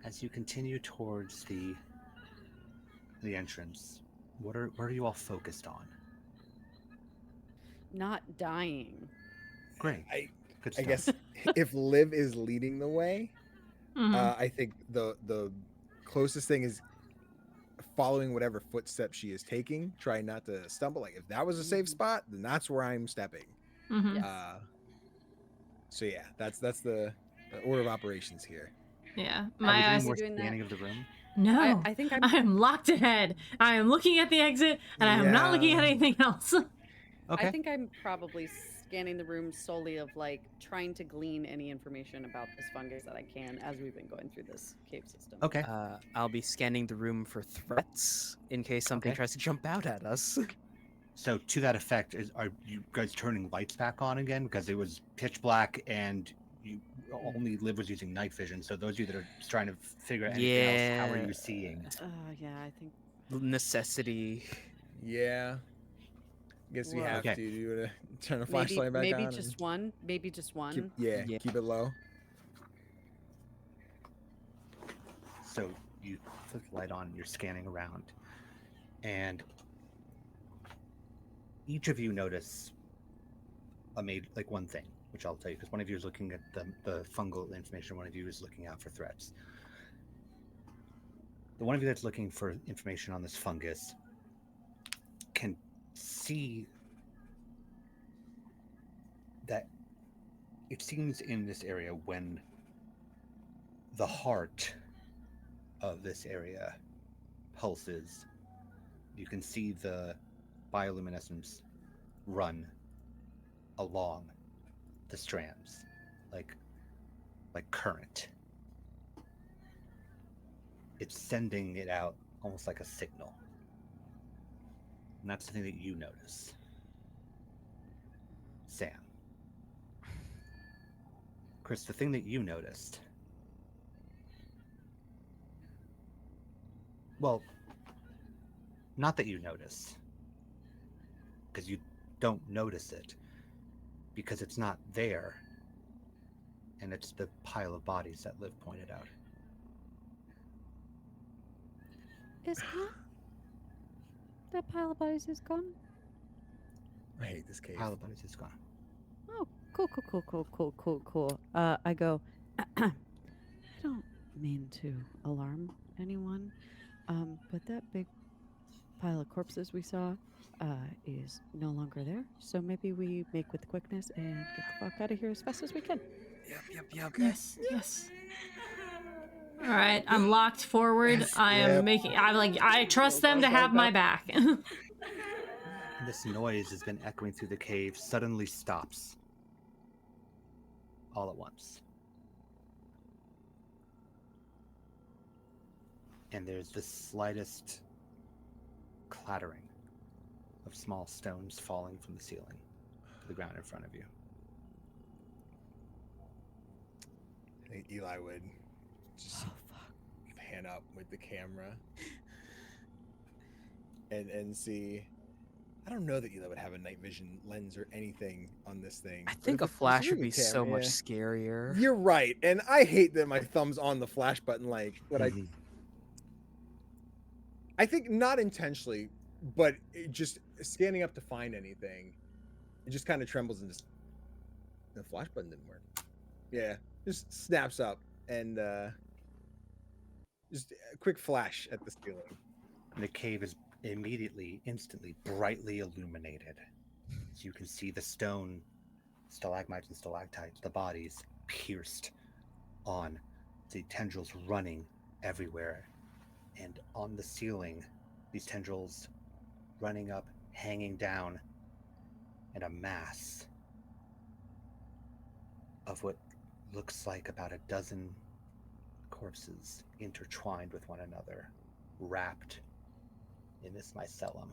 As you continue towards the entrance, what are you all focused on? Not dying. Great. Good I stuff. guess if Liv is leading the way, Mhm. I think the closest thing is following whatever footsteps she is taking, trying not to stumble. Like if that was a safe spot, then that's where I'm stepping. Mhm. Yes. So yeah, that's the order of operations here. Yeah. Are My we eyes. doing more doing that? scanning of the room? No. I think I'm. I am locked ahead. I am looking at the exit, and I am not looking at Yeah. anything else. Okay. I think I'm probably scanning the room solely of like trying to glean any information about this fungus that I can as we've been going through this cave system. Okay. I'll be scanning the room for threats in case something Okay. tries to jump out at us. So to that effect, are you guys turning lights back on again? Because it was pitch black and you only Liv was using night vision. So those of you that are trying to figure out anything else, how are Yeah. you seeing? Yeah, I think. Necessity. Yeah. Guess we Whoa. have Okay. to do to turn the Maybe, flashlight back maybe on. just and one. Maybe just one. keep, Yeah. keep it low. So you put the light on, you're scanning around, and each of you notice one thing, which I'll tell you, because one of you is looking at the fungal information, one of you is looking out for threats. The one of you that's looking for information on this fungus can see that it seems in this area when the heart of this area pulses, you can see the bioluminescence run along the strands, like current. It's sending it out almost like a signal. And that's the thing that you notice. Sam. Chris, the thing that you noticed. Well, not that you notice. Because you don't notice it. Because it's not there. And it's the pile of bodies that Liv pointed out. Is gone? That pile of bodies is gone? I hate this cave. Pile of bodies is gone. Oh, cool. I go, I don't mean to alarm anyone, but that big pile of corpses we saw is no longer there. So maybe we make with quickness and get the fuck out of here as fast as we can. Yep. Yes. All right, I'm locked forward. Yes, I trust them to have my back. This noise has been echoing through the cave, suddenly stops. All at once. And there's the slightest clattering of small stones falling from the ceiling to the ground in front of you. I think Eli would just pan up with the camera and see. I don't know that Eli would have a night vision lens or anything on this thing. I but think if a it's flash doing would be a camera, so much yeah. scarier. You're right, and I hate that my thumb's on the flash button. But I think not intentionally, but it just scanning up to find anything, it just kind of trembles and just the flash button didn't work. Yeah, just snaps up and just a quick flash at the ceiling. The cave is immediately, instantly, brightly illuminated. So you can see the stone stalagmites and stalactites, the bodies pierced on, the tendrils running everywhere. And on the ceiling, these tendrils running up, hanging down, and a mass of what looks like about a dozen corpses intertwined with one another, wrapped in this mycelium.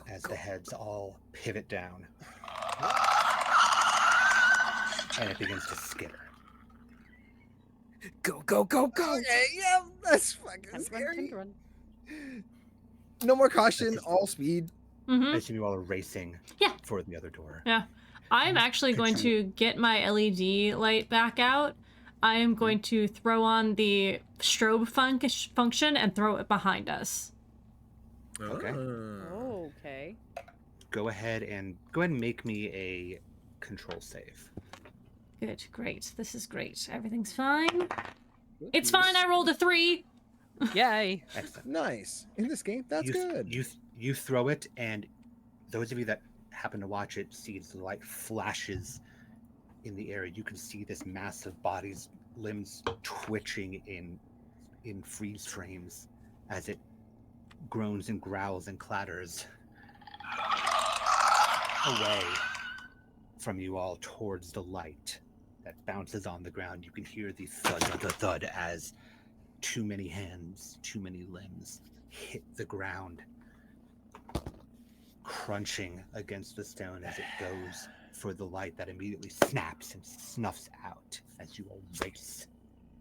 As the heads all pivot down, and it begins to skitter. Go! Okay, yeah, that's fucking Time to scary. run. No more caution, all speed. I assume you all are racing Yeah. for the other door. Yeah. I'm actually going to get my LED light back out. I am going to throw on the strobe function and throw it behind us. Okay. Okay. Go ahead and make me a control save. Good, great. This is great. Everything's fine. It's fine. I rolled a 3. Yay! Excellent. Nice. In this game, that's good. You throw it, and those of you that happen to watch it see the light flashes in the air. You can see this mass of bodies, limbs twitching in freeze frames as it groans and growls and clatters away from you all towards the light that bounces on the ground. You can hear the thud as too many hands, too many limbs hit the ground, crunching against the stone as it goes for the light that immediately snaps and snuffs out as you all race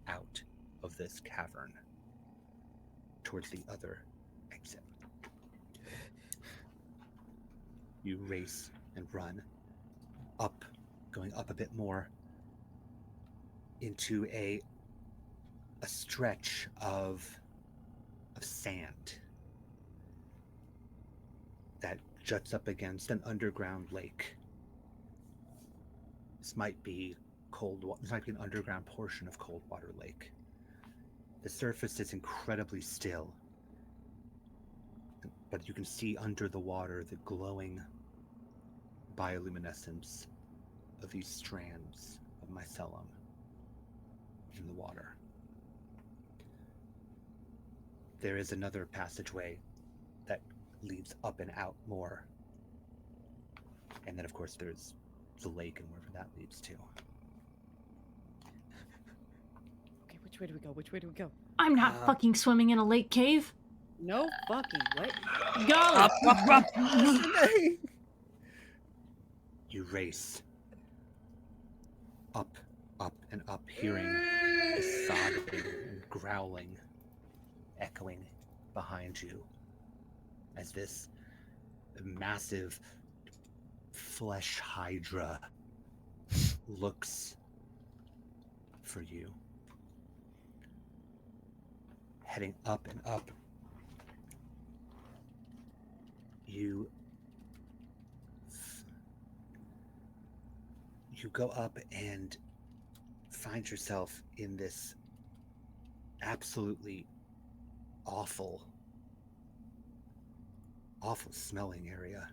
out of this cavern towards the other exit. You race and run up, going up a bit more into a stretch of sand that juts up against an underground lake. This might be an underground portion of Coldwater Lake. The surface is incredibly still, but you can see under the water the glowing bioluminescence of these strands of mycelium in the water. There is another passageway that leads up and out more. And then, of course, there's the lake and wherever that leads to. Okay, which way do we go? Which way do we go? I'm not fucking swimming in a lake cave. No fucking way. Go! Up, up, up. You race up, up, and up, hearing the sobbing and growling echoing behind you as this massive flesh hydra looks for you. Heading up and up, you go up and find yourself in this absolutely awful smelling area.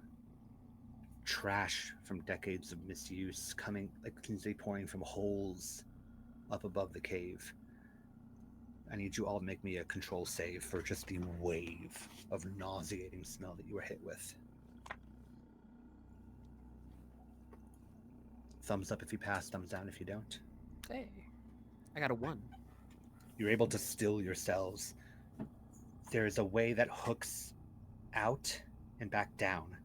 Trash from decades of misuse coming, like continuously pouring from holes up above the cave. I need you all to make me a control save for just the wave of nauseating smell that you were hit with. Thumbs up if you pass, thumbs down if you don't. Hey, I got a 1. You're able to still yourselves. There is a way that hooks out and back down.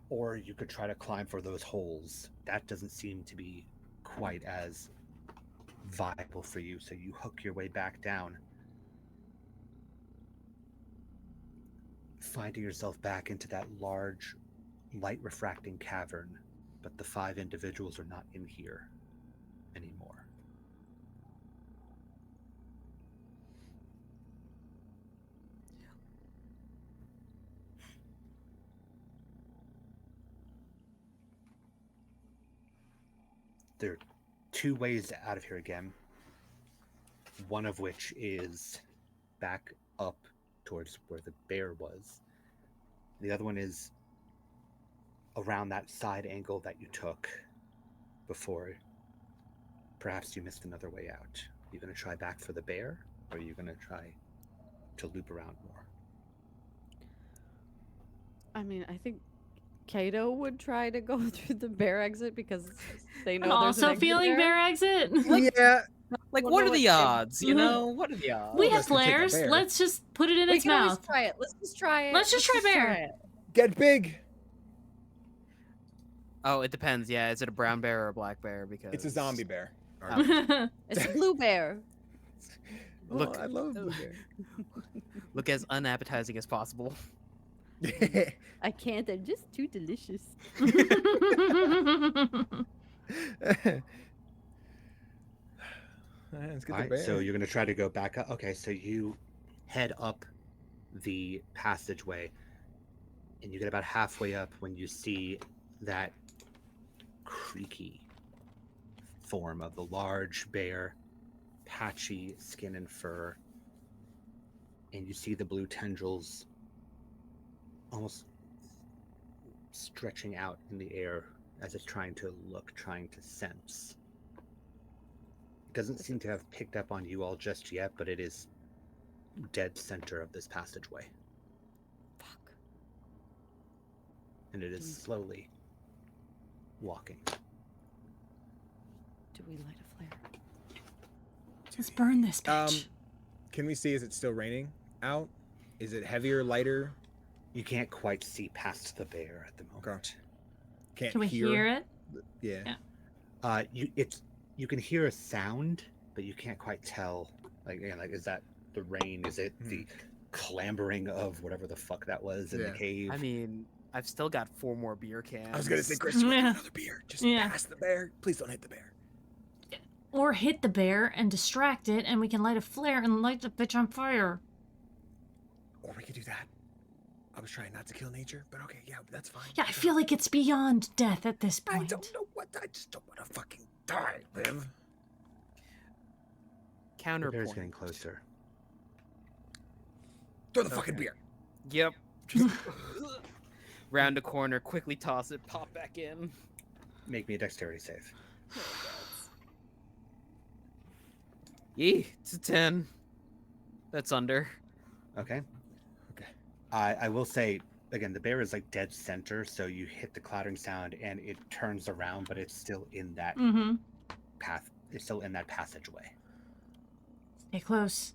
Or you could try to climb for those holes. That doesn't seem to be quite as viable for you, so you hook your way back down, finding yourself back into that large, light refracting cavern, but the 5 individuals are not in here anymore. There are 2 ways out of here again. One of which is back up towards where the bear was. The other one is around that side angle that you took before. Perhaps you missed another way out. Are you going to try back for the bear, or are you going to try to loop around more? I mean, I think Caito would try to go through the bear exit because they know I'm there's an also exit feeling there. bear exit. Yeah. Like, Well, what no, are the it's- odds? You know, what are the odds? We Well, have that's gonna take a flares. bear. Let's just put it in We its can always mouth. try it. Let's just try it. Let's just try bear. it. Get big. Oh, it depends. Yeah, is it a brown bear or a black bear? Because It's a zombie bear. It's a blue bear. Look- I love blue Look as unappetizing as possible. bear. I can't. They're just too delicious. Let's get All the right, bear. so you're going to try to go back up. Okay, so you head up the passageway, and you get about halfway up when you see that creaky form of the large bear, patchy skin and fur, and you see the blue tendrils almost stretching out in the air as it's trying to look, trying to sense. It doesn't seem to have picked up on you all just yet, but it is dead center of this passageway. Fuck. And it is slowly walking. Do we light a flare? Just burn this bitch. Can we see? Is it still raining out? Is it heavier, lighter? You can't quite see past the bear at the moment. Can't Can we hear it? Yeah. Yeah. You can hear a sound, but you can't quite tell. Like is that the rain? Is it the clambering of whatever the fuck that was in the Yeah. cave? I mean, I've still got 4 more beer cans. I was gonna say, Chris, you want Yeah. another beer? Just Yeah. pass the bear. Please don't hit the bear. Or hit the bear and distract it, and we can light a flare and light the bitch on fire. Or we could do that. I was trying not to kill nature, but okay, yeah, that's fine. Yeah, I feel like it's beyond death at this I point. don't know what. I just don't want to fucking die, Liv. The bear's Counterpoint. getting closer. Throw the fucking beer. Yep. Just round a corner, quickly toss it, pop back in. Make me a dexterity save. Yee, it's a 10. That's under. Okay. Okay. I will say again, the bear is like dead center, so you hit the clattering sound and it turns around, but it's still in that Mm-hmm. path. It's still in that passageway. Stay close.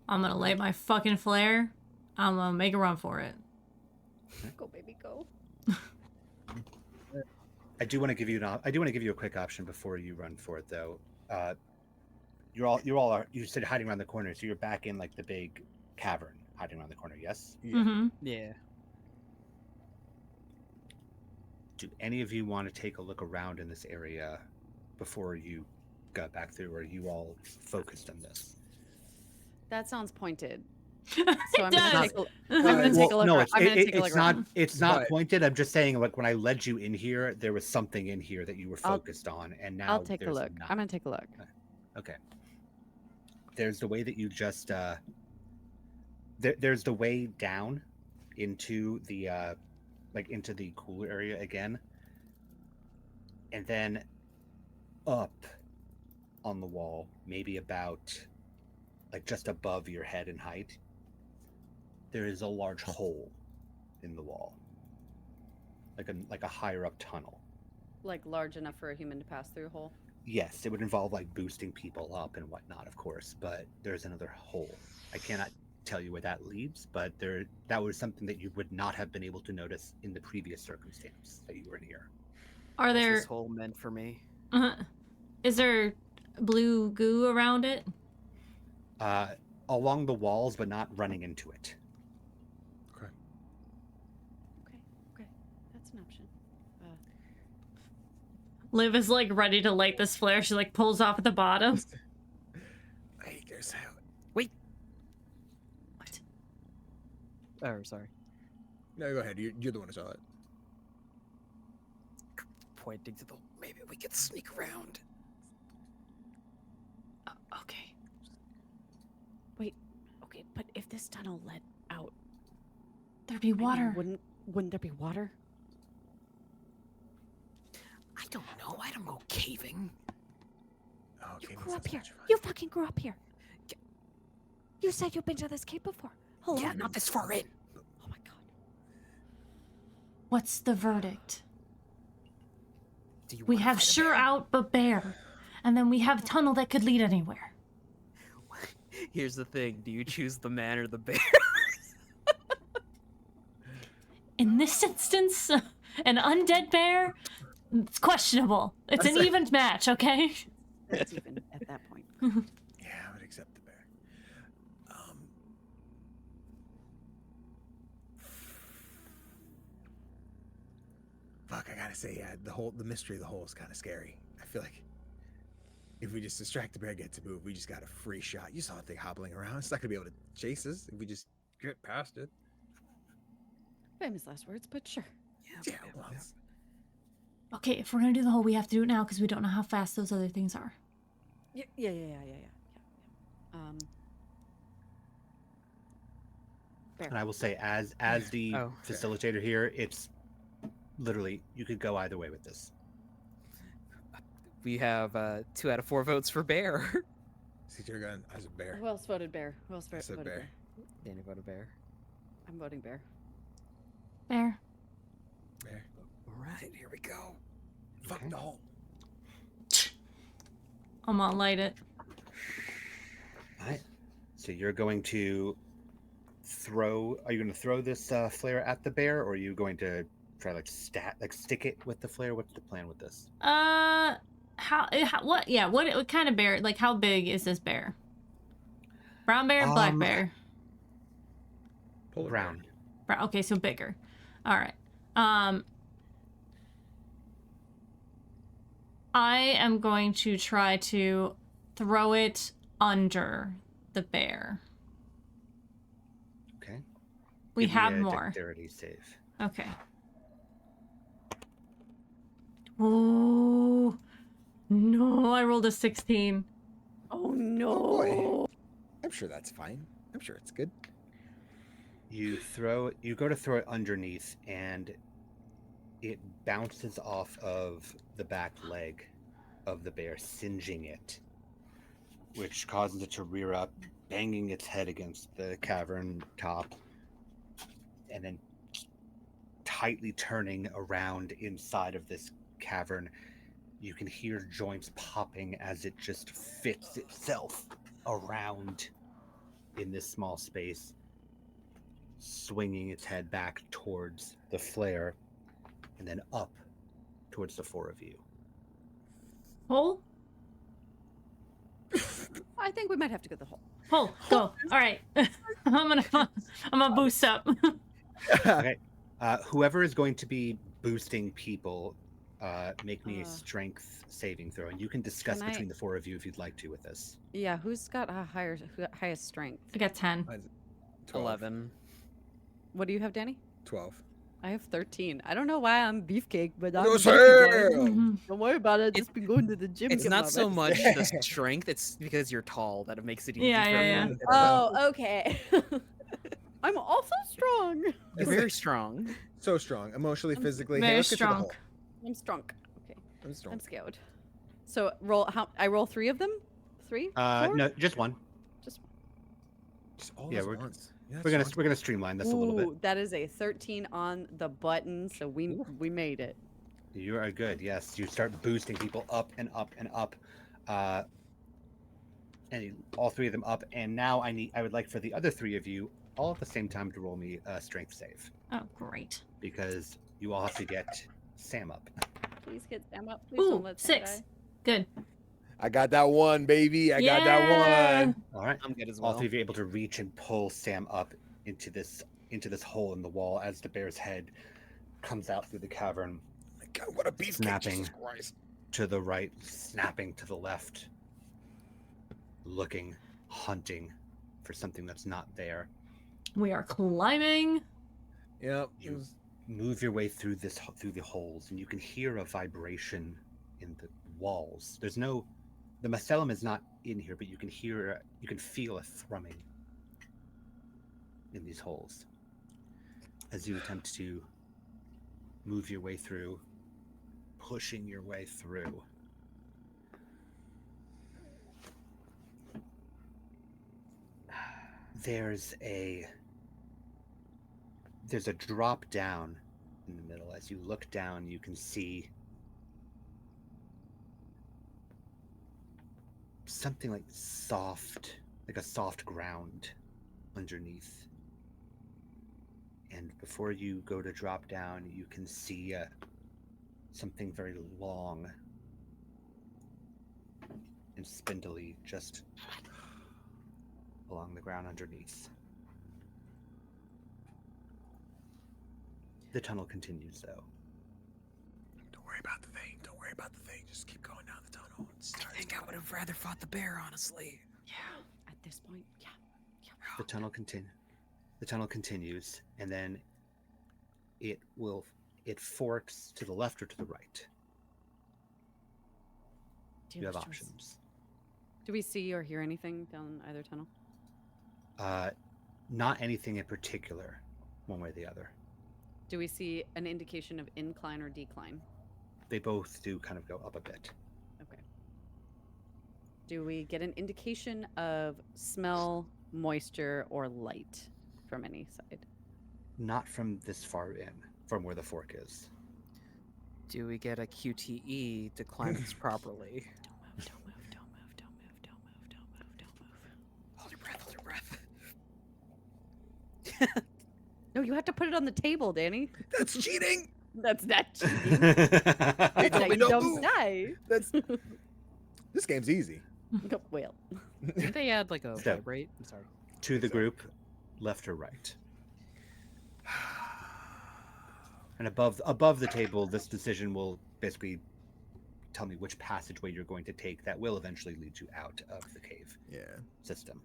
I'm gonna light my fucking flare. I'm gonna make a run for it. Go, baby, go. I do want to give you a quick option before you run for it, though. You said hiding around the corner, so you're back in like the big cavern, hiding around the corner. Yes. Yeah. Mm-hmm. Yeah. Do any of you want to take a look around in this area before you got back through, or are you all focused on this? That sounds pointed. It So I'm gonna does. take a look. No, I'm gonna take a look around. it's not But- pointed. I'm just saying, like when I led you in here, there was something in here that you were I'll- focused on, and now I'll take a there's look. not. I'm gonna take a look. Okay. There's the way that you just there's the way down into the into the cooler area again, and then up on the wall, maybe about like just above your head in height, there is a large hole in the wall, like a higher up tunnel. Like large enough for a human to pass through a hole. Yes, it would involve like boosting people up and whatnot, of course, but there's another hole. I cannot tell you where that leads, but that was something that you would not have been able to notice in the previous circumstance that you were in here. Are What's there? this hole meant for me? Is there blue goo around it? Along the walls, but not running into it. Okay. That's an option. Liv is like ready to light this flare. She like pulls off at the bottom. Wait, there's how. Wait. What? Oh, sorry. No, go ahead. You're the one who saw it. Pointing to the. Maybe we could sneak around. Okay. Okay, but if this tunnel led out, There'd be I mean, water. wouldn't there be water? I don't know. I don't go caving. Oh, You okay, grew that's up here. much fun. You fucking grew up here. You said you've been to this cave before. Hello. Yeah, not this far in. Oh my god. What's the verdict? Do you We wanna have fight a sure bear? out but bear. And then we have a tunnel that could lead anywhere. Here's the thing. Do you choose the man or the bear? In this instance, an undead bear, it's questionable. It's an even match, okay? That's even at that point. Yeah, I would accept the bear. Fuck, I gotta say, yeah, the mystery of the hole is kind of scary. I feel like if we just distract the bear, get to move, we just got a free shot. You saw the thing hobbling around. It's not gonna be able to chase us if we just get past it. Famous last words, but sure. Yeah, well, it's- Okay, if we're gonna do the hole, we have to do it now because we don't know how fast those other things are. Yeah. Bear. And I will say, as the Oh, okay. facilitator here, it's literally you could go either way with this. We have 2 out of 4 votes for bear. see your gun as a bear. Who else voted bear? Who else I said voted bear. bear? Danny voted bear. I'm voting bear. Bear. Bear. All right, here we go. Fuck Okay. the hole. I'm gonna light it. All right. So you're going to throw. Are you going to throw this flare at the bear, or are you going to try stick it with the flare? What's the plan with this? What kind of bear? Like, how big is this bear? Brown bear, black bear? Polar Brown. Brown. Okay, so bigger. All right. I am going to try to throw it under the bear. Okay. We Give me have a more. Dexterity save. Okay. Oh no! I rolled a 16. Oh no! boy. I'm sure that's fine. I'm sure it's good. You go to throw it underneath, and it bounces off of the back leg of the bear, singeing it, which causes it to rear up, banging its head against the cavern top. and then tightly turning around inside of this cavern, you can hear joints popping as it just fits itself around in this small space, swinging its head back towards the flare and then up towards the four of you. Hole? I think we might have to go to the hole. Hole, go. All right. I'm gonna boost up. Okay. Whoever is going to be boosting people, make me a strength saving throw, and you can discuss Can I- between the four of you if you'd like to with this. Yeah, who's got a highest strength? I got 10. 12. 11. What do you have, Danny? 12. I have 13. I don't know why I'm beefcake, but I'm No, a beefy sir. boy. Mhm. Don't worry about it. Just been going to the gym. It's get not my so reps much in. the strength, it's because you're tall that it makes it easy Yeah, for yeah, me. Oh, okay. I'm also strong. You're very strong. So strong, emotionally, I'm physically. very Hey, let's get to the strong. hole. I'm strong. Okay, I'm strong. I'm scared. So I roll 3 of them? 3? 4? No, just one. Just Just all Yeah, at we're- once. Yeah, We're that's gonna streamline this a little bit. Ooh, that is a 13 on the button, so we made it. You are good. Yes, you start boosting people up and up and up, and all three of them up. And now I would like for the other three of you all at the same time to roll me a strength save Oh, great. because you all have to get Sam up. Please get Sam up. Please Ooh, don't let Sam 6. die. Good. I got that one, baby. I got Yeah. that one. All right. I'm good as All well. three of you are able to reach and pull Sam up into this hole in the wall as the bear's head comes out through the cavern My God, what a beefcake! Snapping. Jesus Christ. to the right, snapping to the left, looking, hunting for something that's not there. We are climbing. Yep. You move your way through the holes, and you can hear a vibration in the walls. The mycelium is not in here, but you can feel a thrumming in these holes as you attempt to move your way through, pushing your way through. There's a drop down in the middle. As you look down, you can see something like a soft ground underneath. And before you go to drop down, you can see something very long and spindly just along the ground underneath. The tunnel continues, though. Don't worry about the thing. Don't worry about the thing. Just keep going down the tunnel. I think I would have rather fought the bear, honestly. At this point, yeah. The tunnel continues, and then it forks to the left or to the right. You have Dealer's choice. options. Do we see or hear anything down either tunnel? Not anything in particular, one way or the other. Do we see an indication of incline or decline? They both do kind of go up a bit. Okay. Do we get an indication of smell, moisture, or light from any side? Not from this far in, from where the fork is. Do we get a QTE to climb this properly? Don't move, don't move, don't move, don't move, don't move, don't move, don't move. Hold your breath, hold your breath. No, you have to put it on the table, Danny. That's cheating. That's not cheating. They That's how told me you no don't move. die. That's this game's easy. Well, Did they add like a So- vibrate? I'm sorry. To the group, left or right. And above the table, this decision will basically tell me which passageway you're going to take that will eventually lead you out of the cave Yeah. system.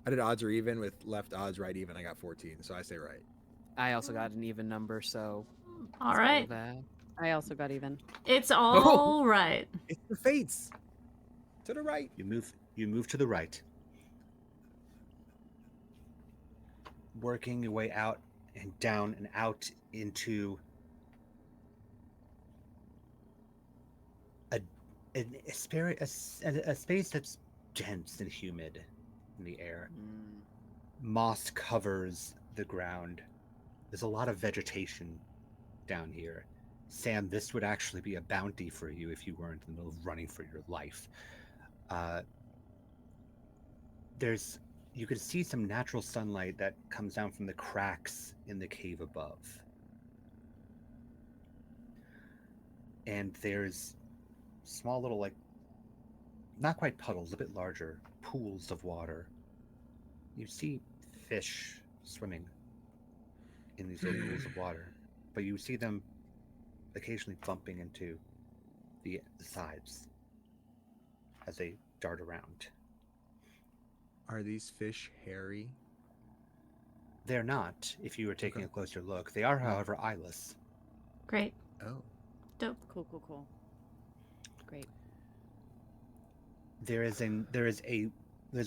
I did odds or even with left odds, right even. I got 14, so I say right. I also got an even number, so All let's go right. with that. I also got even. It's all right. It's the fates. To the right. You move to the right. Working your way out and down and out into a space that's dense and humid in the air. Moss covers the ground, there's a lot of vegetation down here. Sam, this would actually be a bounty for you if you weren't in the middle of running for your life. You could see some natural sunlight that comes down from the cracks in the cave above. And there's small little, like, not quite puddles, a bit larger, pools of water. You see fish swimming in these little pools of water, but you see them occasionally bumping into the sides as they dart around. Are these fish hairy? They're not, if you were taking a closer look. They are, however, eyeless. Great. Oh. Dope. Cool. Great. There's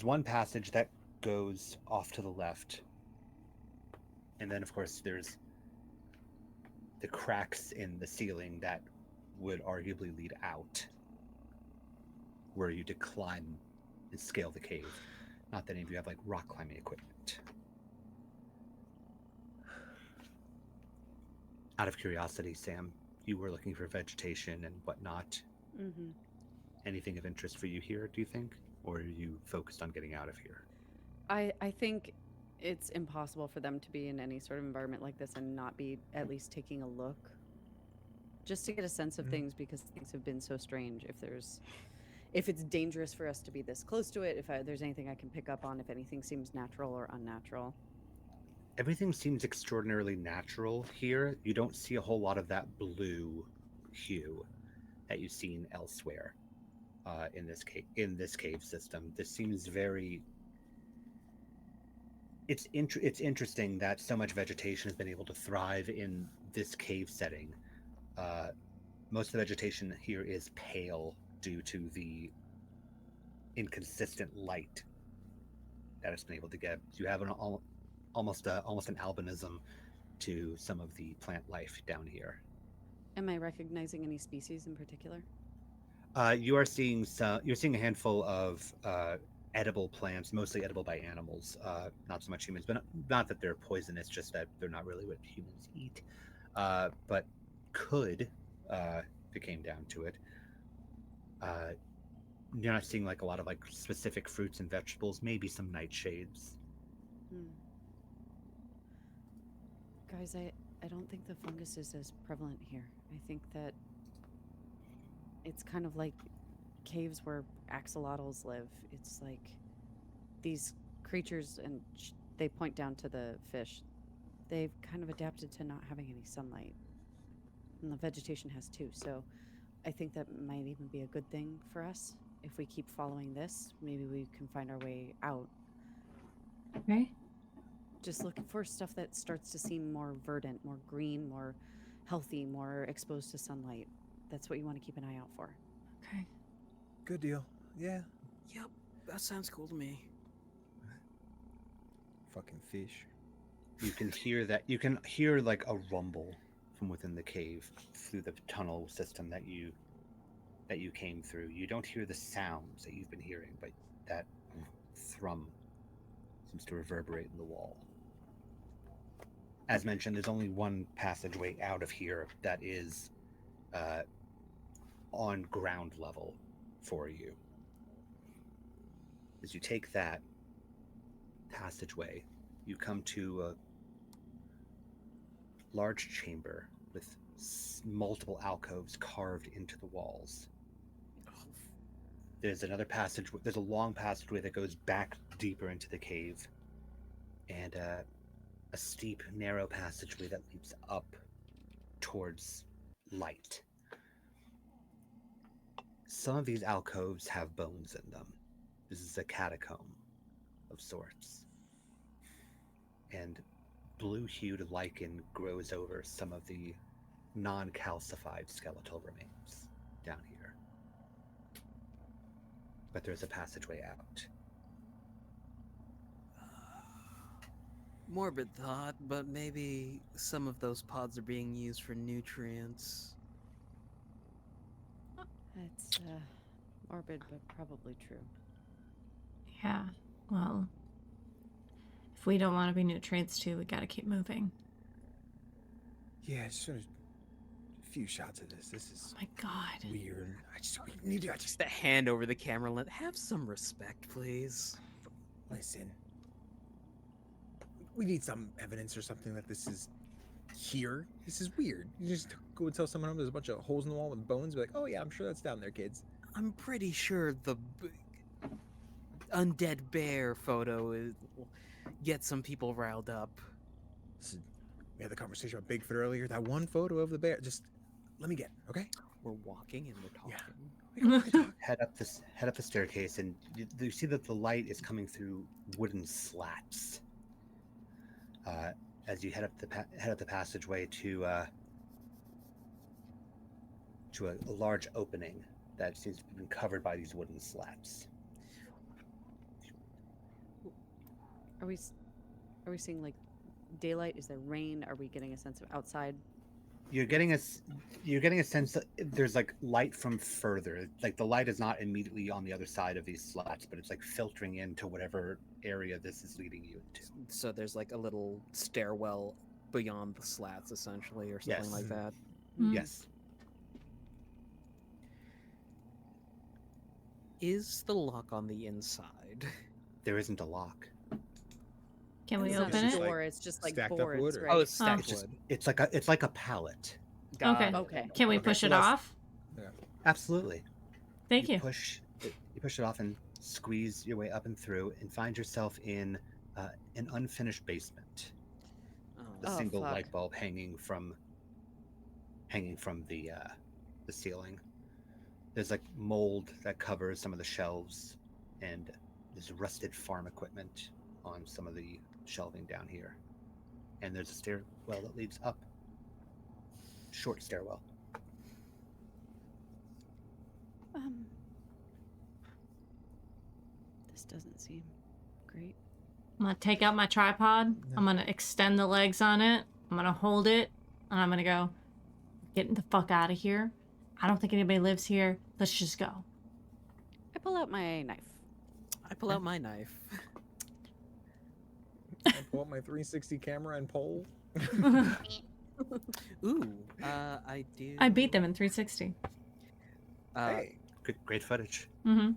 one passage that goes off to the left, and then, of course, there's the cracks in the ceiling that would arguably lead out, where you to climb and scale the cave. Not that any of you have, like, rock climbing equipment. Out of curiosity, Sam, you were looking for vegetation and whatnot. Mm-hmm. Anything of interest for you here, do you think? Or are you focused on getting out of here? I think it's impossible for them to be in any sort of environment like this and not be at least taking a look. Just to get a sense of things, because things have been so strange. If it's dangerous for us to be this close to it, if there's anything I can pick up on, if anything seems natural or unnatural. Everything seems extraordinarily natural here. You don't see a whole lot of that blue hue that you've seen elsewhere in this cave system. This seems very. It's interesting that so much vegetation has been able to thrive in this cave setting. Most of the vegetation here is pale due to the inconsistent light that it's been able to get. You have almost an albinism to some of the plant life down here. Am I recognizing any species in particular? You're seeing a handful of edible plants, mostly edible by animals, not so much humans, but not that they're poisonous, just that they're not really what humans eat, but could, if it came down to it. You're not seeing like a lot of like specific fruits and vegetables, maybe some nightshades. Guys, I don't think the fungus is as prevalent here. I think that it's kind of like caves where axolotls live. It's like these creatures, and they point down to the fish. They've kind of adapted to not having any sunlight. And the vegetation has too, so I think that might even be a good thing for us. If we keep following this, maybe we can find our way out. Okay. Just looking for stuff that starts to seem more verdant, more green, more healthy, more exposed to sunlight. That's what you want to keep an eye out for. Okay. Good deal. Yeah. Yep, that sounds cool to me. Fucking fish. You can hear like a rumble from within the cave through the tunnel system that you came through. You don't hear the sounds that you've been hearing, but that thrum seems to reverberate in the wall. As mentioned, there's only one passageway out of here that is on ground level for you. As you take that passageway, you come to a large chamber with multiple alcoves carved into the walls. There's another passage. There's a long passageway that goes back deeper into the cave, and a steep, narrow passageway that leads up towards light. Some of these alcoves have bones in them. This is a catacomb of sorts. And blue-hued lichen grows over some of the non-calcified skeletal remains down here. But there's a passageway out. Morbid thought, but maybe some of those pods are being used for nutrients. It's morbid, but probably true. Yeah. Well, if we don't want to be nutrients too, we gotta keep moving. Yeah, just a few shots of this. This is Oh my god. weird. We need to Just a hand over the camera. Have some respect, please. listen. We need some evidence or something that this is here. This is weird. You just go and tell someone there's a bunch of holes in the wall with bones. Be like, oh yeah, I'm sure that's down there, kids. I'm pretty sure the undead bear photo will get some people riled up. Listen, we had the conversation about Bigfoot earlier. That one photo of the bear. Just let me get it, okay? We're walking and we're talking. Yeah. We can talk. Head up the staircase, and you see that the light is coming through wooden slats. As you head up the passageway to a large opening that seems to have been covered by these wooden slats. Are we seeing like daylight? Is there rain? Are we getting a sense of outside? You're getting a sense that there's like light from further. Like the light is not immediately on the other side of these slats, but it's like filtering into whatever area this is leading you to. So there's like a little stairwell beyond the slats, essentially, or something Yes. like that. Mm. Yes. Is the lock on the inside? There isn't a lock. Can we It's not open a it? door. It's just like Stacked up boards, wood, or- right? Oh, it's stacked It's just wood. it's like a pallet. Got Okay. it. Okay. Can we Okay, push so it that's- off? Absolutely. Thank you. Push it off and squeeze your way up and through, and find yourself in an unfinished basement. A Oh, Oh, single fuck. light bulb hanging from the ceiling. There's like mold that covers some of the shelves, and there's rusted farm equipment on some of the shelving down here. And there's a stairwell that leads up. Short stairwell. This doesn't seem great. I'm gonna take out my tripod. Yeah. I'm gonna extend the legs on it. I'm gonna hold it, and I'm gonna go, get the fuck out of here. I don't think anybody lives here. Let's just go. I pull out my knife. I pull out my knife. I pull up my 360 camera and pole. Ooh, I do. I beat them in 360. Hey, Great footage. Mm-hmm.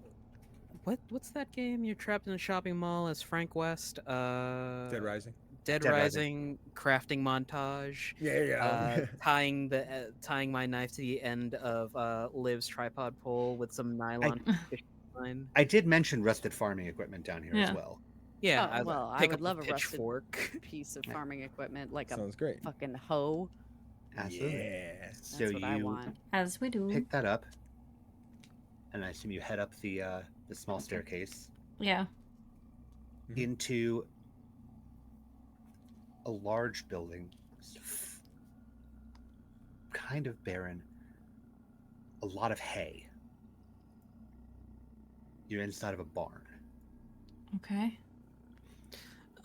What's that game? You're trapped in a shopping mall as Frank West. Dead Rising. Dead Dead Rising crafting montage. Yeah. Tying my knife to the end of Liv's tripod pole with some nylon fishing line. I did mention rusted farming equipment down here Yeah. as well. Yeah, Oh, well, I pick would up love the a rusted pitchfork. piece of farming equipment, like a Sounds great. fucking hoe. Absolutely. Yeah. That's So what I you want. As we do. pick that up, and I assume you head up the small staircase Yeah. Mhm. into a large building, kind of barren, a lot of hay. You're inside of a barn. Okay.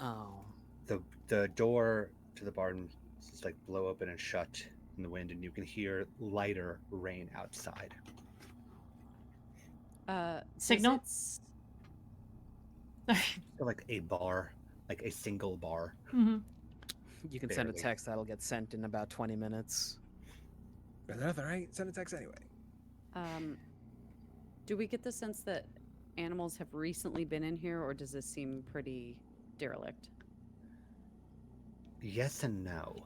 Oh, The door to the barn is like blow open and shut in the wind, and you can hear lighter rain outside. Does Signal? it So like a bar, like a single bar. Mm-hmm. you can send a Barely. text that'll get sent in about 20 minutes. Better than nothing, right? Send a text anyway. Do we get the sense that animals have recently been in here, or does this seem pretty derelict? Yes and no.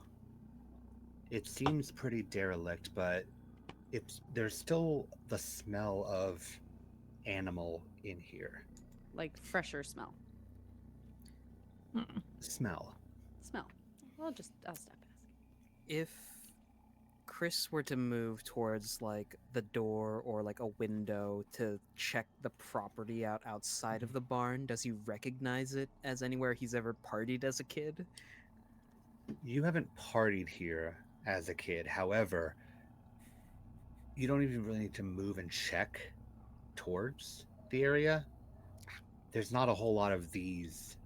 It seems pretty derelict, but there's still the smell of animal in here. Like fresher smell. Smell. Smell. I'll stop asking. If Chris were to move towards like the door or like a window to check the property out outside of the barn, does he recognize it as anywhere he's ever partied as a kid? You haven't partied here as a kid. However, you don't even really need to move and check towards the area. There's not a whole lot of these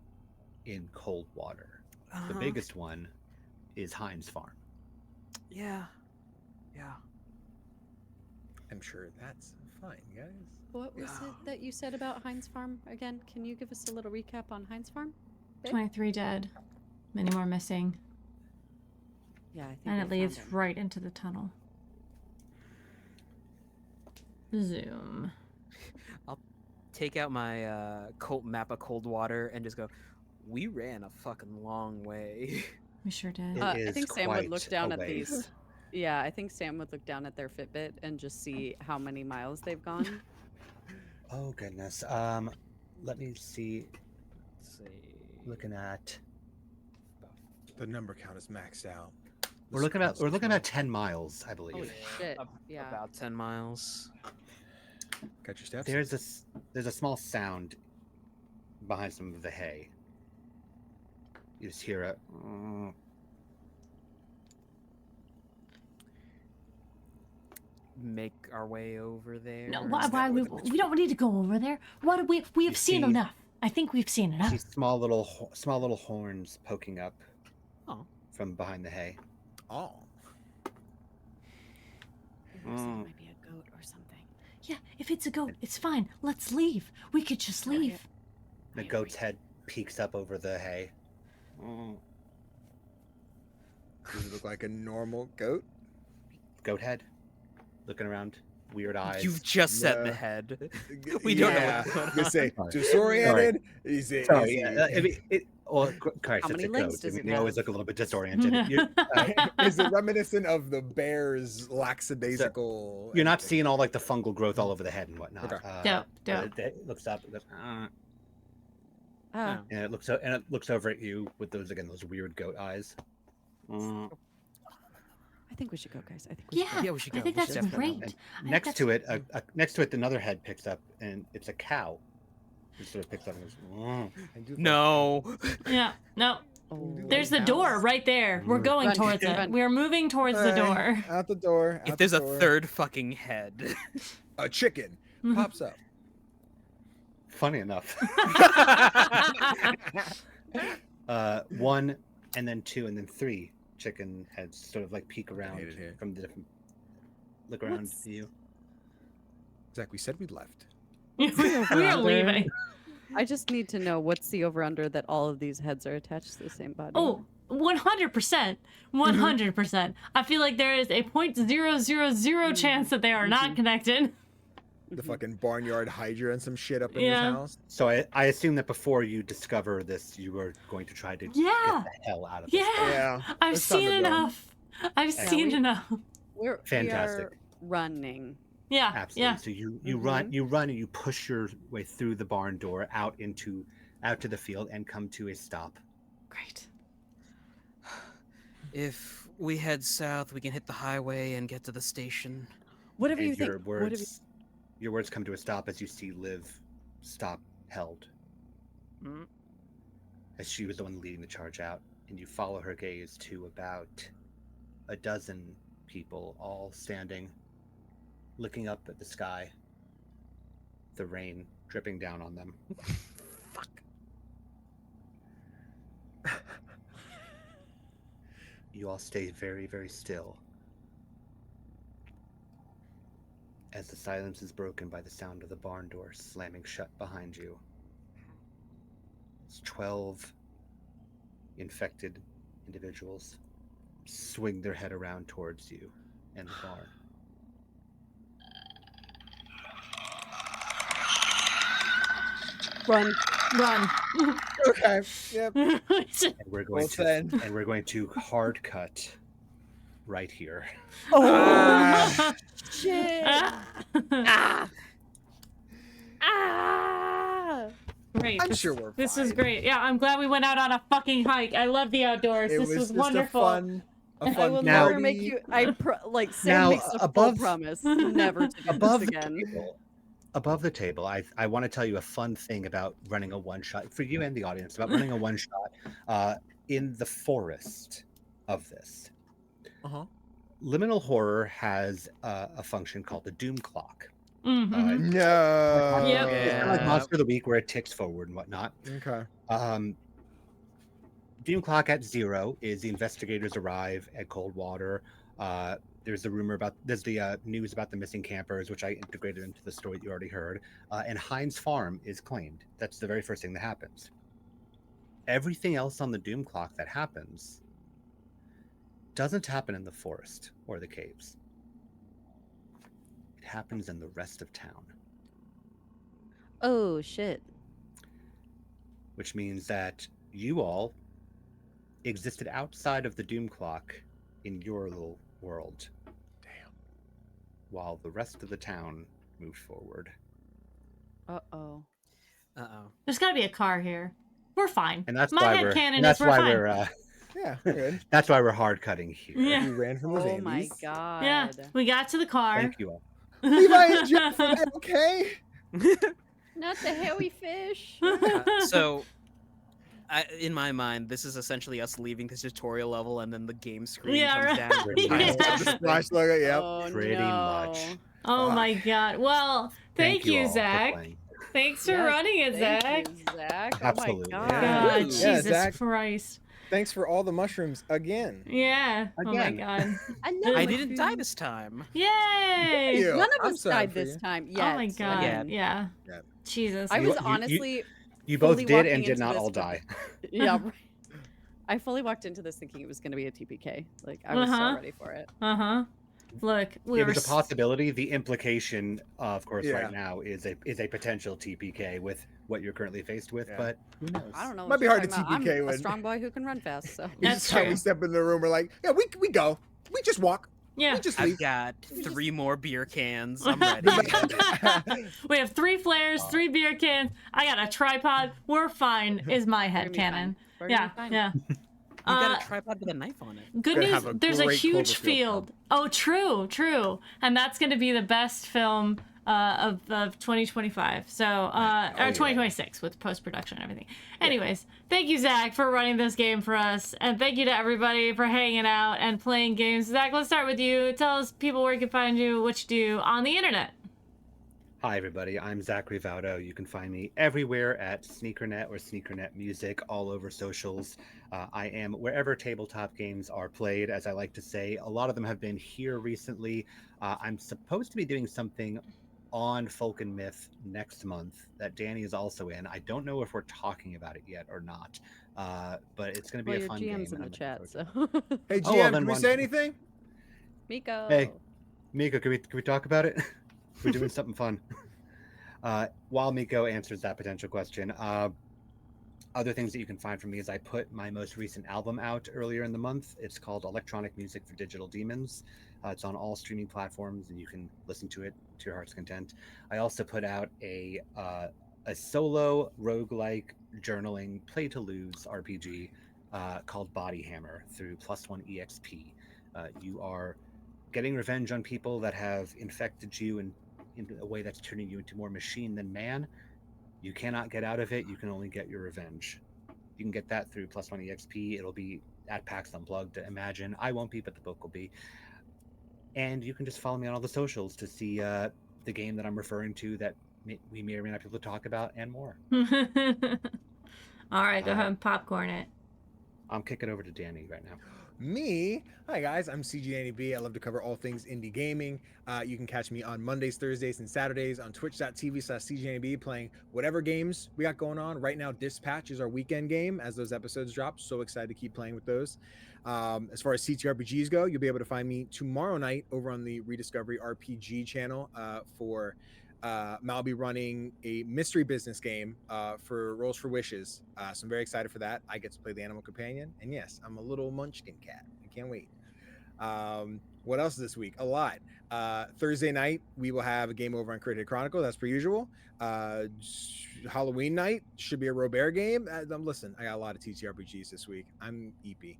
in Coldwater. The biggest one is Heinz Farm. Yeah. I'm sure that's fine, guys. What was it that you said about Heinz Farm again? Can you give us a little recap on Heinz Farm? 23 dead. Many more missing. Yeah, I think And we it found leads him. right into the tunnel. Zoom. I'll take out my map of Coldwater and just go. We ran a fucking long way. We sure did. It I is think Sam would look quite down a at ways. these. Yeah, I think Sam would look down at their Fitbit and just see how many miles they've gone. Oh goodness. Let me see. Let's see. Looking at. The number count is maxed out. We're looking at 10 miles, I believe. Holy shit! Yeah. About 10 miles. Got your steps. There's a small sound behind some of the hay. You just hear a. Make our way over there. No, Is why that we what the- don't need to go over there. What do we have You seen see- enough. I think we've seen enough. See small little horns poking up Oh. from behind the hay. Oh. It looks like it might be a goat or something. Yeah, if it's a goat, it's fine. Let's leave. We could just leave. The Wait, goat's wait. head peeks up over the hay. Does it look like a normal goat? Goat head, looking around, weird eyes. You've just said the Yeah. head. We don't know Yeah, what's going They say Sorry. disoriented. Is it? Sorry, is yeah, he- I mean, Christ, How it's many a legs goat. does I mean, it they always have? look a little bit disoriented. is it reminiscent of the bear's lackadaisical? You're not anything? seeing all like the fungal growth all over the head and whatnot. Okay. Dope, but dope. It looks up, it goes, Ah, and it looks over at you with those weird goat eyes. I think we should go, guys. I think we should Yeah, Yeah, we should I go. think We that's should definitely great. go. And I think next to it, another head picks up, and it's a cow. It sort of picks up and goes, I do No. Yeah, no. Oh. There's the door right there. We're going Run, towards it. run. We're moving towards the door. Out the door. If out there's the a door. third fucking head. a chicken pops up. funny enough. One, and then two, and then three chicken heads sort of like peek around hate it here. from the different. Look around What's- to you. Zach, we said we left. we are leaving. I just need to know what's the over under that all of these heads are attached to the same body. Oh, 100%. 100%. I feel like there is a 0.000 chance that they are not connected. The fucking barnyard hydra and some shit up in Yeah. his house. So I assume that before you discover this, you were going to try to Yeah. get the hell out of this. Yeah. Yeah. I've it's time seen to go. enough. I've seen we- enough. We Fantastic. are running. Yeah. Absolutely. Yeah. So you run and you push your way through the barn door out to the field and come to a stop. Great. If we head south, we can hit the highway and get to the station. Whatever you And think. your Whatever you... words come to a stop as you see Liv stop held. Mm. As she was the one leading the charge out, and you follow her gaze to about a dozen people all standing, looking up at the sky, the rain dripping down on them. Fuck. You all stay very, very still as the silence is broken by the sound of the barn door slamming shut behind you. It's 12 infected individuals swing their head around towards you and the barn. Run. Run. Okay. Yep. And we're going Well to said. and we're going to hard cut right here. Ah. Shit. Ah. Ah! Great. I'm sure we're This is fine. great. Yeah, I'm glad we went out on a fucking hike. I love the outdoors. It This was was just wonderful. a I fun will Now- never make you. Sam Now, makes a full above- promise never to do Above this the again. table, I want to tell you a fun thing about running a one shot for you and the audience about running a one shot in the forest of this. Uh-huh. Liminal horror has a function called the doom clock. Mhm. No. Yep. It's kind of like Monster of the Week where it ticks forward and whatnot. Okay. Doom clock at 0 is the investigators arrive at Coldwater. There's the news about the missing campers, which I integrated into the story you already heard. And Heinz Farm is claimed. That's the very first thing that happens. Everything else on the Doom clock that happens doesn't happen in the forest or the caves. It happens in the rest of town, Oh shit. which means that you all existed outside of the doom clock in your little world. Damn. While the rest of the town moved forward. Uh-oh. Uh-oh. There's got to be a car here. We're fine. And that's My why head we're canon and that's is we're why fine. we're Yeah, we're good. that's why we're hard cutting here. Yeah. We ran from those Oh my Andes. god. Yeah, we got to the car. Thank you all. Levi and Jeff, are they okay? Not the hairy fish. So, in my mind, this is essentially us leaving the tutorial level, and then the game screen Yeah, comes right. down. Pretty Time Yeah. starts The to splash logo, yep. Oh, Pretty no. much. Oh my Fuck. god. Well, thank you, all for Zach. playing. Thanks for Yes, running it, Zach. Thank you, Zach. Absolutely. Oh my Yeah. god. God, Ooh. Yeah, Jesus Zach. Christ. Thanks for all the mushrooms again. Yeah. Oh my Again. god. I know. I didn't die this time. Yay! you. None of I'm us sorry died for this you. time Oh yet. my god. Yeah. Yeah. Yeah. Jesus. I You- was you- honestly You both fully did walking and did into not this all with- die. yeah. Right. I fully walked into this thinking it was going to be a TPK. Like I was Uh-huh. so ready for it. Uh-huh. Look, we It were was a possibility. The implication, of course, Yeah. right now is a potential TPK with what you're currently faced with. Yeah. But who knows? I don't know. Might what be you're hard to talking about. TPK I'm a when- strong boy who can run fast. So We That's just how true. we step in the room, we're like, yeah, we go. We just walk. Yeah. We just I've leave. got 3 more beer cans. I'm ready. We have 3 flares, 3 beer cans. I got a tripod. We're fine, is my We're head gonna be cannon. fine. We're gonna Yeah, be fine. yeah. You got a tripod with a knife on it. Good Gonna news, have a there's a great huge Cloverfield field. Oh, true, true. And that's going to be the best film of 2025. So, or 2026 with post-production and everything. Anyways, thank you, Zach, for running this game for us. And thank you to everybody for hanging out and playing games. Zach, let's start with you. Tell us people where you can find you, what you do on the internet. Hi, everybody. I'm Zachary Vaudo. You can find me everywhere at SneakerNet or SneakerNet Music, all over socials. I am wherever tabletop games are played, as I like to say. A lot of them have been here recently. I'm supposed to be doing something on Folk and Myth next month that Danny is also in. I don't know if we're talking about it yet or not, but it's going to be Well, a your fun GM's game. in the chat, so Hey, Oh, well, GM, then can we one- say anything? Miko. Hey. Miko, can we talk about it? We're doing something fun. While Miko answers that potential question, other things that you can find from me is I put my most recent album out earlier in the month. It's called Electronic Music for Digital Demons. It's on all streaming platforms, and you can listen to it to your heart's content. I also put out a solo roguelike journaling play to lose RPG called Body Hammer through Plus One EXP. You are getting revenge on people that have infected you in a way that's turning you into more machine than man. You cannot get out of it. You can only get your revenge. You can get that through Plus One EXP. It'll be at PAX Unplugged, Imagine. I won't be, but the book will be. And you can just follow me on all the socials to see the game that I'm referring to that we may or may not be able to talk about and more. All right, go ahead and popcorn it. I'm kicking over to Danny right now. Me? Hi guys, I'm CG90B. I love to cover all things indie gaming. You can catch me on Mondays, Thursdays, and Saturdays on twitch.tv/CG90B playing whatever games we got going on. Right now, Dispatch is our weekend game as those episodes drop. So excited to keep playing with those. As far as CTRPGs go, you'll be able to find me tomorrow night over on the Rediscovery RPG channel for I'll be running a mystery business game for Rolls for Wishes. So I'm very excited for that. I get to play the animal companion. And yes, I'm a little munchkin cat. I can't wait. What else this week? A lot. Thursday night, we will have a game over on Crit Chronicle. That's per usual. Halloween night should be a Robert game. Listen, I got a lot of TTRPGs this week. I'm EP,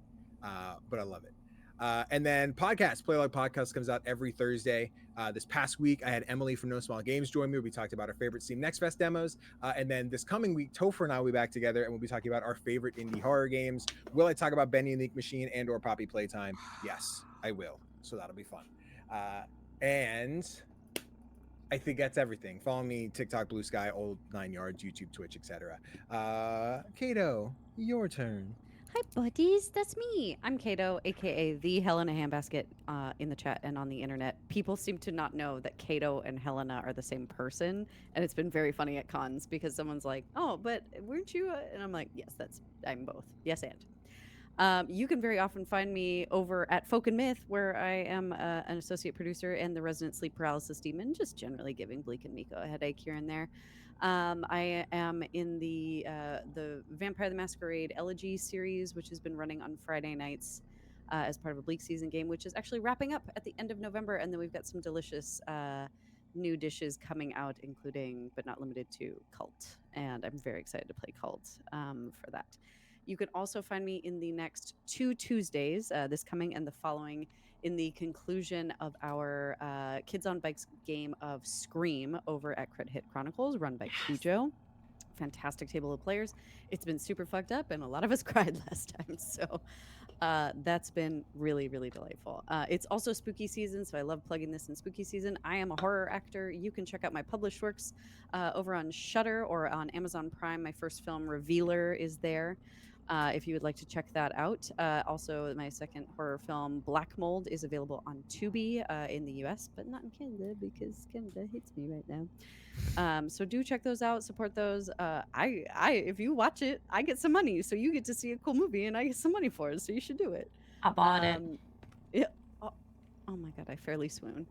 but I love it. And then podcast, Play Like Podcast comes out every Thursday. This past week, I had Emily from No Small Games join me. We talked about our favorite Steam Next Fest demos. And then this coming week, Topher and I will be back together and we'll be talking about our favorite indie horror games. Will I talk about Benny and the Ink Machine and or Poppy Playtime? Yes, I will. So that'll be fun. And I think that's everything. Follow me, TikTok, Blue Sky, Old 9 Yards, YouTube, Twitch, etc. Caito, your turn. Hi, buddies. That's me. I'm Caito, aka the Helena Handbasket, in the chat and on the internet. People seem to not know that Caito and Helena are the same person, and it's been very funny at cons because someone's like, "Oh, but weren't you?" And I'm like, "Yes, I'm both. Yes, and." You can very often find me over at Folk and Myth, where I am an associate producer and the resident sleep paralysis demon, just generally giving Bleak and Miko a headache here and there. I am in the Vampire the Masquerade Elegy series, which has been running on Friday nights as part of a Bleak season game, which is actually wrapping up at the end of November. And then we've got some delicious new dishes coming out, including but not limited to Cult. And I'm very excited to play Cult for that. You can also find me in the next 2 Tuesdays, this coming and the following, in the conclusion of our Kids on Bikes game of Scream over at Crit Hit Chronicles, run by Cujo. Fantastic table of players. It's been super fucked up, and a lot of us cried last time. So that's been really, really delightful. It's also spooky season, so I love plugging this in spooky season. I am a horror actor. You can check out my published works over on Shudder or on Amazon Prime. My first film, Revealer, is there. If you would like to check that out. Also, my second horror film, Black Mold, is available on Tubi in the US, but not in Canada because Canada hates me right now. So do check those out, support those. If you watch it, I get some money, so you get to see a cool movie, and I get some money for it. So you should do it. I bought it. Yeah. Oh my god, I fairly swoon.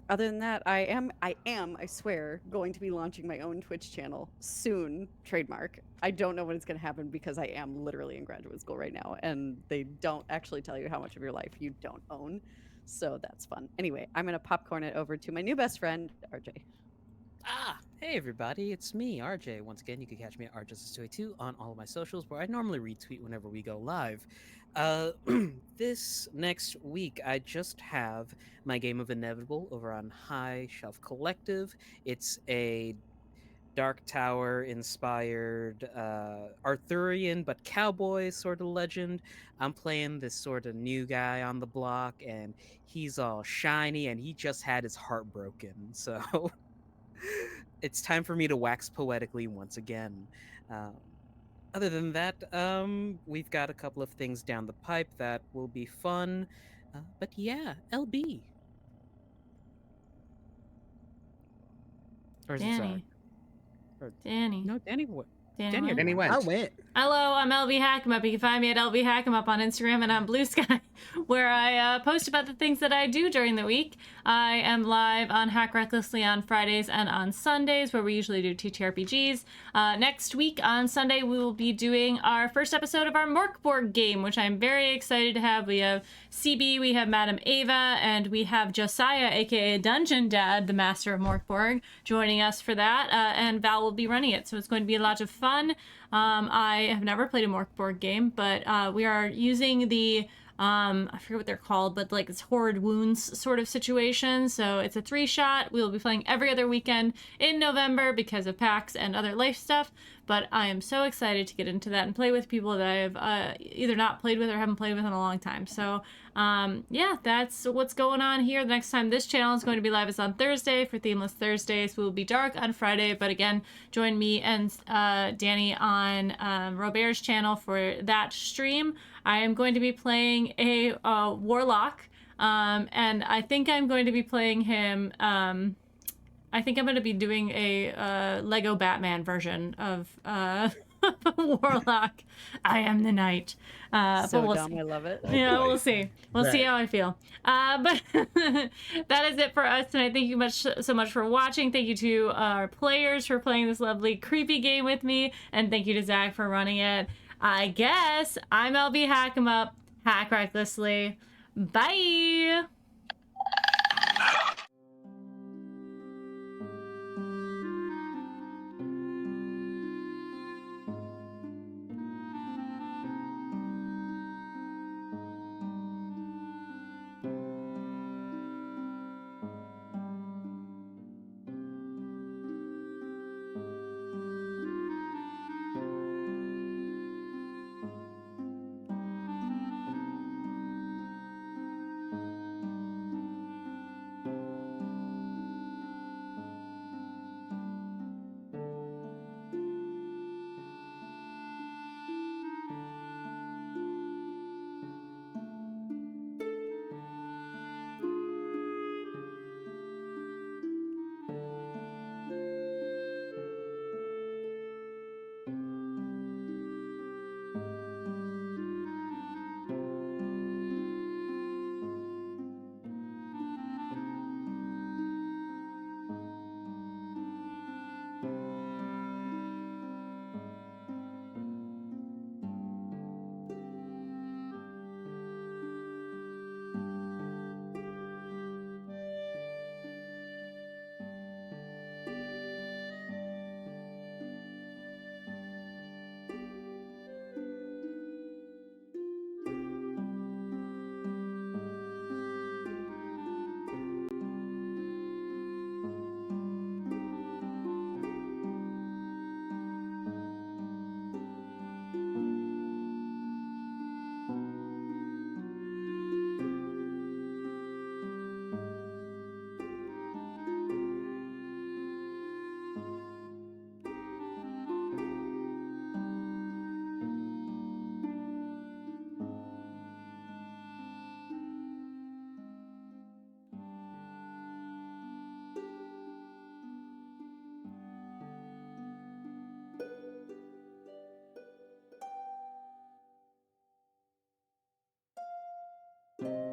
Other than that, I am, I swear, going to be launching my own Twitch channel soon, trademark. I don't know when it's going to happen because I am literally in graduate school right now, and they don't actually tell you how much of your life you don't own. So that's fun. Anyway, I'm going to popcorn it over to my new best friend, RJ. Hey everybody, it's me, RJ. Once again, you can catch me at rjustice282 on all of my socials, where I normally retweet whenever we go live. This next week, I just have my game of Inevitable over on High Shelf Collective. It's a Dark Tower inspired Arthurian but cowboy sort of legend. I'm playing this sort of new guy on the block, and he's all shiny, and he just had his heart broken. So it's time for me to wax poetically once again. Other than that, we've got a couple of things down the pipe that will be fun. But yeah, LB. Or is it Danny. Zach? Or, Danny. no, Danny. What? Danny went? Danny went. I went. Hello, I'm LB Hackemup. You can find me at LB Hackemup on Instagram and on Blue Sky, where I post about the things that I do during the week. I am live on Hack Recklessly on Fridays and on Sundays, where we usually do TTRPGs. Next week on Sunday, we will be doing our first episode of our Morkborg game, which I'm very excited to have. We have CB, we have Madam Ava, and we have Josiah, aka Dungeon Dad, the master of Morkborg, joining us for that, and Val will be running it, so it's going to be a lot of fun. I have never played a Morkborg game, but we are using the, I forget what they're called, but like it's Horrid Wounds sort of situation. So it's a 3-shot. We will be playing every other weekend in November because of PAX and other life stuff. But I am so excited to get into that and play with people that I have either not played with or haven't played with in a long time. So yeah, that's what's going on here. The next time this channel is going to be live is on Thursday for Themeless Thursdays. We will be dark on Friday, but again, join me and Danny on Robert's channel for that stream. I am going to be playing a warlock, and I think I'm going to be playing him. I think I'm going to be doing a Lego Batman version of warlock. I am the knight. So we'll dumb, see. I love it. Yeah, boy. we'll see. We'll see Right. how I feel. But that is it for us tonight. Thank you so much for watching. Thank you to our players for playing this lovely creepy game with me, and thank you to Zach for running it. I guess I'm LB Hackemup. Hack recklessly. Bye. Bye.